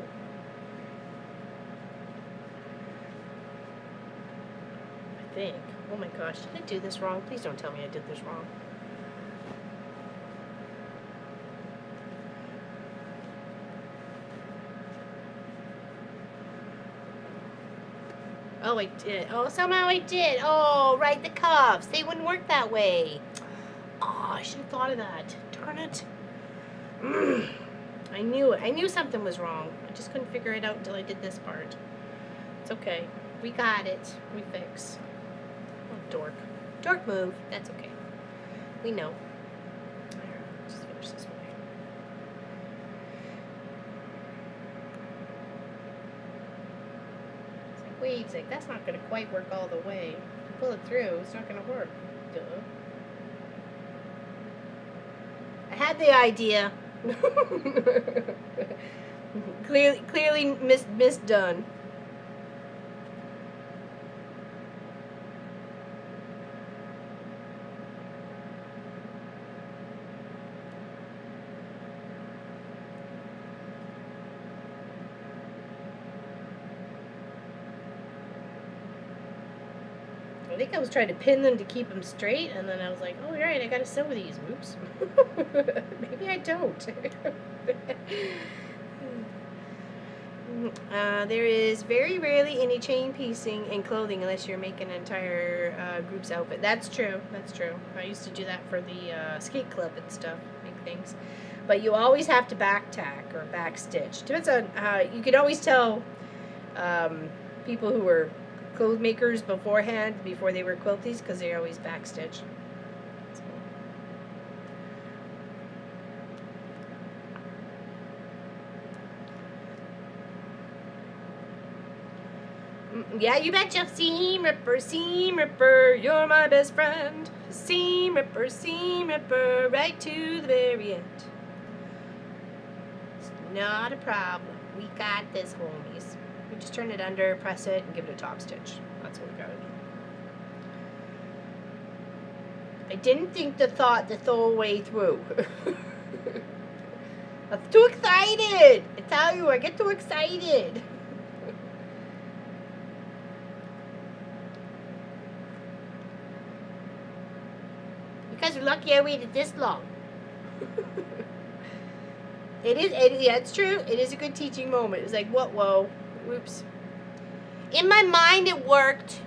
I think. Oh my gosh, did I do this wrong? Please don't tell me I did this wrong. Oh, I did. Oh, somehow I did. Oh, right, the cuffs. They wouldn't work that way. Oh, I should have thought of that. Darn it. I knew it. I knew something was wrong. I just couldn't figure it out until I did this part. It's okay. We got it. We fix. Oh, dork. Dork move. That's okay. We know. Alright, just finish this way. It's like, wait, it's like, that's not going to quite work all the way. If you pull it through, it's not going to work. Duh. I had the idea. clearly misdone. I think I was trying to pin them to keep them straight, and then I was like, oh, right, I gotta sew these. Whoops. Maybe I don't. There is very rarely any chain piecing in clothing unless you're making an entire group's outfit. That's true. That's true. I used to do that for the skate club and stuff, make things. But you always have to back tack or back stitch. Depends on you can always tell people who were clothes makers beforehand, before they were quilties, because they always back stitch. So. Yeah, you betcha. Seam ripper, you're my best friend. Seam ripper, right to the very end. It's not a problem. We got this, homies. We just turn it under, press it, and give it a top stitch. That's what we gotta do. I didn't think the thought the whole way through. I'm too excited. I tell you, I get too excited. You guys are lucky I waited this long. Yeah, it's true. It is a good teaching moment. It was like, what, whoa. Whoops. In my mind, it worked.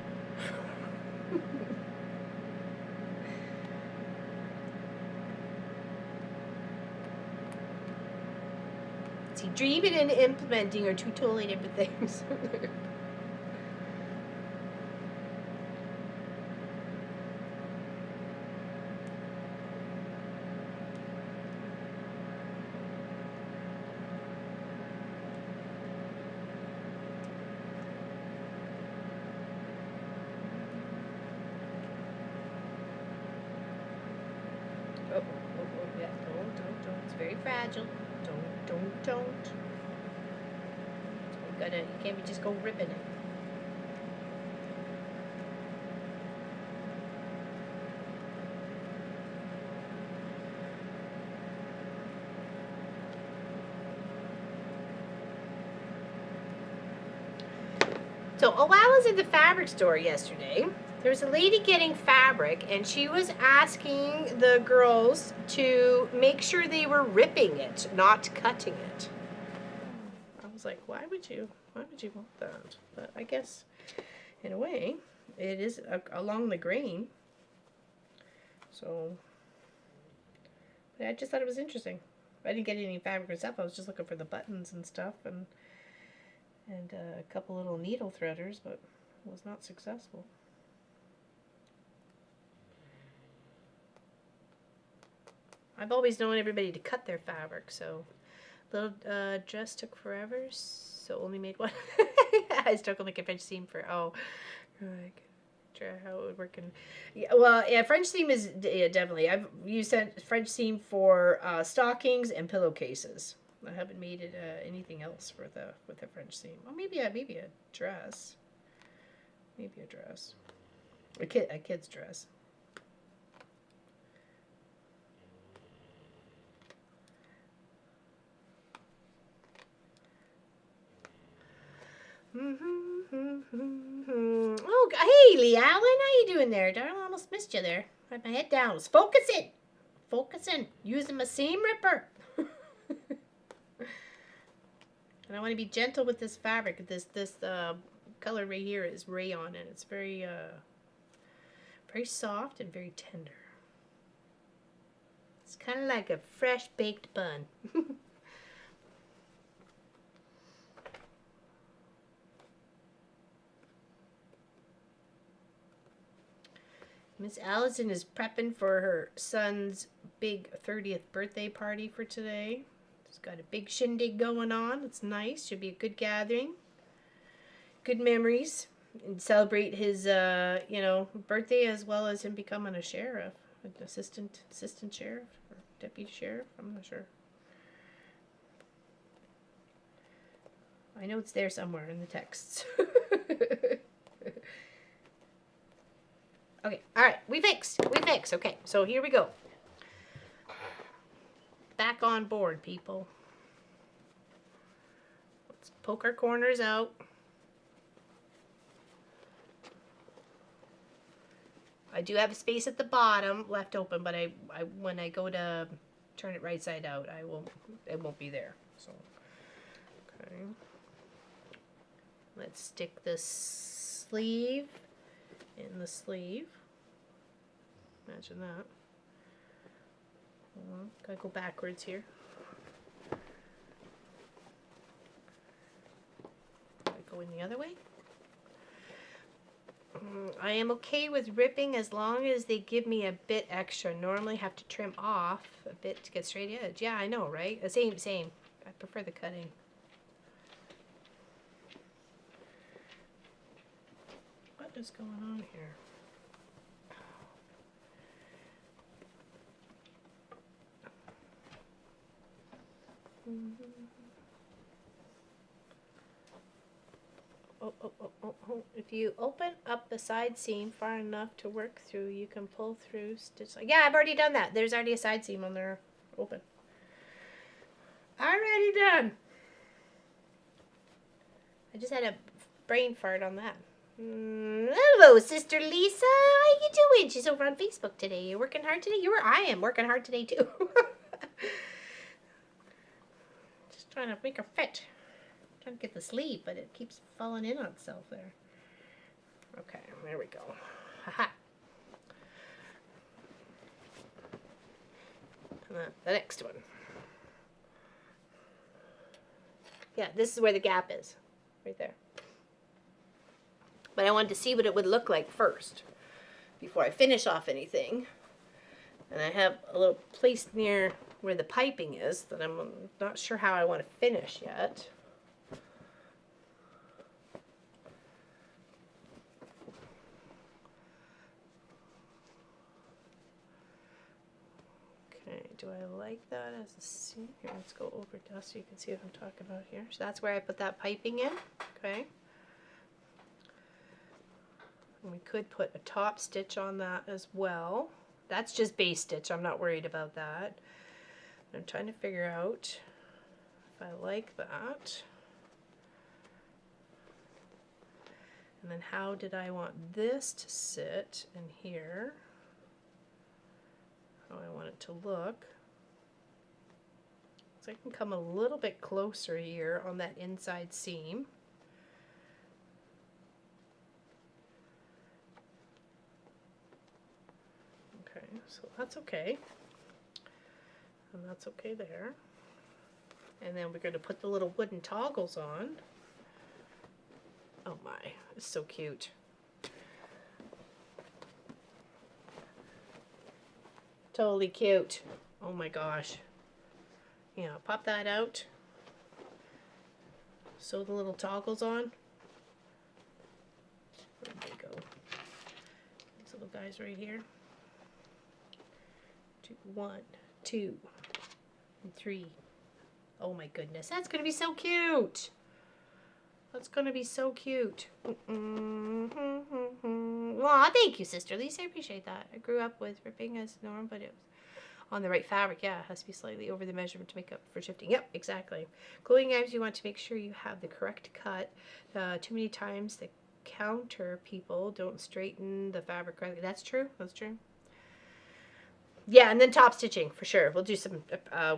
See, dreaming and implementing are two totally different things. Yeah, don't. It's very fragile. Don't. So you can't just go ripping it. So, I was in the fabric store yesterday. There was a lady getting fabric, and she was asking the girls to make sure they were ripping it, not cutting it. I was like, why would you want that? But I guess, in a way, it is along the grain. So, but I just thought it was interesting. I didn't get any fabric and stuff. I was just looking for the buttons and stuff, and a couple little needle threaders, but was not successful. I've always known everybody to cut their fabric, so little dress took forever, so only made one. I struggled to make a French seam for like how it would work. French seam is definitely. I've used French seam for stockings and pillowcases. I haven't made it anything else with a French seam. Well, maybe a dress. Maybe a dress. A kid's dress. Oh, hey, Lee Allen, how you doing there? Darling, I almost missed you there. I had my head down. I was focusing, using my seam ripper. And I want to be gentle with this fabric. This color right here is rayon, and it's very very soft and very tender. It's kind of like a fresh baked bun. Miss Allison is prepping for her son's big 30th birthday party for today. She's got a big shindig going on. It's nice. Should be a good gathering. Good memories. And celebrate his, birthday as well as him becoming a sheriff. An assistant sheriff or deputy sheriff. I'm not sure. I know it's there somewhere in the texts. Okay, all right, we fixed. Okay, so here we go. Back on board, people. Let's poke our corners out. I do have a space at the bottom left open, but I when I go to turn it right side out, it won't be there. So, okay. Let's stick this sleeve in the sleeve. Imagine that. Gotta go backwards here. Gotta go in the other way. I am okay with ripping as long as they give me a bit extra. Normally have to trim off a bit to get straight edge. Yeah, I know, right? Same. I prefer the cutting. What is going on here? Oh. If you open up the side seam far enough to work through, you can pull through stitch. Yeah, I've already done that. There's already a side seam on there open. Already done. I just had a brain fart on that. Hello, Sister Lisa. How you doing? She's over on Facebook today. You working hard today? I am working hard today too. Just trying to make her fit. Trying to get the sleeve, but it keeps falling in on itself there. Okay, there we go. Haha. And then the next one. Yeah, this is where the gap is. Right there. But I wanted to see what it would look like first before I finish off anything. And I have a little place near where the piping is that I'm not sure how I want to finish yet. Okay, do I like that as a seam? Here, let's go over dust so you can see what I'm talking about here. So that's where I put that piping in, okay? And we could put a top stitch on that as well. That's just base stitch, I'm not worried about that. I'm trying to figure out if I like that. And then how did I want this to sit in here? How I want it to look. So I can come a little bit closer here on that inside seam. Okay, so that's okay. And that's okay there. And then we're going to put the little wooden toggles on. Oh my, it's so cute. Totally cute. Oh my gosh. Yeah, pop that out. Sew the little toggles on. There they go. These little guys right here. 1, 2, and 3. Oh my goodness, that's gonna be so cute. That's gonna be so cute. Aw, thank you, Sister Lisa. I appreciate that. I grew up with ripping as norm, but it was on the right fabric. Yeah, it has to be slightly over the measurement to make up for shifting. Yep, exactly. Quilting knives, you want to make sure you have the correct cut. Too many times the counter people don't straighten the fabric correctly. That's true. That's true. Yeah, and then top stitching for sure. We'll do some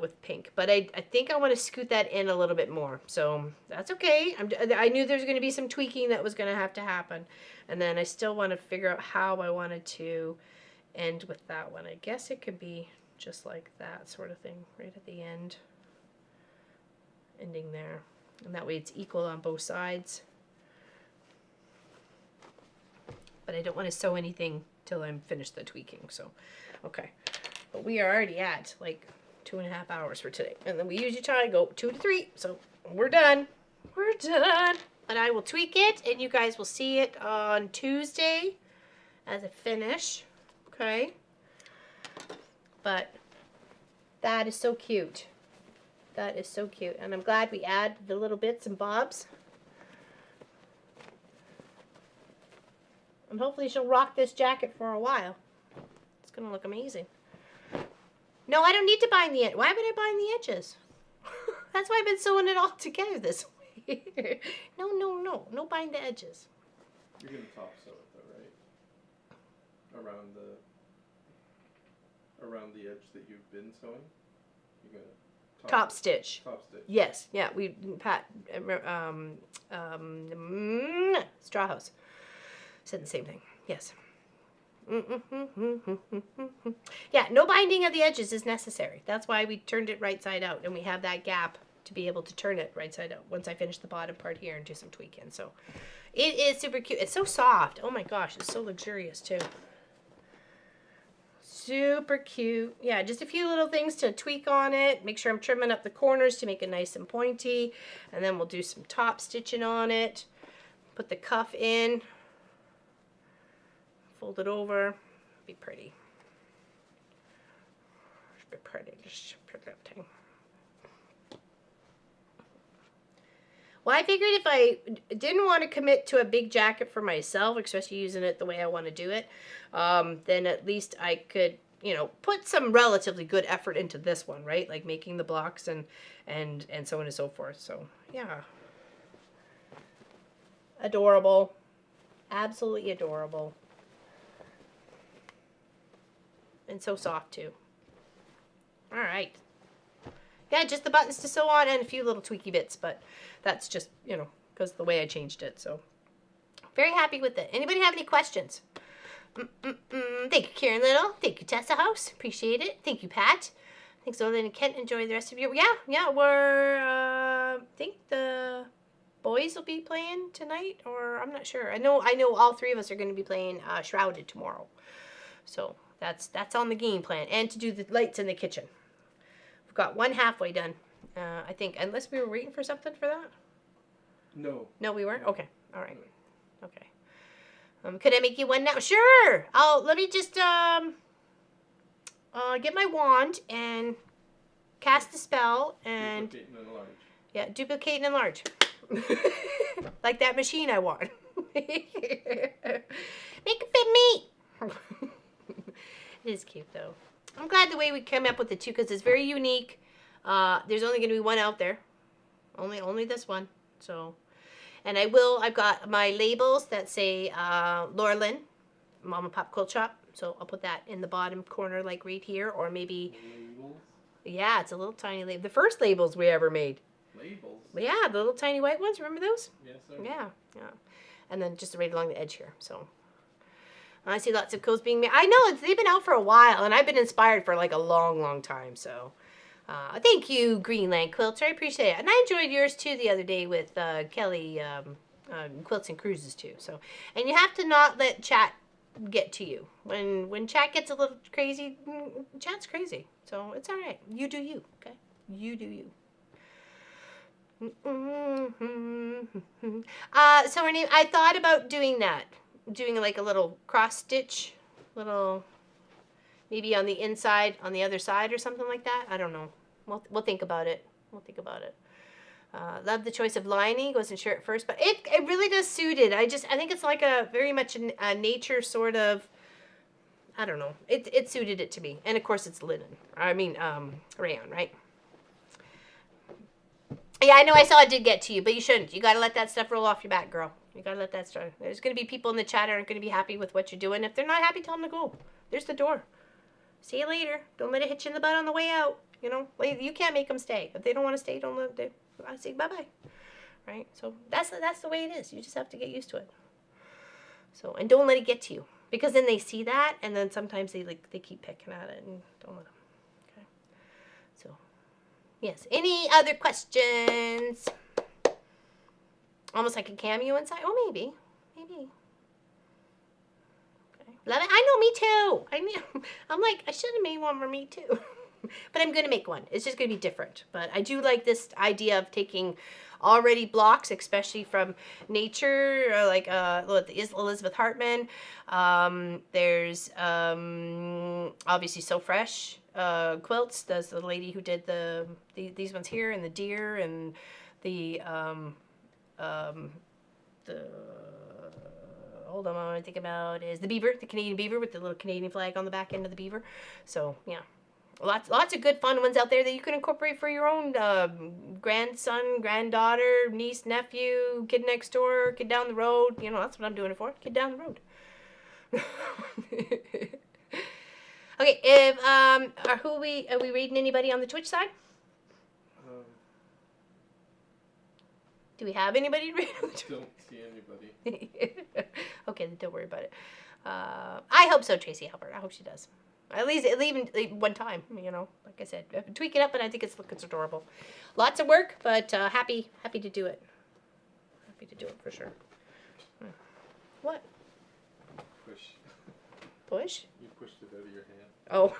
with pink, but I think I want to scoot that in a little bit more. So that's okay. I knew there's going to be some tweaking that was going to have to happen, and then I still want to figure out how I wanted to end with that one. I guess it could be just like that sort of thing, right at the end, ending there. And that way it's equal on both sides. But I don't want to sew anything till I'm finished the tweaking, so, okay. But we are already at like 2.5 hours for today. And then we usually try to go 2 to 3, so we're done. We're done. But I will tweak it, and you guys will see it on Tuesday as a finish, okay? But that is so cute. That is so cute. And I'm glad we add the little bits and bobs. And hopefully she'll rock this jacket for a while. It's going to look amazing. No, I don't need to bind the edge. Why would I bind the edges? That's why I've been sewing it all together this way. No, no, no. No bind the edges. You're going to top sew it though, right? Around the edge that you've been sewing? You're going to top stitch. Top stitch. Yes, yeah, we Straw House said the same thing. Yes. Yeah, no binding of the edges is necessary. That's why we turned it right side out, and we have that gap to be able to turn it right side out once I finish the bottom part here and do some tweaking. So it is super cute. It's so soft. Oh my gosh, it's so luxurious too. Super cute. Yeah, just a few little things to tweak on it. Make sure I'm trimming up the corners to make it nice and pointy. And then we'll do some top stitching on it. Put the cuff in. Fold it over. Be pretty. Be pretty. Just put that thing. Well, I figured if I didn't want to commit to a big jacket for myself, especially using it the way I want to do it, then at least I could, you know, put some relatively good effort into this one, right? Like making the blocks and so on and so forth. So, yeah. Adorable. Absolutely adorable. And so soft, too. All right. Yeah, just the buttons to sew on and a few little tweaky bits, but that's just, you know, because of the way I changed it. So, very happy with it. Anybody have any questions? Thank you, Karen Little. Thank you, Tessa House. Appreciate it. Thank you, Pat. Thanks, Olin and Kent. Enjoy the rest of your... Yeah, we're... I think the boys will be playing tonight, or I'm not sure. I know all three of us are going to be playing Shrouded tomorrow. So, that's on the game plan. And to do the lights in the kitchen. We've got one halfway done, I think, unless we were waiting for something for that. No. No, we weren't? Okay. All right. Okay. Could I make you one now? Sure. Let me just get my wand and cast a spell and Duplicate and enlarge. Yeah, duplicate and enlarge. Like that machine I want. Make it fit me. It is cute though. I'm glad the way we came up with the two because it's very unique. There's only going to be one out there. Only this one. So, and I've got my labels that say Laura Lynn, Mom and Pop Quilt Shop. So I'll put that in the bottom corner like right here, or maybe, Labels? yeah, it's a little tiny label. The first labels we ever made. Labels? Yeah, the little tiny white ones. Remember those? Yes, sir. Yeah. And then just right along the edge here. So I see lots of coats being made. I know they've been out for a while, and I've been inspired for like a long time. So thank you, Greenland Quilter. I appreciate it. And I enjoyed yours too the other day with Kelly Quilts and Cruises too. So, and you have to not let chat get to you. When chat gets a little crazy, chat's crazy. So it's all right. You do you. Okay. You do you. So Renee, I thought about doing that. Doing like a little cross stitch, maybe on the inside, on the other side or something like that. I don't know. We'll think about it. Love the choice of lining. Wasn't sure at first, but it really does suit it. I think it's like a very much a nature sort of, I don't know. It suited it to me. And of course it's linen. I mean, rayon, right? Yeah, I know I saw it did get to you, but you shouldn't. You got to let that stuff roll off your back, girl. You got to let that start. There's going to be people in the chat who aren't going to be happy with what you're doing. If they're not happy, tell them to go. There's the door. See you later. Don't let it hit you in the butt on the way out. You know, you can't make them stay. If they don't want to stay, don't let them. I say bye-bye. Right? So that's the way it is. You just have to get used to it. So, and don't let it get to you. Because then they see that, and then sometimes they keep picking at it, and don't let them. Yes. Any other questions? Almost like a cameo inside. Oh, maybe. Maybe. Okay. Love it. I know, me too. I'm like, I should have made one for me too. But I'm going to make one. It's just going to be different. But I do like this idea of taking already blocks, especially from nature, like Elizabeth Hartman. There's obviously So Fresh quilts. That's the lady who did these ones here, and the deer, and the hold on, what I think about is the beaver, the Canadian beaver with the little Canadian flag on the back end of the beaver. So yeah. Lots of good fun ones out there that you can incorporate for your own grandson, granddaughter, niece, nephew, kid next door, kid down the road. You know, that's what I'm doing it for. Kid down the road. Okay, if are we reading anybody on the Twitch side? Do we have anybody to read on the Twitch? Don't see anybody. Okay, then don't worry about it. I hope so, Tracy Albert. I hope she does. At least even one time, you know. Like I said, tweak it up, and I think it's adorable. Lots of work, but happy to do it. Happy to do it for sure. What? Push. Push? You pushed it out of your hand. Oh.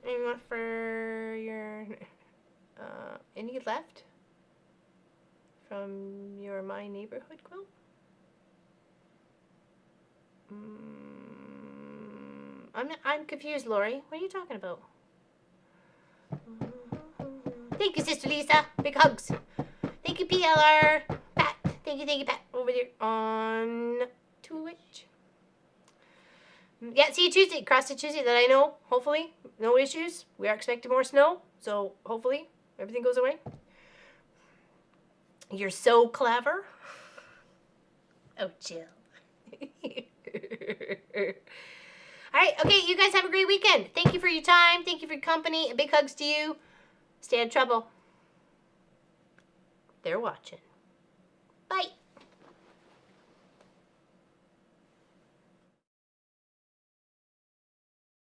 And what for your any left from your My Neighborhood quilt? I'm confused, Lori. What are you talking about? Thank you, Sister Lisa. Big hugs. Thank you, PLR. Pat. Thank you, Pat. Over there on Twitch. Yeah, see you Tuesday. Cross to Tuesday that I know. Hopefully. No issues. We are expecting more snow. So, hopefully, everything goes away. You're so clever. Oh, Jill. All right, okay, you guys have a great weekend. Thank you for your time. Thank you for your company. Big hugs to you. Stay out of trouble. They're watching. Bye.